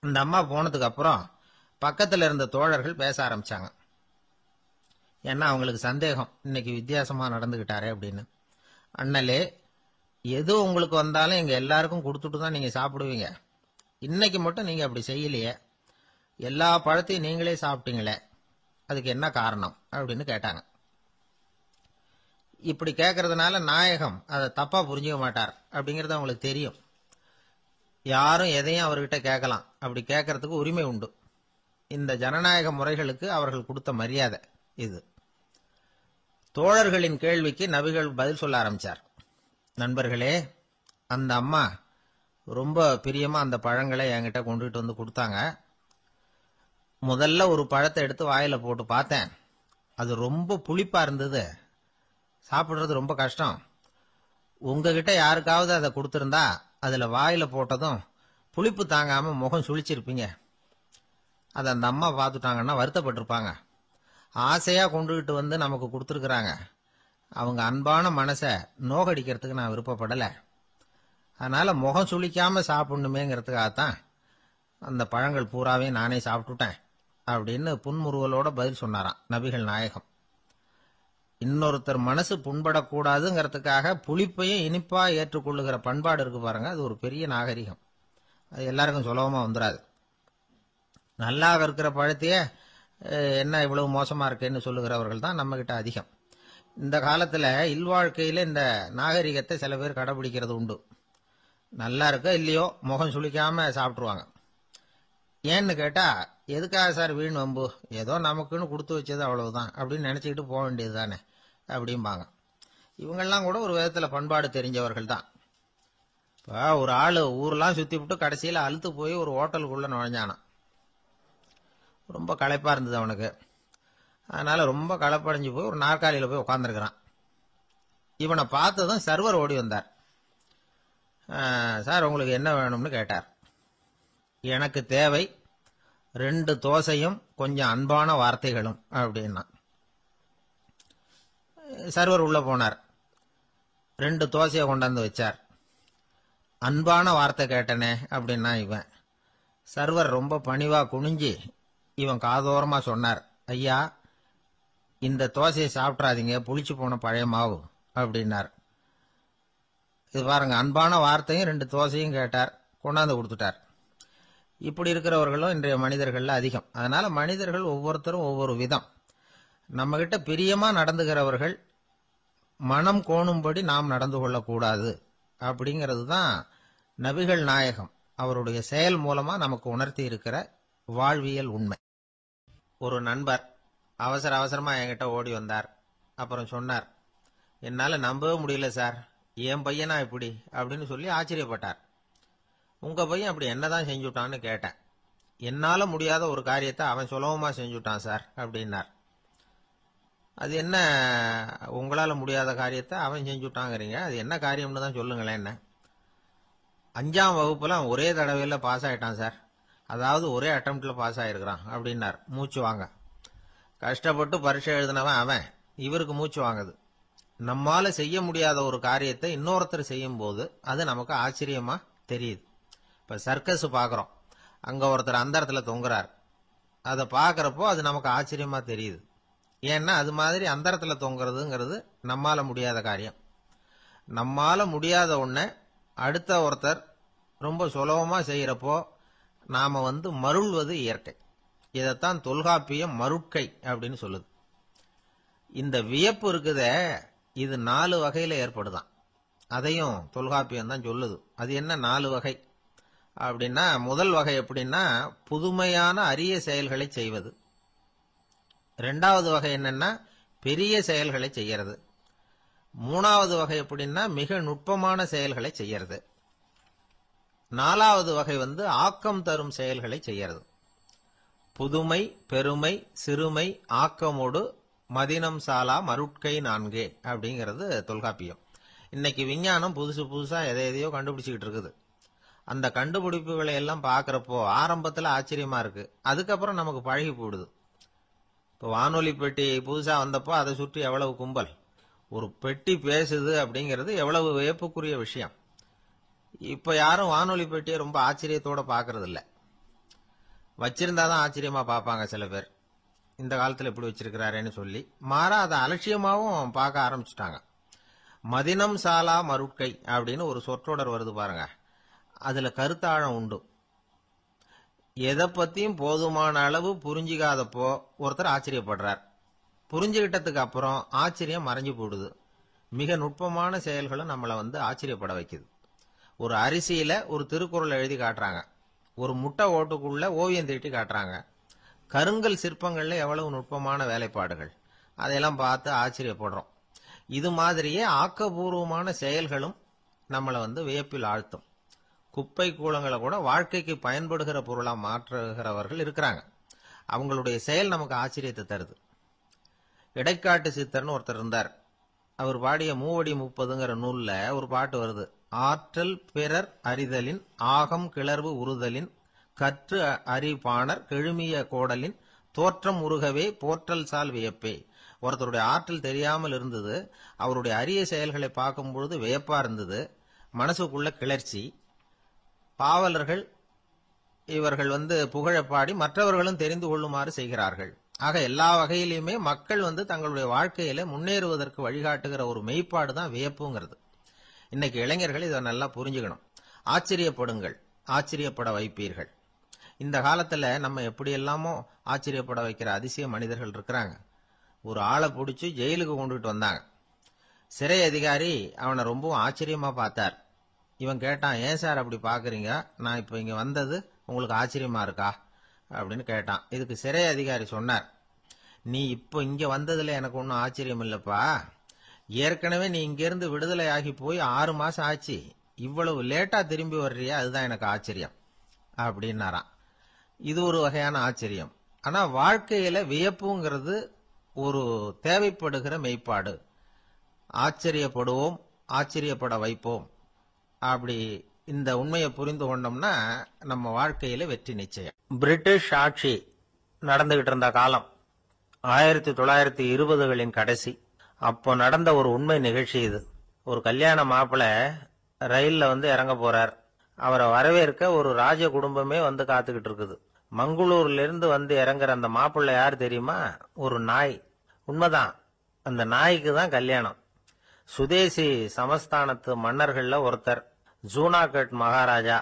Speaker 1: அந்த அம்மா போனதுக்கு அப்புறம் பக்கத்துல இருந்த தோழர்கள் பேச ஆரம்பிச்சாங்க. ஏன்னா அவங்களுக்கு சந்தேகம், இன்னைக்கு வித்தியாசமா நடந்துகிட்டாரே அப்படின்னு. அண்ணலே, எது உங்களுக்கு வந்தாலும் எங்க எல்லாருக்கும் கொடுத்துட்டு தான் நீங்க சாப்பிடுவீங்க. இன்னைக்கு மட்டும் நீங்க அப்படி செய்யலையே, எல்லா பழத்தையும் நீங்களே சாப்பிட்டீங்களே, அதுக்கு என்ன காரணம் அப்படின்னு கேட்டாங்க. இப்படி கேட்கறதுனால நாயகம் அதை தப்பா புரிஞ்சுக்க மாட்டார் அப்படிங்கறது அவங்களுக்கு தெரியும். யாரும் எதையும் அவர்கிட்ட கேட்கலாம், அப்படி கேட்கறதுக்கு உரிமை உண்டு. இந்த ஜனநாயக முறைகளுக்கு அவர்கள் கொடுத்த மரியாதை இது. தோழர்களின் கேள்விக்கு நபிகள் பதில் சொல்ல ஆரம்பிச்சார். நண்பர்களே, அந்த அம்மா ரொம்ப பிரியமா அந்த பழங்களை என்கிட்ட கொண்டுகிட்டு வந்து கொடுத்தாங்க. முதல்ல ஒரு பழத்தை எடுத்து வாயில போட்டு பார்த்தேன். அது ரொம்ப புளிப்பா இருந்தது, சாப்பிடுறது ரொம்ப கஷ்டம். உங்ககிட்ட யாருக்காவது அதை கொடுத்திருந்தா அதுல வாயில போட்டதும் புளிப்பு தாங்காம முகம் சுழிச்சிருப்பீங்க. அதை அந்த அம்மா பார்த்துட்டாங்கன்னா வருத்தப்பட்டிருப்பாங்க. ஆசையா கொண்டுகிட்டு வந்து நமக்கு கொடுத்துருக்குறாங்க. அவங்க அன்பான மனசை நோகடிக்கிறதுக்கு நான் விருப்பப்படலை. அதனால முகம் சுளிக்காம சாப்பிடணுமேங்கிறதுக்காகத்தான் அந்த பழங்கள் பூராவே நானே சாப்பிட்டுட்டேன் அப்படின்னு புன்முறுவலோட பதில் சொன்னாராம் நபிகள் நாயகம். இன்னொருத்தர் மனசு புண்படக்கூடாதுங்கிறதுக்காக புளிப்பையும் இனிப்பா ஏற்றுக்கொள்ளுகிற பண்பாடு இருக்கு பாருங்க, அது ஒரு பெரிய நாகரிகம். அது எல்லாருக்கும் சுலபமா வந்துடாது. நல்லா இருக்கிற பழத்தையே என்ன இவ்வளவு மோசமா இருக்கேன்னு சொல்லுகிறவர்கள் தான் நம்ம கிட்ட அதிகம். இந்த காலத்துல இல்வாழ்க்கையில இந்த நாகரிகத்தை சில பேர் கடைபிடிக்கிறது உண்டு. நல்லா இருக்க இல்லையோ முகம் சுளிக்காம சாப்பிட்டுருவாங்க. ஏன்னு கேட்டா, எதுக்காக சார் வீண் வம்பு, ஏதோ நமக்குன்னு கொடுத்து வச்சது அவ்வளவுதான் அப்படின்னு நினைச்சுக்கிட்டு போக வேண்டியது தானே அப்படிம்பாங்க. இவங்கெல்லாம் கூட ஒரு விதத்துல பண்பாடு தெரிஞ்சவர்கள் தான். இப்போ ஒரு ஆளு ஊரெல்லாம் சுத்தி விட்டு கடைசியில அழுத்து போய் ஒரு ஹோட்டலுக்குள்ள நுழைஞ்சானான். ரொம்ப களைப்பா இருந்தது அவனுக்கு. அதனால ரொம்ப களைப்படைஞ்சு போய் ஒரு நாற்காலியில போய் உட்காந்துருக்கிறான். இவனை பார்த்ததும் சர்வர் ஓடி வந்தார். சார் உங்களுக்கு என்ன வேணும்னு கேட்டார். எனக்கு தேவை 2 தோசையும் கொஞ்சம் அன்பான வார்த்தைகளும் அப்படின்னா. சர்வர் உள்ள போனார், 2 தோசையை கொண்டாந்து வச்சார். அன்பான வார்த்தை கேட்டனே அப்படின்னா இவன். சர்வர் ரொம்ப பணிவா குனிஞ்சு இவன் காதோரமா சொன்னார், ஐயா, இந்த தோசையை சாப்பிட்றாதீங்க, புளிச்சு போன பழைய மாவு அப்படின்னார். இது பாருங்க, அன்பான வார்த்தையும் 2 தோசையும் கேட்டார், கொண்டாந்து கொடுத்துட்டார். இப்படி இருக்கிறவர்களும் இன்றைய மனிதர்கள்ல அதிகம். அதனால மனிதர்கள் ஒவ்வொருத்தரும் ஒவ்வொரு விதம். நம்ம கிட்ட பிரியமா நடந்துகிறவர்கள் மனம் கோணும்படி நாம் நடந்து கொள்ளக்கூடாது அப்படிங்கிறது தான் நபிகள் நாயகம் அவருடைய செயல் மூலமா நமக்கு உணர்த்தி இருக்கிற வாழ்வியல் உண்மை. ஒரு நண்பர் அவசரமா என்கிட்ட ஓடி வந்தார். அப்புறம் சொன்னார், என்னால நம்பவே முடியல சார், என் பையனா இப்படி அப்படின்னு சொல்லி ஆச்சரியப்பட்டார். உங்க பையன் அப்படி என்னதான் செஞ்சுட்டான்னு கேட்டேன். என்னால முடியாத ஒரு காரியத்தை அவன் சுலபமா செஞ்சுட்டான் சார் அப்படின்னார். அது என்ன, உங்களால முடியாத காரியத்தை அவன் செஞ்சுட்டாங்கிறீங்க, அது என்ன காரியம்னு தான் சொல்லுங்களேன். என்ன, 5ஆம் வகுப்புல அவன் ஒரே தடவையில் பாஸ் ஆயிட்டான் சார், அதாவது ஒரே அட்டம்ப்ட்ல பாஸ் ஆயிருக்கிறான் அப்படின்னார். மூச்சு வாங்க. கஷ்டப்பட்டு பரீட்சை எழுதினவன் அவன், இவருக்கு மூச்சு வாங்குது. நம்மால செய்ய முடியாத ஒரு காரியத்தை இன்னொருத்தர் செய்யும் போது அது நமக்கு ஆச்சரியமா தெரியுது. இப்ப சர்க்கஸ் பாக்குறோம், அங்க ஒருத்தர் அந்தரத்துல தொங்குறார். அதை பாக்குறப்போ அது நமக்கு ஆச்சரியமா தெரியுது. ஏன்னா அது மாதிரி அந்தரத்துல தொங்குறதுங்கிறது நம்மால முடியாத காரியம். நம்மால முடியாத ஒன்ன அடுத்த ஒருத்தர் ரொம்ப சுலபமா செய்யறப்போ நாம மருள்வது இயற்கை. இதைத்தான் தொல்காப்பியம் மருட்கை அப்படின்னு சொல்லுது. இந்த வியப்பு இருக்குதே, இது 4 வகையில ஏற்படுதான். அதையும் தொல்காப்பியம் தான் சொல்லுது. அது என்ன 4 வகை அப்படின்னா, முதல் வகை எப்படின்னா புதுமையான அரிய செயல்களை செய்வது. 2வது வகை என்னன்னா பெரிய செயல்களை செய்யறது. 3வது வகை எப்படின்னா மிக நுட்பமான செயல்களை செய்யறது. 4வது வகை ஆக்கம் தரும் செயல்களை செய்யறது. புதுமை, பெருமை, சிறுமை, ஆக்கமோடு மதினம் சாலா மருட்கை 4 அப்படிங்கிறது தொல்காப்பியம். இன்னைக்கு விஞ்ஞானம் புதுசா எதையோ கண்டுபிடிச்சுக்கிட்டு இருக்குது. அந்த கண்டுபிடிப்புகளை எல்லாம் பாக்குறப்போ ஆரம்பத்துல ஆச்சரியமா இருக்கு, அதுக்கப்புறம் நமக்கு பழகி போடுது. இப்போ வானொலி பெட்டி புதுசா வந்தப்போ அதை சுற்றி எவ்வளவு கும்பல், ஒரு பெட்டி பேசுது அப்படிங்கிறது எவ்வளவு வியப்புக்குரிய விஷயம். இப்ப யாரும் வானொலி பெட்டியை ரொம்ப ஆச்சரியத்தோட பாக்குறது இல்ல. வச்சிருந்தாதான் ஆச்சரியமா பார்ப்பாங்க சில பேர், இந்த காலத்துல எப்படி வச்சிருக்கிறாரேன்னு சொல்லி. மாறா அதை அலட்சியமாவும் பார்க்க ஆரம்பிச்சுட்டாங்க. மதினம் சாலா மருட்கை அப்படின்னு ஒரு சொற்றொடர் வருது பாருங்க, அதுல கருத்தாழம் உண்டு. எதை பத்தியும் போதுமான அளவு புரிஞ்சிக்காதப்போ ஒருத்தர் ஆச்சரியப்படுறார். புரிஞ்சுகிட்டதுக்கு அப்புறம் ஆச்சரியம் மறைஞ்சு போடுது. மிக நுட்பமான செயல்களும் நம்மளை ஆச்சரியப்பட வைக்குது. ஒரு அரிசியில ஒரு திருக்குறள் எழுதி காட்டுறாங்க, ஒரு முட்டை ஓட்டுக்குள்ள ஓவியம் தீட்டி காட்டுறாங்க. கருங்கல் சிற்பங்கள்ல எவ்வளவு நுட்பமான வேலைப்பாடுகள், அதையெல்லாம் பார்த்து ஆச்சரியப்படுறோம். இது மாதிரியே ஆக்கப்பூர்வமான செயல்களும் நம்மளை வியப்பில் ஆழ்த்தும். குப்பை கூலங்களை கூட வாழ்க்கைக்கு பயன்படுகிற பொருளா மாற்றுகிறவர்கள் இருக்கிறாங்க. அவங்களுடைய செயல் நமக்கு ஆச்சரியத்தை தருது. இடைக்காட்டு சித்தர்னு ஒருத்தர் இருந்தார். அவர் பாடிய 30 நூல்ல ஒரு பாட்டு வருது. ஆற்றல் பிறர் அறிதலின் ஆகம் கிளர்வு உறுதலின் கற்று அறிபாணர் கெழுமிய கோடலின் தோற்றம் உருகவே போற்றல் சால் வியப்பே. ஒருத்தருடைய ஆற்றல் தெரியாமல் இருந்தது, அவருடைய அரிய செயல்களை பார்க்கும் பொழுது வியப்பா இருந்தது, மனசுக்குள்ள கிளர்ச்சி. பாவலர்கள் இவர்கள் புகழப்பாடி மற்றவர்களும் தெரிந்து கொள்ளுமாறு செய்கிறார்கள். ஆக எல்லா வகையிலுமே மக்கள் தங்களுடைய வாழ்க்கையில முன்னேறுவதற்கு வழிகாட்டுகிற ஒரு மெய்ப்பாடு தான் வியப்புங்கிறது. இன்னைக்கு இளைஞர்கள் இதை நல்லா புரிஞ்சுக்கணும். ஆச்சரியப்படுங்கள், ஆச்சரியப்பட வைப்பீர்கள். இந்த காலத்துல நம்ம எப்படி எல்லாமோ ஆச்சரியப்பட வைக்கிற அதிசய மனிதர்கள் இருக்கிறாங்க. ஒரு ஆளை பிடிச்சி ஜெயிலுக்கு கொண்டுட்டு வந்தாங்க. சிறை அதிகாரி அவனை ரொம்பவும் ஆச்சரியமா பார்த்தார். இவன் கேட்டான், ஏன் சார் அப்படி பாக்குறீங்க, நான் இப்ப இங்க வந்தது உங்களுக்கு ஆச்சரியமா இருக்கா அப்படின்னு கேட்டான். இதுக்கு சிறை அதிகாரி சொன்னார், நீ இப்போ இங்க வந்ததுல எனக்கு ஒன்னும் ஆச்சரியம் இல்லப்பா, ஏற்கனவே நீ இங்க இருந்து விடுதலை ஆகி போய் 6 மாசம் ஆச்சு, இவ்வளவு லேட்டா திரும்பி வர்றியா, அதுதான் எனக்கு ஆச்சரியம் அப்படின்னாராம். இது ஒரு வகையான ஆச்சரியம். ஆனா வாழ்க்கையில வியப்புங்கிறது ஒரு தேவைப்படுகிற மெய்ப்பாடு. ஆச்சரியப்படுவோம், ஆச்சரியப்பட வைப்போம். அப்படி இந்த உண்மையை புரிந்து கொண்டோம்னா நம்ம வாழ்க்கையில வெற்றி நிச்சயம்.
Speaker 3: பிரிட்டிஷ் ஆட்சி நடந்துகிட்டு இருந்த காலம் 1920களின் கடைசி. அப்போ நடந்த ஒரு உண்மை நிகழ்ச்சி இது. ஒரு கல்யாண மாப்பிள்ளை ரயில்ல இறங்க போறார். அவரை வரவேற்க ஒரு ராஜ குடும்பமே காத்துக்கிட்டு இருக்குது.
Speaker 1: மங்களூர்ல இருந்து வந்து இறங்குற அந்த மாப்பிள்ளை யார் தெரியுமா? ஒரு நாய். உண்மைதான், அந்த நாய்க்கு தான் கல்யாணம். சுதேசி சமஸ்தானத்து மன்னர்கள்ல ஒருத்தர் ஜூனாகட் மகாராஜா.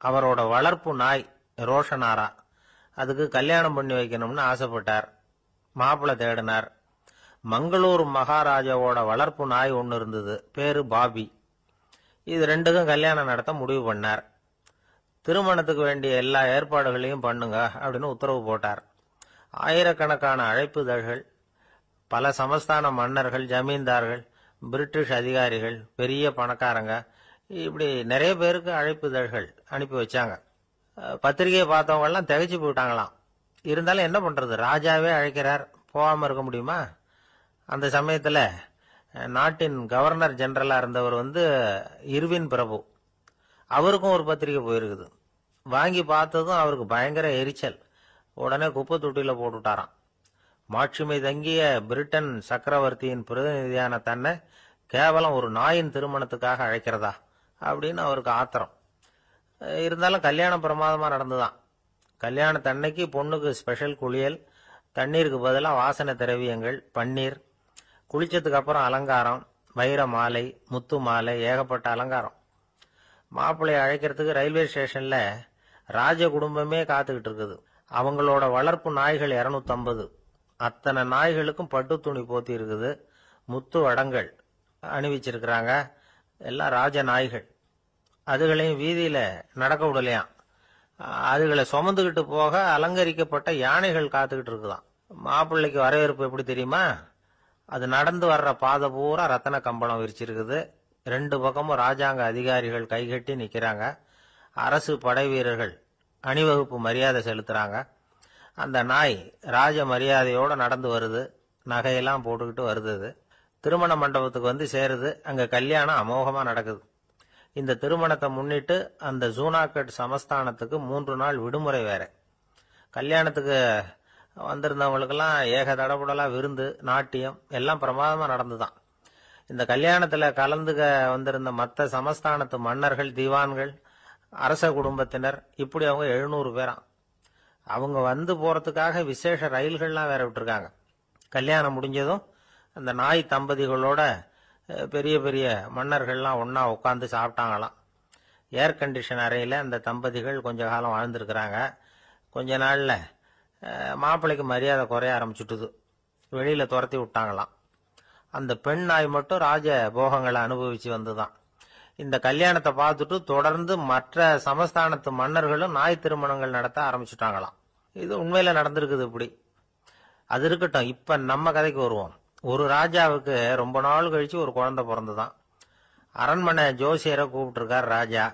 Speaker 1: அவரோட வளர்ப்பு நாய் ரோஷனாரா. அதுக்கு கல்யாணம் பண்ணி வைக்கணும்னு ஆசைப்பட்டார். மாப்பிள்ளை தேடினார். மங்களூர் மகாராஜாவோட வளர்ப்பு நாய் ஒன்னு இருந்தது, பேரு பாபி. இது ரெண்டுக்கும் கல்யாணம் நடத்த முடிவு பண்ணார். திருமணத்துக்கு வேண்டிய எல்லா ஏற்பாடுகளையும் பண்ணுங்க அப்படின்னு உத்தரவு போட்டார். ஆயிரக்கணக்கான அழைப்புதழ்கள், பல சமஸ்தான மன்னர்கள், ஜமீன்தார்கள், பிரிட்டிஷ் அதிகாரிகள், பெரிய பணக்காரங்க, இப்படி நிறைய பேருக்கு அழைப்புதழ்கள் அனுப்பி வச்சாங்க. பத்திரிகையை பார்த்தவங்க எல்லாம் திகைச்சு போயிட்டாங்களாம். இருந்தாலும் என்ன பண்றது, ராஜாவே அழைக்கிறார், போகாம இருக்க முடியுமா? அந்த சமயத்துல நாட்டின் கவர்னர் ஜெனரலா இருந்தவர் இர்வின் பிரபு, அவருக்கும் ஒரு பத்திரிகை போயிருக்குது. வாங்கி பார்த்ததும் அவருக்கு பயங்கர எரிச்சல். உடனே குப்பை தொட்டியில போட்டுட்டாராம். மாட்சிமை தங்கிய பிரிட்டன் சக்கரவர்த்தியின் பிரதிநிதியான தன்னை கேவலம் ஒரு நாயின் திருமணத்துக்காக அழைக்கிறதா அப்படின்னு அவருக்கு ஆத்திரம். இருந்தாலும் கல்யாணம் பிரமாதமா நடந்துதான். கல்யாணத்தன்னைக்கு பொண்ணுக்கு ஸ்பெஷல் குளியல், தண்ணீருக்கு பதிலாக வாசனை திரவியங்கள், பன்னீர், குளிச்சதுக்கு அப்புறம் அலங்காரம், வைர மாலை, முத்து மாலை, ஏகப்பட்ட அலங்காரம். மாப்பிள்ளையை அழைக்கிறதுக்கு ரயில்வே ஸ்டேஷன்ல ராஜ குடும்பமே காத்துக்கிட்டு இருக்குது. அவங்களோட வளர்ப்பு நாய்கள் 250. அத்தனை நாய்களுக்கும் பட்டு துணி போத்தி இருக்குது. முத்து வடங்கள் அணிவிச்சிருக்கிறாங்க. எல்லாம் ராஜ நாய்கள். அதுகளையும் வீதியில நடக்க விடலையாம். அதுகளை சுமந்துகிட்டு போக அலங்கரிக்கப்பட்ட யானைகள் காத்துக்கிட்டு இருக்குதான். மாப்பிள்ளைக்கு வரவேற்பு எப்படி தெரியுமா? அது நடந்து வர்ற பாதை பூரா ரத்தன கம்பளம் விரிச்சிருக்குது. 2 பக்கமும் ராஜாங்க அதிகாரிகள் கைகட்டி நிக்கிறாங்க. அரசு படை வீரர்கள் அணிவகுப்பு மரியாதை செலுத்துறாங்க. அந்த நாய் ராஜ மரியாதையோட நடந்து வருது. நகையெல்லாம் போட்டுக்கிட்டு வருது. திருமண மண்டபத்துக்கு சேருது. அங்க கல்யாணம் அமோகமா நடக்குது. இந்த திருமணத்தை முன்னிட்டு அந்த ஜூனாகட் சமஸ்தானத்துக்கு 3 நாள் விடுமுறை வேற. கல்யாணத்துக்கு வந்திருந்தவங்களுக்கெல்லாம் ஏக தடபுடலா விருந்து, நாட்டியம் எல்லாம் பிரமாதமா நடந்துதான். இந்த கல்யாணத்துல கலந்துக்க வந்திருந்த மற்ற சமஸ்தானத்து மன்னர்கள், திவான்கள், அரச குடும்பத்தினர், இப்படி அவங்க 700 பேராம். அவங்க வந்து போறதுக்காக விசேஷ ரயில்கள்லாம் வேற விட்டுருக்காங்க. கல்யாணம் முடிஞ்சதும் அந்த நாய் தம்பதிகளோட பெரிய பெரிய மன்னர்கள்லாம் ஒன்னா உட்காந்து சாப்பிட்டாங்களாம். ஏர் கண்டிஷன் அறையில அந்த தம்பதிகள் கொஞ்ச காலம் வாழ்ந்திருக்கிறாங்க. கொஞ்ச நாள்ல மாப்பிள்ளைக்கு மரியாதை குறைய ஆரம்பிச்சுட்டுது. வெளியில துரத்தி விட்டாங்களாம். அந்த பெண் நாய் மட்டும் ராஜ போகங்களை அனுபவிச்சு வந்துதான். இந்த கல்யாணத்தை பார்த்துட்டு தொடர்ந்து மற்ற சமஸ்தானத்து மன்னர்களும் நாய் திருமணங்கள் நடத்த ஆரம்பிச்சுட்டாங்களாம். இது உண்மையில நடந்திருக்குது. இப்படி அது இருக்கட்டும். இப்ப நம்ம கதைக்கு வருவோம். ஒரு ராஜாவுக்கு ரொம்ப நாள் கழிச்சு ஒரு குழந்தை பிறந்துதான். அரண்மனை ஜோசியரை கூப்பிட்டு இருக்கார் ராஜா.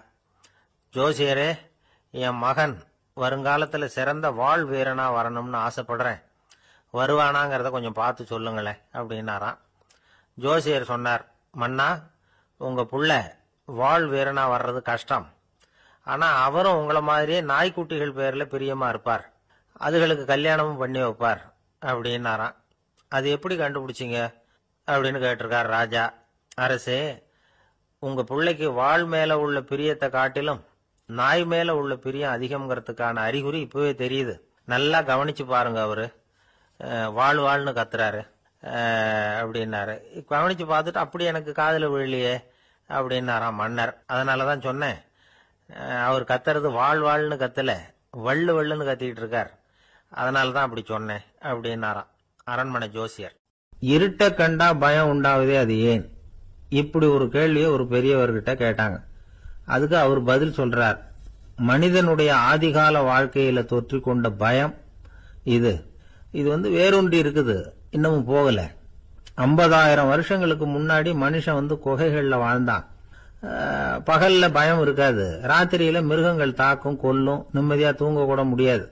Speaker 1: ஜோசியரே, என் மகன் வருங்காலத்துல சிறந்த வாழ் வீரனா வரணும்னு ஆசைப்படுறேன். வருவானாங்கிறத கொஞ்சம் பார்த்து சொல்லுங்களேன் அப்படின்னாராம். ஜோசியர் சொன்னார், மன்னா, உங்க புள்ள வாழ் வீரனா வர்றது கஷ்டம். ஆனா அவரும் உங்களை மாதிரியே நாய்க்குட்டிகள் பேர்ல பிரியமா இருப்பார். அதுகளுக்கு கல்யாணமும் பண்ணி வைப்பார் அப்படின்னாராம். அது எப்படி கண்டுபிடிச்சிங்க அப்படின்னு கேட்டிருக்கார் ராஜா. அரசே, உங்க பிள்ளைக்கு வாழ் மேல உள்ள பிரியத்தை காட்டிலும் நாய் மேல உள்ள பிரியம் அதிகம்ங்கிறதுக்கான அறிகுறி இப்பவே தெரியுது. நல்லா கவனிச்சு பாருங்க. அவரு வாழ்னு கத்துறாரு அப்படின்னாரு. கவனிச்சு பார்த்துட்டு அப்படி எனக்கு காதுல விழலையே அப்படின்னாராம் மன்னர். அதனாலதான் சொன்னேன், அவர் கத்துறது வாழ்னு கத்தல, வள்ளுன்னு கத்திக்கிட்டு இருக்கார். அதனாலதான் அப்படி சொன்னேன் அப்படின்னாராம் அரண்மனை ஜோசியர். இருட்ட கண்டா பயம் உண்டாவதே, அது ஏன்? இப்படி ஒரு கேள்வியை ஒரு பெரியவர்கிட்ட கேட்டாங்க. அதுக்கு அவர் பதில் சொல்றார், மனிதனுடைய ஆதிகால வாழ்க்கையில தொற்றி கொண்ட பயம் இது வேரூன்றி இருக்குது, இன்னமும் போகல. 50,000 வருஷங்களுக்கு முன்னாடி மனுஷன் குகைகள்ல வாழ்ந்தான். பகல்ல பயம் இருக்காது. ராத்திரியில மிருகங்கள் தாக்கும், கொல்லும், நிம்மதியா தூங்க கூட முடியாது.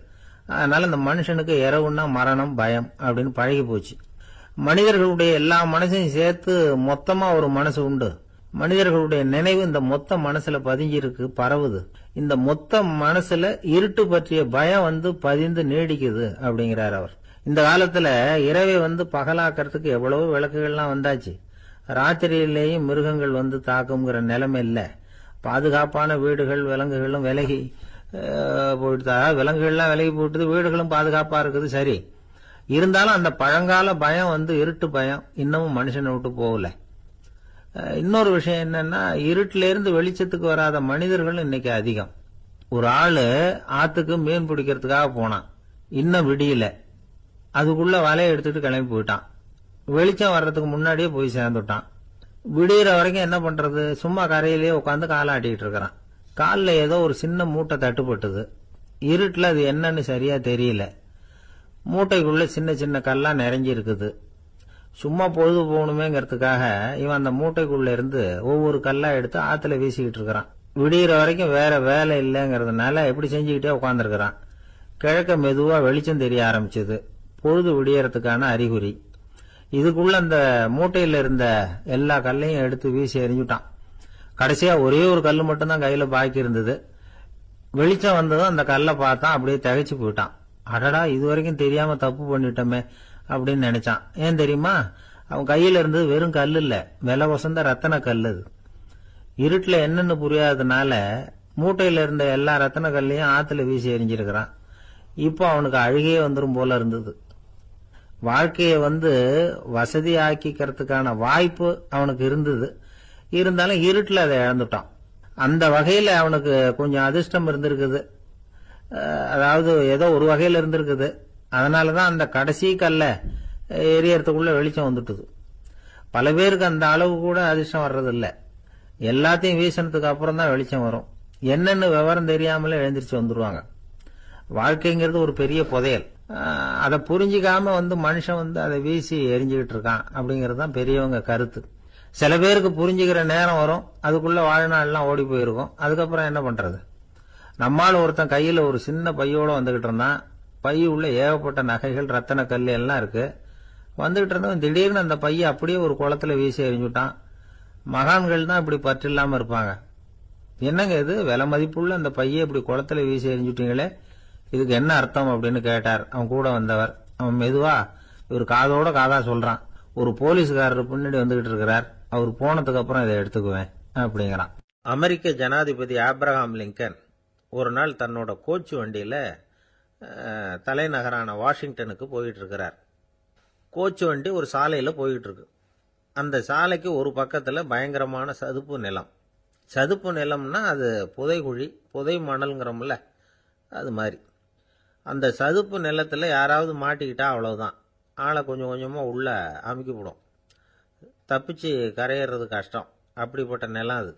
Speaker 1: அதனால இந்த மனுஷனுக்கு இரவுன்னா மரணம், பயம் அப்படின்னு பழகி போச்சு. மனிதர்களுடைய எல்லா மனசையும் சேர்த்து மொத்தமா ஒரு மனசு உண்டு. மனிதர்களுடைய நினைவு இந்த மொத்த மனசுல பதிஞ்சிருக்கு, பரவுது. இந்த மொத்த மனசுல இருட்டு பற்றிய பயம் பதிந்து நீடிக்குது அப்படிங்கிறார் அவர். இந்த காலத்துல இரவை பகலாக்கிறதுக்கு எவ்வளவு விளக்குகள்லாம் வந்தாச்சு. ராத்திரியிலேயும் மிருகங்கள் தாக்குங்கிற நிலைமை இல்ல. பாதுகாப்பான வீடுகள், விலங்குகளும் விலகி போயிட்டு அதாவது விலங்குகள்லாம் விலகி போயிட்டு வீடுகளும் பாதுகாப்பா இருக்குது. சரி, இருந்தாலும் அந்த பழங்கால பயம் இருட்டு பயம் இன்னமும் மனுஷனை விட்டு போகல. இன்னொரு விஷயம் என்னன்னா, இருட்டில இருந்து வெளிச்சத்துக்கு வராத மனிதர்கள் இன்னைக்கு அதிகம். ஒரு ஆளு ஆத்துக்கு மீன் பிடிக்கிறதுக்காக போனான், இன்னும் விடியல, அதுக்குள்ள வலையை எடுத்துட்டு கிளம்பி போயிட்டான். வெளிச்சம் வர்றதுக்கு முன்னாடியே போய் சேர்ந்துட்டான். விடியற வரைக்கும் என்ன பண்றது, சும்மா கரையிலேயே உட்காந்து காலாட்டிட்டு இருக்கிறான். காலில் ஏதோ ஒரு சின்ன மூட்டை தட்டுப்பட்டது. இருட்டுல அது என்னன்னு சரியா தெரியல. மூட்டைக்குள்ள சின்ன சின்ன கல்லா நிறைஞ்சி இருக்குது. சும்மா பொழுது போகணுமேங்கிறதுக்காக இவன் அந்த மூட்டைக்குள்ள இருந்து ஒவ்வொரு கல்லா எடுத்து ஆத்துல வீசிக்கிட்டு இருக்கிறான். விடியற வரைக்கும் வேற வேலை இல்லைங்கிறதுனால எப்படி செஞ்சுக்கிட்டே உட்காந்துருக்கிறான். கிழக்க மெதுவா வெளிச்சம் தெரிய ஆரம்பிச்சது. பொழுது விடியறதுக்கான அறிகுறி. இதுக்குள்ள அந்த மூட்டையில இருந்த எல்லா கல்லையும் எடுத்து வீசி எறிஞ்சுட்டான். கடைசியா ஒரே ஒரு கல்லு மட்டும்தான் கையில பாக்கி இருந்தது. வெளிச்சம் வந்ததும் அந்த கல்லை பார்த்தான், அப்படியே திகைச்சு போயிட்டான். அடடா, இது வரைக்கும் தெரியாம தப்பு பண்ணிட்டோமே அப்படின்னு நினைச்சான். ஏன் தெரியுமா, அவன் கையில இருந்தது வெறும் கல்லு இல்ல, விலை வசந்த ரத்தன கல். அது இருட்டுல என்னன்னு புரியாததுனால மூட்டையில இருந்த எல்லா ரத்தன கல்லையும் ஆத்துல வீசி எறிஞ்சிருக்கிறான். இப்போ அவனுக்கு அழுகையே வந்துரும் போல இருந்தது. வாழ்க்கையை வசதி ஆக்கிக்கிறதுக்கான வாய்ப்பு அவனுக்கு இருந்தது. இருந்தாலும் இருட்டுல அதை இழந்துட்டான். அந்த வகையில அவனுக்கு கொஞ்சம் அதிர்ஷ்டம் இருந்திருக்குது. அதாவது ஏதோ ஒரு வகையில இருந்திருக்குது. அதனாலதான் அந்த கடைசி கல்ல எரியறதுக்குள்ள வெளிச்சம் வந்துட்டுது. பல பேருக்கு அந்த அளவு கூட அதிர்ஷ்டம் வர்றதில்ல. எல்லாத்தையும் வீசினதுக்கு அப்புறம் தான் வெளிச்சம் வரும். என்னன்னு விவரம் தெரியாமலே எழுந்திரிச்சு வந்துருவாங்க. வாழ்க்கைங்கிறது ஒரு பெரிய புதையல். அதை புரிஞ்சிக்காம மனுஷன் அதை வீசி எரிஞ்சுக்கிட்டு இருக்கான் அப்படிங்கிறது தான் பெரியவங்க கருத்து. சில பேருக்கு புரிஞ்சுக்கிற நேரம் வரும், அதுக்குள்ள வாழ்நாள்லாம் ஓடி போயிருக்கும். அதுக்கப்புறம் என்ன பண்றது? நம்மால் ஒருத்தன் கையில ஒரு சின்ன பையோட வந்துகிட்டு இருந்தான். பை உள்ள ஏகப்பட்ட நகைகள், ரத்தன கல் எல்லாம் இருக்கு. வந்துகிட்டு இருந்தவன் திடீர்னு அந்த பைய அப்படியே ஒரு குளத்துல வீசி எறிஞ்சுட்டான். மகான்கள் தான் இப்படி பற்று இல்லாம இருப்பாங்க. என்னங்க இது, விலை மதிப்புள்ள அந்த பைய இப்படி குளத்துல வீசி எறிஞ்சுட்டீங்களே, இதுக்கு என்ன அர்த்தம் அப்படின்னு கேட்டார் அவன் கூட வந்தவர். அவன் மெதுவா இவர் காதோட காதா சொல்றான், ஒரு போலீஸ்காரர் பின்னாடி வந்துகிட்டு இருக்கிறார், அவர் போனதுக்கு அப்புறம் இதை எடுத்துக்குவேன் அப்படிங்கிறான்.
Speaker 2: அமெரிக்க ஜனாதிபதி ஆப்ரஹாம் லிங்கன் ஒரு நாள் தன்னோட கோச்சு வண்டியில தலைநகரான வாஷிங்டனுக்கு போயிட்டு இருக்கிறார். கோச்சு வண்டி ஒரு சாலையில போயிட்டு இருக்கு. அந்த சாலைக்கு ஒரு பக்கத்துல பயங்கரமான சதுப்பு நிலம். சதுப்பு நிலம்னா அது புதைகுழி, புதை மணல்ங்கிறோம்ல, அது மாதிரி. அந்த சதுப்பு நிலத்துல யாராவது மாட்டிக்கிட்டா அவ்வளவுதான், ஆளை கொஞ்சம் கொஞ்சமா உள்ள அமுக்கிவிடும். தப்பிச்சு கரையேறது கஷ்டம். அப்படிப்பட்ட நிலம் அது.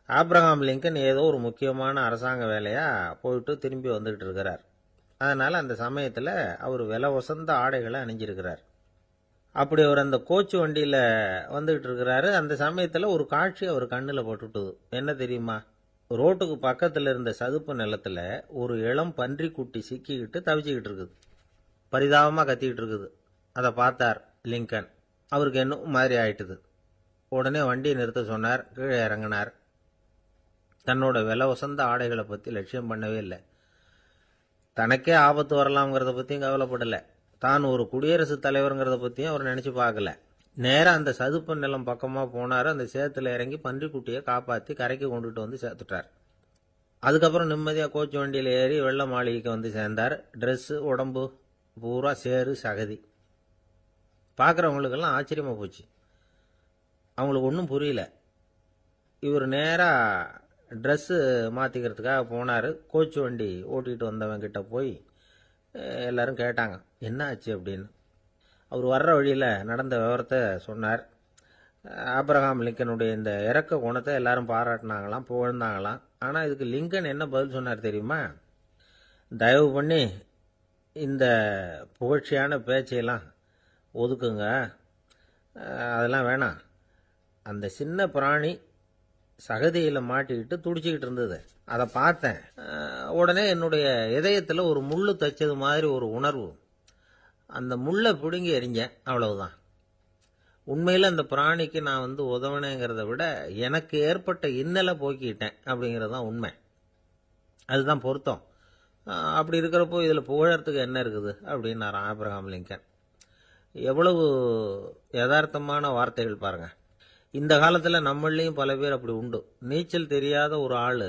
Speaker 2: ஆப்ரஹாம் லிங்கன் ஏதோ ஒரு முக்கியமான அரசாங்க வேலையா போயிட்டு திரும்பி வந்துகிட்டு இருக்கிறார். அதனால அந்த சமயத்துல அவர் விலை வசந்த ஆடைகளை அணிஞ்சிருக்கிறார். அப்படி அவர் அந்த கோச்சு வண்டியில வந்துகிட்டு இருக்கிறாரு. அந்த சமயத்துல ஒரு காட்சி அவர் கண்ணுல பட்டுட்டுது. என்ன தெரியுமா, ரோட்டுக்கு பக்கத்துல இருந்த சதுப்பு நிலத்துல ஒரு இளம் பன்றிக்குட்டி சிக்கிக்கிட்டு தவிச்சுக்கிட்டு இருக்குது. பரிதாபமா கத்திக்கிட்டு இருக்குது. அதை பார்த்தார் லிங்கன். அவருக்கு என்ன மாதிரி ஆயிட்டுது. உடனே வண்டியை நிறுத்த சொன்னார். கீழே இறங்கினார். தன்னோட விலை வசந்த ஆடைகளை பத்தி லட்சியம் பண்ணவே இல்லை. தனக்கே ஆபத்து வரலாம்ங்கிறத பத்தியும் கவலைப்படல. தான் ஒரு குடியரசுத் தலைவருங்கிறத பத்தியும் அவர் நினைச்சு பார்க்கல. நேரம் அந்த சதுப்பு நிலம் பக்கமா போனாரு. அந்த சேத்துல இறங்கி பன்றிக்குட்டியை காப்பாத்தி கரைக்கு கொண்டுட்டு வந்து சேர்த்துட்டார். அதுக்கப்புறம் நிம்மதியா கோச்சு வண்டியில ஏறி வெள்ள மாளிகைக்கு வந்து சேர்ந்தார். ட்ரெஸ், உடம்பு பூரா சேரு சகதி. பார்க்குறவங்களுக்கெல்லாம் ஆச்சரியமா போச்சு. அவங்களுக்கு ஒன்றும் புரியல. இவர் நேரா ட்ரெஸ்ஸு மாற்றிக்கிறதுக்காக போனார். கோச்சு வண்டி ஓட்டிகிட்டு வந்தவன் கிட்ட போய் எல்லாரும் கேட்டாங்க என்ன ஆச்சு அப்படின்னு. அவர் வர்ற வழியில் நடந்த விவரத்தை சொன்னார். ஆப்ரஹாம் லிங்கனுடைய இந்த இறக்க குணத்தை எல்லாரும் பாராட்டினாங்களாம், புகழ்ந்தாங்களாம். ஆனால் இதுக்கு லிங்கன் என்ன பதில் சொன்னார் தெரியுமா? தயவு பண்ணி இந்த புகழ்ச்சியான பேச்சையெல்லாம் ஒதுக்குங்க, அதெல்லாம் வேணாம். அந்த சின்ன பிராணி சகதியில் மாட்டிக்கிட்டு துடிச்சிக்கிட்டு இருந்தது, அதை பார்த்தேன். உடனே என்னுடைய இதயத்தில் ஒரு முள்ளு தைச்சது மாதிரி ஒரு உணர்வு. அந்த முள்ளை பிடுங்கி எறிஞ்சேன், அவ்வளவுதான். உண்மையில் அந்த பிராணிக்கு நான் உதவினேங்கிறத விட எனக்கு ஏற்பட்ட இன்னலை போக்கிட்டேன் அப்படிங்கிறது தான் உண்மை. அதுதான் பொருத்தம். அப்படி இருக்கிறப்போ இதில் புகழறதுக்கு என்ன இருக்குது அப்படின்னாராம் ஆப்ரஹாம் லிங்கன். எவ்வளவு யதார்த்தமான வார்த்தைகள் பாருங்க. இந்த காலத்தில் நம்மளையும் பல பேர் அப்படி உண்டு. நீச்சல் தெரியாத ஒரு ஆள்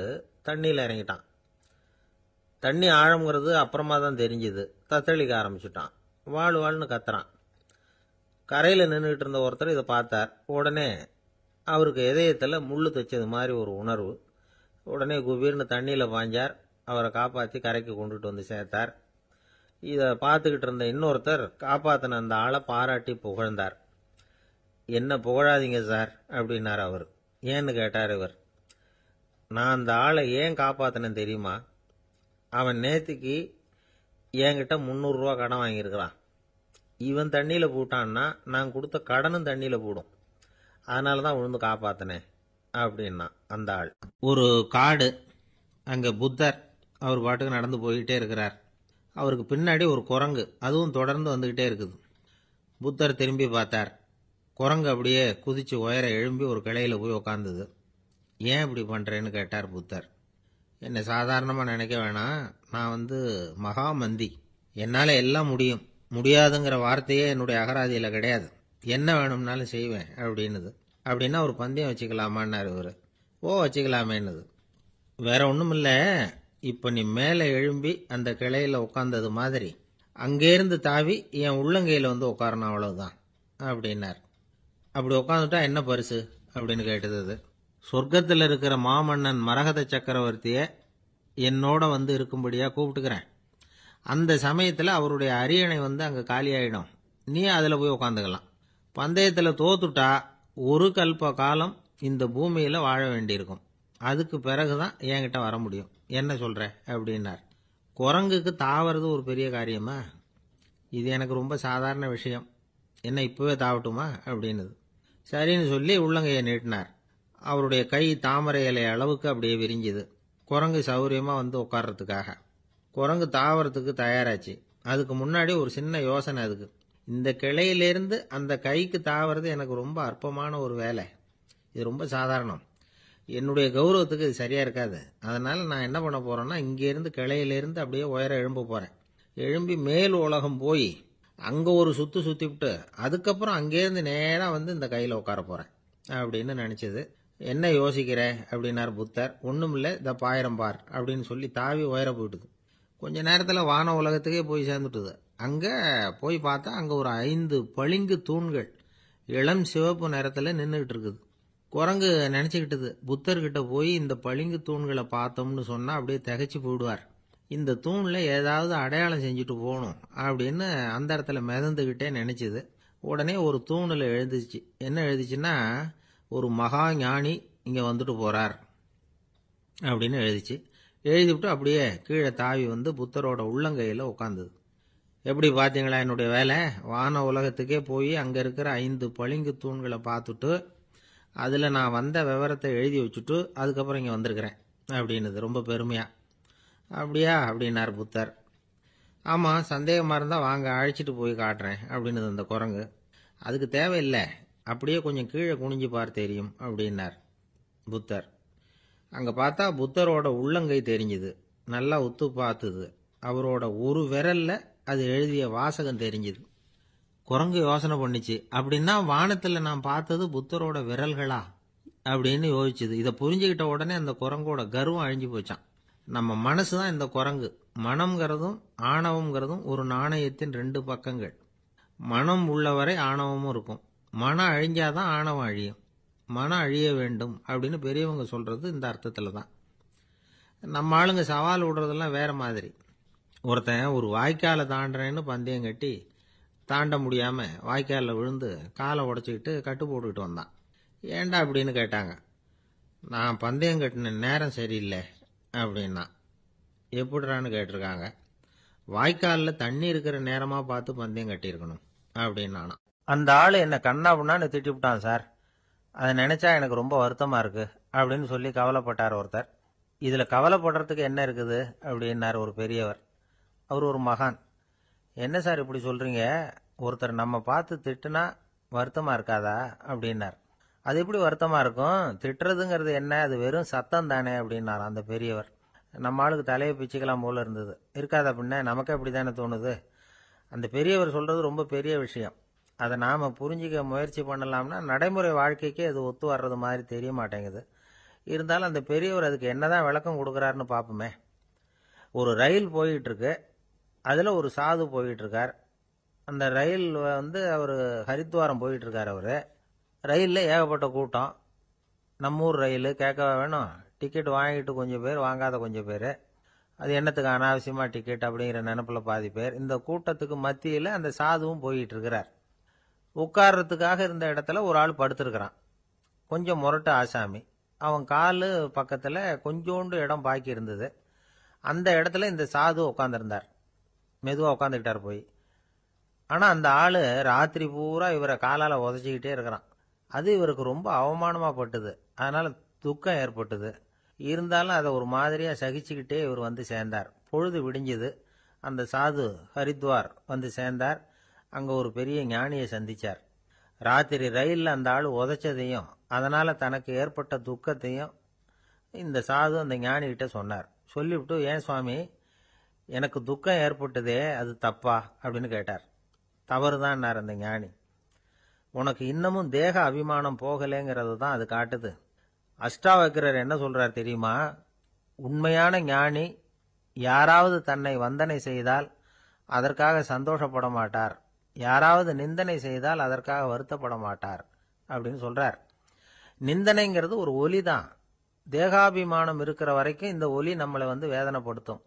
Speaker 2: தண்ணியில் இறங்கிட்டான்.
Speaker 1: தண்ணி ஆழம்ங்கிறது அப்புறமா தான் தெரிஞ்சுது. தத்தளிக்க ஆரம்பிச்சுட்டான். வாழ் வாழ்னு கத்துறான். கரையில் நின்றுட்டு இருந்த ஒருத்தர் இதை பார்த்தார். உடனே அவருக்கு இதயத்தில் முள்ளு தைச்சது மாதிரி ஒரு உணர்வு. உடனே குபீர்னு தண்ணியில் பாய்ஞ்சார். அவரை காப்பாற்றி கரைக்கு கொண்டுட்டு வந்து சேர்த்தார். இதை பார்த்துக்கிட்டு இருந்த இன்னொருத்தர் காப்பாற்றின அந்த ஆளை பாராட்டி புகழ்ந்தார். என்ன புகழாதீங்க சார் அப்படின்னார் அவர். ஏன்னு கேட்டார் இவர். நான் அந்த ஆளை ஏன் காப்பாற்றினேன் தெரியுமா? அவன் நேற்றுக்கு என்கிட்ட 300 ரூபா கடன் வாங்கியிருக்கிறான். இவன் தண்ணியில் போட்டான்னா நான் கொடுத்த கடனும் தண்ணியில் போடும். அதனால தான் விழுந்து காப்பாற்றினேன் அப்படின்னா அந்த ஆள். ஒரு காடு. அங்கே புத்தர் அவர் பாட்டுக்கு நடந்து போய்கிட்டே இருக்கிறார். அவருக்கு பின்னாடி ஒரு குரங்கு, அதுவும் தொடர்ந்து வந்துக்கிட்டே இருக்குது. புத்தர் திரும்பி பார்த்தார். குரங்கு அப்படியே குதிச்சு உயர எழும்பி ஒரு கிளையில் போய் உக்காந்துது. ஏன் இப்படி பண்ணுறேன்னு கேட்டார் புத்தர். என்னை சாதாரணமாக நினைக்க வேணாம், நான் மகாமந்தி, என்னால் எல்லாம் முடியும், முடியாதுங்கிற வார்த்தையே என்னுடைய அகராதியில் கிடையாது, என்ன வேணும்னாலும் செய்வேன் அப்படின்னுது. அப்படின்னா ஒரு பந்தயம் வச்சுக்கலாமான்னாரு இவர். ஓ வச்சுக்கலாமேன்னுது. வேற ஒன்றும் இல்லை, இப்போ நீ மேலே எழும்பி அந்த கிளையில் உட்காந்தது மாதிரி அங்கேருந்து தாவி என் உள்ளங்கையில் உட்காரணும், அவ்வளவுதான் அப்படின்னார். அப்படி உட்காந்துட்டா என்ன பரிசு அப்படின்னு கேட்டது அது. சொர்க்கத்தில் இருக்கிற மாமன்னன் மரகத சக்கரவர்த்தியை என்னோட இருக்கும்படியா கூப்பிட்டுக்கிறேன். அந்த சமயத்தில் அவருடைய அரியணை அங்கே காலியாயிடும், நீ அதில் போய் உட்காந்துக்கலாம். பந்தயத்தில் தோத்துட்டா ஒரு கல்ப காலம் இந்த பூமியில் வாழ வேண்டியிருக்கும். அதுக்கு பிறகுதான் என்கிட்ட வர முடியும். என்ன சொல்ற அப்படின்னார். குரங்குக்கு தாவறது ஒரு பெரிய காரியமா? இது எனக்கு ரொம்ப சாதாரண விஷயம், என்ன இப்பவே தாவட்டுமா அப்படின்னுது. சரின்னு சொல்லி உள்ளங்கையை நீட்டினார். அவருடைய கை தாமரை இலை அளவுக்கு அப்படியே விரிஞ்சுது. குரங்கு சௌரியமா உட்கார்றதுக்காக. குரங்கு தாவறதுக்கு தயாராச்சு. அதுக்கு முன்னாடி ஒரு சின்ன யோசனை அதுக்கு. இந்த கிளையிலிருந்து அந்த கைக்கு தாவறது எனக்கு ரொம்ப அற்பமான ஒரு வேலை, இது ரொம்ப சாதாரணம், என்னுடைய கௌரவத்துக்கு இது சரியா இருக்காது. அதனால நான் என்ன பண்ண போறேன்னா, இங்கிருந்து கிளையிலிருந்து அப்படியே உயர எழும்ப போறேன். எழும்பி மேல் உலகம் போய் அங்க ஒரு சுத்தி விட்டு அதுக்கப்புறம் அங்கேருந்து நேரா இந்த கையில உட்கார போறேன் அப்படின்னு நினைச்சது. என்ன யோசிக்கிற அப்படின்னார் புத்தர். ஒண்ணும் இல்லை, இந்த பாயிரம் பார் அப்படின்னு சொல்லி தாவி உயர போயிட்டுது. கொஞ்ச நேரத்தில் வான உலகத்துக்கே போய் சேர்ந்துட்டுது. அங்க போய் பார்த்தா அங்க ஒரு 5 பளிங்கு தூண்கள் இளம் சிவப்பு நிறத்துல நின்றுட்டு இருக்குது. குரங்கு நினைச்சுக்கிட்டது, புத்தர்கிட்ட போய் இந்த பளிங்கு தூண்களை பார்த்தோம்னு சொன்னா அப்படியே திகைச்சு போயிடுவார், இந்த தூண்ல ஏதாவது அடையாளம் செஞ்சுட்டு போகணும் அப்படின்னு அந்த இடத்துல மிதந்துகிட்டே நினைச்சுது. உடனே ஒரு தூணில் எழுதிச்சு. என்ன எழுதிச்சுன்னா, ஒரு மகா ஞானி இங்க வந்துட்டு போறார் அப்படின்னு எழுதிச்சு. எழுதிவிட்டு அப்படியே கீழே தாவி புத்தரோட உள்ளங்கையில் உட்காந்துது. எப்படி பார்த்தீங்களா என்னுடைய வேலை? வான உலகத்துக்கே போய் அங்கே இருக்கிற 5 பளிங்கு தூண்களை பார்த்துட்டு அதில் நான் வந்த விவரத்தை எழுதி வச்சுட்டு அதுக்கப்புறம் இங்கே வந்திருக்கிறேன் அப்படின்னுது ரொம்ப பெருமையா. அப்படியா அப்படின்னார் புத்தர். ஆமாம், சந்தேகமாக இருந்தால் வாங்க அழைச்சிட்டு போய் காட்டுறேன் அப்படின்னுது அந்த குரங்கு. அதுக்கு தேவையில்லை, அப்படியே கொஞ்சம் கீழே குனிஞ்சு பார் தெரியும் அப்படின்னார் புத்தர். அங்கே பார்த்தா புத்தரோட உள்ளங்கை தெரிஞ்சுது. நல்லா உத்து பார்த்துது. அவரோட ஒரு விரல்ல அது எழுதிய வாசகம் தெரிஞ்சுது. குரங்கு யோசனை பண்ணிச்சு, அப்படின்னா வானத்தில் நான் பார்த்தது புத்தரோட விரல்களா அப்படின்னு யோசிச்சுது. இதை புரிஞ்சுக்கிட்ட உடனே அந்த குரங்கோட கர்வம் அழிஞ்சு போச்சான். நம்ம மனசு தான் இந்த குரங்கு. மனம்ங்கிறதும் ஆணவம்ங்கிறதும் ஒரு நாணயத்தின் 2 பக்கங்கள். மனம் உள்ளவரை ஆணவமும் இருக்கும். மனம் அழிஞ்சாதான் ஆணவம் அழியும். மனம் அழிய வேண்டும் அப்படின்னு பெரியவங்க சொல்றது இந்த அர்த்தத்தில் தான். நம்ம ஆளுங்க சவால் விடுறதெல்லாம் வேற மாதிரி. ஒருத்தன் ஒரு வாய்க்காலை தாண்டுறேன்னு பந்தயம் கட்டி தாண்ட முடியாம வாய்க்காலில் விழுந்து காலை உடச்சிக்கிட்டு கட்டு போட்டுக்கிட்டு வந்தான். ஏண்டா அப்படின்னு கேட்டாங்க. நான் பந்தயம் கட்டின நேரம் சரியில்லை அப்படின்னா. எப்படிறான்னு கேட்டிருக்காங்க. வாய்க்காலில் தண்ணி இருக்கிற நேரமா பார்த்து பந்தயம் கட்டியிருக்கணும் அப்படின்னானா. அந்த ஆள் என்ன கண்ணா புண்ணான்னு திட்டிவிட்டான் சார், அதை நினைச்சா எனக்கு ரொம்ப வருத்தமா இருக்கு அப்படின்னு சொல்லி கவலைப்பட்டார் ஒருத்தர். இதுல கவலைப்படுறதுக்கு என்ன இருக்குது அப்படின்னார் ஒரு பெரியவர். அவர் ஒரு மகான். என்ன சார் இப்படி சொல்றீங்க, ஒருத்தர் நம்ம பார்த்து திட்டுனா வருத்தமா இருக்காதா அப்படின்னார். அது எப்படி வருத்தமா இருக்கும், திட்டுறதுங்கிறது என்ன, அது வெறும் சத்தம் தானே அப்படின்னார் அந்த பெரியவர். நம்ம ஆளுக்கு தலையை பிச்சுக்கலாம் போல இருந்தது. இருக்காதா பின்ன, நமக்கு அப்படி தானே தோணுது. அந்த பெரியவர் சொல்றது ரொம்ப பெரிய விஷயம். அதை நாம புரிஞ்சிக்க முயற்சி பண்ணலாம்னா நடைமுறை வாழ்க்கைக்கே அது ஒத்து வர்றது மாதிரி தெரிய மாட்டேங்குது. இருந்தாலும் அந்த பெரியவர் அதுக்கு என்னதான் விளக்கம் கொடுக்குறாருன்னு பார்ப்போமே. ஒரு ரயில் போயிட்டு இருக்கு. அதில் ஒரு சாது போயிட்டு இருக்கார். அந்த ரயில் அவர் ஹரித்வாரம் போயிட்டு இருக்கார். அவர் ரயிலில் ஏகப்பட்ட கூட்டம். நம்ம ஊர் ரயில் கேட்கவா வேணும்? டிக்கெட் வாங்கிட்டு கொஞ்சம் பேர், வாங்காத கொஞ்சம் பேர். அது என்னத்துக்கு அனாவசியமாக டிக்கெட் அப்படிங்கிற நினப்பில் பாதி பேர். இந்த கூட்டத்துக்கு மத்தியில் அந்த சாதுவும் போயிட்டு இருக்கிறார். உட்கார்றதுக்காக இருந்த இடத்துல ஒரு ஆள் படுத்திருக்கிறான். கொஞ்சம் முரட்டு ஆசாமி. அவன் காலு பக்கத்தில் கொஞ்சோண்டு இடம் பாக்கி இருந்தது. அந்த இடத்துல இந்த சாது உட்காந்துருந்தார். மெதுவாக உட்காந்துக்கிட்டார் போய். ஆனால் அந்த ஆள் ராத்திரி பூரா இவரை காலால் உதச்சிக்கிட்டே இருக்கிறான். அது இவருக்கு ரொம்ப அவமானமாக பட்டுது. அதனால் துக்கம் ஏற்பட்டது. இருந்தாலும் அதை ஒரு மாதிரியாக சகிச்சுக்கிட்டே இவர் வந்து சேர்ந்தார். பொழுது விடிஞ்சது. அந்த சாது ஹரித்வார் வந்து சேர்ந்தார். அங்கே ஒரு பெரிய ஞானியை சந்திச்சார். ராத்திரி ரயிலில் அந்த ஆள் உதைச்சதையும் அதனால் தனக்கு ஏற்பட்ட துக்கத்தையும் இந்த சாது அந்த ஞானிகிட்ட சொன்னார். சொல்லிவிட்டு, ஏன் சுவாமி, எனக்கு துக்கம் ஏற்பட்டதே, அது தப்பா அப்படின்னு கேட்டார். தவறுதான் அந்த ஞானி. உனக்கு இன்னமும் தேக அபிமானம் போகலைங்கிறது தான் அது காட்டுது. அஷ்டாவக்கிரர் என்ன சொல்றார் தெரியுமா? உண்மையான ஞானி யாராவது தன்னை வந்தனை செய்தால் அதற்காக சந்தோஷப்பட மாட்டார், யாராவது நிந்தனை செய்தால் அதற்காக வருத்தப்பட மாட்டார் அப்படின்னு சொல்றார். நிந்தனைங்கிறது ஒரு ஒலி தான். தேகாபிமானம் இருக்கிற வரைக்கும் இந்த ஒலி நம்மளை வேதனைப்படுத்தும்.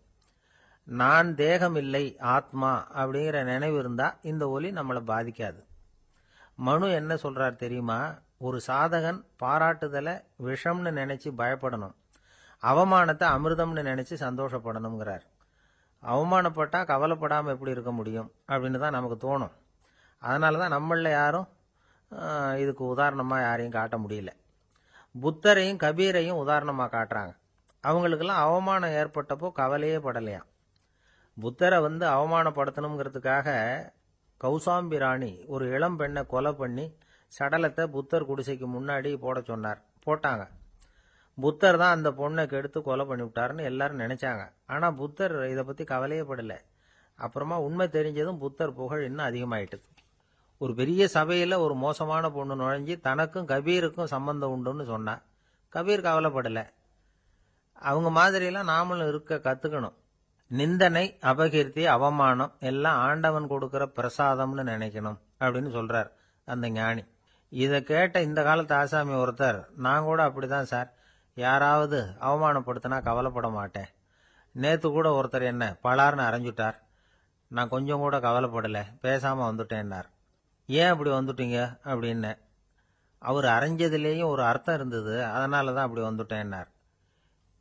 Speaker 1: நான் தேகம் இல்லை, ஆத்மா அப்படிங்கிற நினைவு இருந்தா இந்த ஒலி நம்மளை பாதிக்காது. மனு என்ன சொல்றார் தெரியுமா? ஒரு சாதகன் பாராட்டுதலை விஷம்னு நினைச்சு பயப்படணும், அவமானத்தை அமிர்தம்னு நினைச்சு சந்தோஷப்படணுங்கிறார். அவமானப்பட்டா கவலைப்படாமல் எப்படி இருக்க முடியும் அப்படின்னு தான் நமக்கு தோணும். அதனால தான் நம்மள யாரும் இதுக்கு உதாரணமாக யாரையும் காட்ட முடியல. புத்தரையும் கபீரையும் உதாரணமாக காட்டுறாங்க. அவங்களுக்கெல்லாம் அவமானம் ஏற்பட்டப்போ கவலையே படலையாம். புத்தரை அவமானப்படுத்தணுங்கிறதுக்காக கௌசாம்பி ராணி ஒரு இளம் பெண்ணை கொலை பண்ணி சடலத்தை புத்தர் குடிசைக்கு முன்னாடி போட சொன்னார். போட்டாங்க. புத்தர் தான் அந்த பொண்ணை கெடுத்து கொலை பண்ணிவிட்டாருன்னு எல்லாரும் நினைச்சாங்க. ஆனால் புத்தர் இதை பற்றி கவலையே படலை. அப்புறமா உண்மை தெரிஞ்சதும் புத்தர் புகழ் இன்னும் அதிகமாயிட்டது. ஒரு பெரிய சபையில் ஒரு மோசமான பொண்ணு நுழைஞ்சி தனக்கும் கபீருக்கும் சம்பந்தம் உண்டுன்னு சொன்னா. கபீர் கவலைப்படலை. அவங்க மாதிரியெல்லாம் நாமளும் இருக்க கற்றுக்கணும். நிந்தனை, அபகீர்த்தி, அவமானம் எல்லாம் ஆண்டவன் கொடுக்கிற பிரசாதம்னு நினைக்கணும் அப்படின்னு சொல்றார் அந்த ஞானி. இதை கேட்ட இந்த காலத்து ஆசாமி ஒருத்தர், நான் கூட அப்படிதான் சார், யாராவது அவமானப்படுத்தினா கவலைப்பட மாட்டேன். நேற்று கூட ஒருத்தர் என்ன பலார்னு அரைஞ்சுட்டார், நான் கொஞ்சம் கூட கவலைப்படலை, பேசாமல் வந்துட்டேன்னார். ஏன் அப்படி வந்துட்டீங்க அப்படின்னு. அவர் அரைஞ்சதுலேயும் ஒரு அர்த்தம் இருந்தது, அதனால தான் அப்படி வந்துட்டேன்னார்.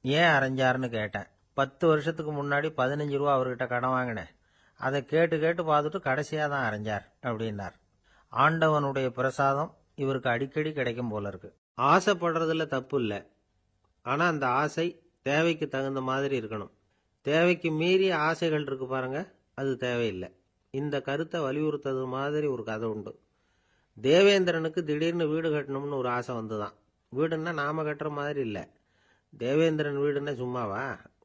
Speaker 1: ஏன் அரைஞ்சாருன்னு கேட்டேன். 10 வருஷத்துக்கு முன்னாடி 15 ரூபா அவர்கிட்ட கடன் வாங்கினேன், அதை கேட்டு கேட்டு பார்த்துட்டு கடைசியாக தான் அரைஞ்சார் அப்படின்னார். ஆண்டவனுடைய பிரசாதம் இவருக்கு அடிக்கடி கிடைக்கும் போல இருக்கு. ஆசைப்படுறதுல தப்பு இல்லை, ஆனால் அந்த ஆசை தேவைக்கு தகுந்த மாதிரி இருக்கணும். தேவைக்கு மீறிய ஆசைகள் இருக்கு பாருங்க, அது தேவையில்லை. இந்த கருத்தை வலியுறுத்தது மாதிரி ஒரு கதை உண்டு. தேவேந்திரனுக்கு திடீர்னு வீடு கட்டணும்னு ஒரு ஆசை வந்துதான். வீடுன்னா நாம கட்டுற மாதிரி இல்லை. தேவேந்திரன் வீடுன்னா சும்மாவா?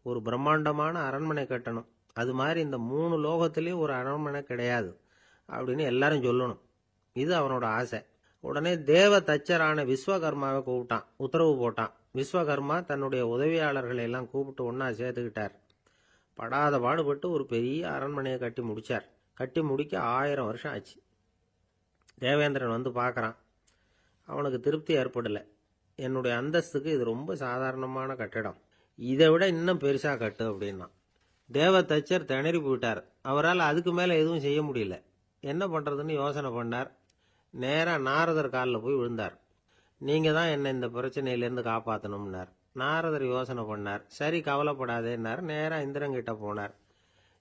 Speaker 1: ஒரு பிரம்மாண்டமான அரண்மனை கட்டணும். அது மாதிரி இந்த 3 லோகத்திலையும் ஒரு அரண்மனை கிடையாது அப்படின்னு எல்லாரும் சொல்லணும். இது அவனோட ஆசை. உடனே தேவ தச்சரான விஸ்வகர்மாவை கூப்பிட்டான், உத்தரவு போட்டான். விஸ்வகர்மா தன்னுடைய உதவியாளர்களை எல்லாம் கூப்பிட்டு ஒன்னா சேர்த்துக்கிட்டார். படாத பாடுபட்டு ஒரு பெரிய அரண்மனையை கட்டி முடிச்சார். கட்டி முடிக்க 1000 வருஷம் ஆச்சு. தேவேந்திரன் பார்க்கறான். அவனுக்கு திருப்தி ஏற்படலை. என்னுடைய அந்தஸ்துக்கு இது ரொம்ப சாதாரணமான கட்டிடம், இதை விட இன்னும் பெருசா கட்டு அப்படின்னா. தேவ தச்சர் திணறி போயிட்டார். அவரால் அதுக்கு மேல எதுவும் செய்ய முடியல. என்ன பண்றதுன்னு யோசனை பண்ணார். நேரா நாரதர் காலில் போய் விழுந்தார். நீங்க தான் என்ன இந்த பிரச்சனையிலேருந்து காப்பாற்றணும்னார். நாரதர் யோசனை பண்ணார். சரி, கவலைப்படாதேன்னார். நேரா இந்திரன் கிட்ட போனார்.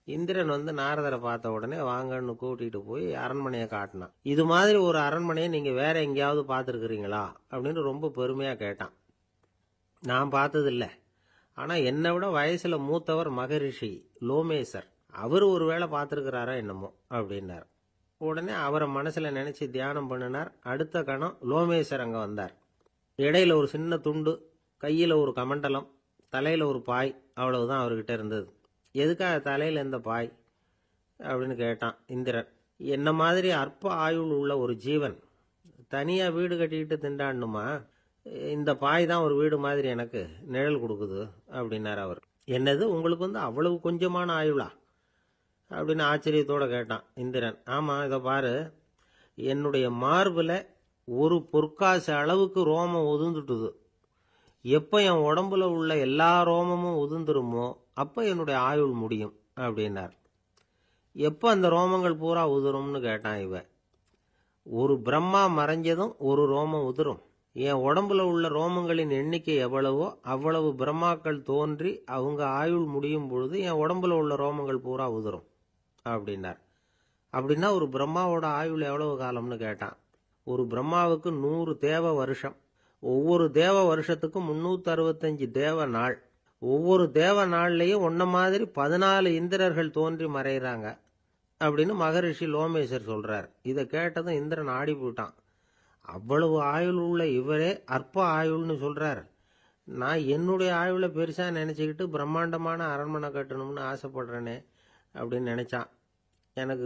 Speaker 1: இந்திரன் நாரதரை பார்த்த உடனே வாங்கன்னு கூட்டிட்டு போய் அரண்மனையை காட்டினான். இது மாதிரி ஒரு அரண்மனையை நீங்க வேற எங்கேயாவது பார்த்துருக்குறீங்களா அப்படின்னு ரொம்ப பெருமையா கேட்டான். நான் பார்த்ததில்லை, ஆனா என்னை விட வயசுல மூத்தவர் மகரிஷி லோமேசர், அவர் ஒரு வேளை பார்த்துருக்கிறாரா என்னமோ அப்படின்னார். உடனே அவரை மனசுல நினைச்சு தியானம் பண்ணினார். அடுத்த கணம் லோமேசர் அங்க வந்தார். இடையில ஒரு சின்ன துண்டு, கையில ஒரு கமண்டலம், தலையில ஒரு பாய், அவ்வளவுதான் அவர்கிட்ட இருந்தது. எதுக்காக தலையில இந்த பாய் அப்படின்னு கேட்டான் இந்திரன். என்ன மாதிரி அற்ப ஆயுள் உள்ள ஒரு ஜீவன் தனியா வீடு கட்டிக்கிட்டு திண்டாடணுமா? இந்த பாய் தான் ஒரு வீடு மாதிரி எனக்கு நிழல் கொடுக்குது அப்படின்னார் அவர். என்னது, உங்களுக்கு அவ்வளவு கொஞ்சமான ஆயுளா அப்படின்னு ஆச்சரியத்தோட கேட்டான் இந்திரன். ஆமா, இதை பாரு, என்னுடைய மார்புல ஒரு பொற்காசு அளவுக்கு ரோமம் உதிர்ந்துட்டுது. எப்ப என் உடம்புல உள்ள எல்லா ரோமமும் உதிர்ந்துருமோ அப்ப என்னுடைய ஆயுள் முடியும் அப்படின்னார். எப்ப அந்த ரோமங்கள் பூரா உதிரும்னு கேட்டான் இவன். ஒரு பிரம்மா மறைஞ்சதும் ஒரு ரோமம் உதிரும். என் உடம்புல உள்ள ரோமங்களின் எண்ணிக்கை எவ்வளவோ அவ்வளவு பிரம்மாக்கள் தோன்றி அவங்க ஆயுள் முடியும் பொழுது என் உடம்புல உள்ள ரோமங்கள் பூரா உதிரும் அப்படின்னார். அப்படின்னா ஒரு பிரம்மாவோட ஆயுள் எவ்வளவு காலம்னு கேட்டான். ஒரு பிரம்மாவுக்கு 100 தேவ வருஷம். ஒவ்வொரு தேவ வருஷத்துக்கும் 365 தேவ நாள். ஒவ்வொரு தேவ நாள்லயும் ஒன்ன மாதிரி 14 இந்திரர்கள் தோன்றி மறைகிறாங்க அப்படின்னு மகரிஷி லோமேசர் சொல்றார். இதை கேட்டதும் இந்திரன் ஆடி போட்டான். அவ்வளவு ஆயுள் உள்ள இவரே அற்ப ஆயுள்னு சொல்றார். நான் என்னுடைய ஆயுளை பெருசா நினைச்சுக்கிட்டு பிரம்மாண்டமான அரண்மனை கட்டணும்னு ஆசைப்படுறேனே அப்படின்னு நினைச்சான். எனக்கு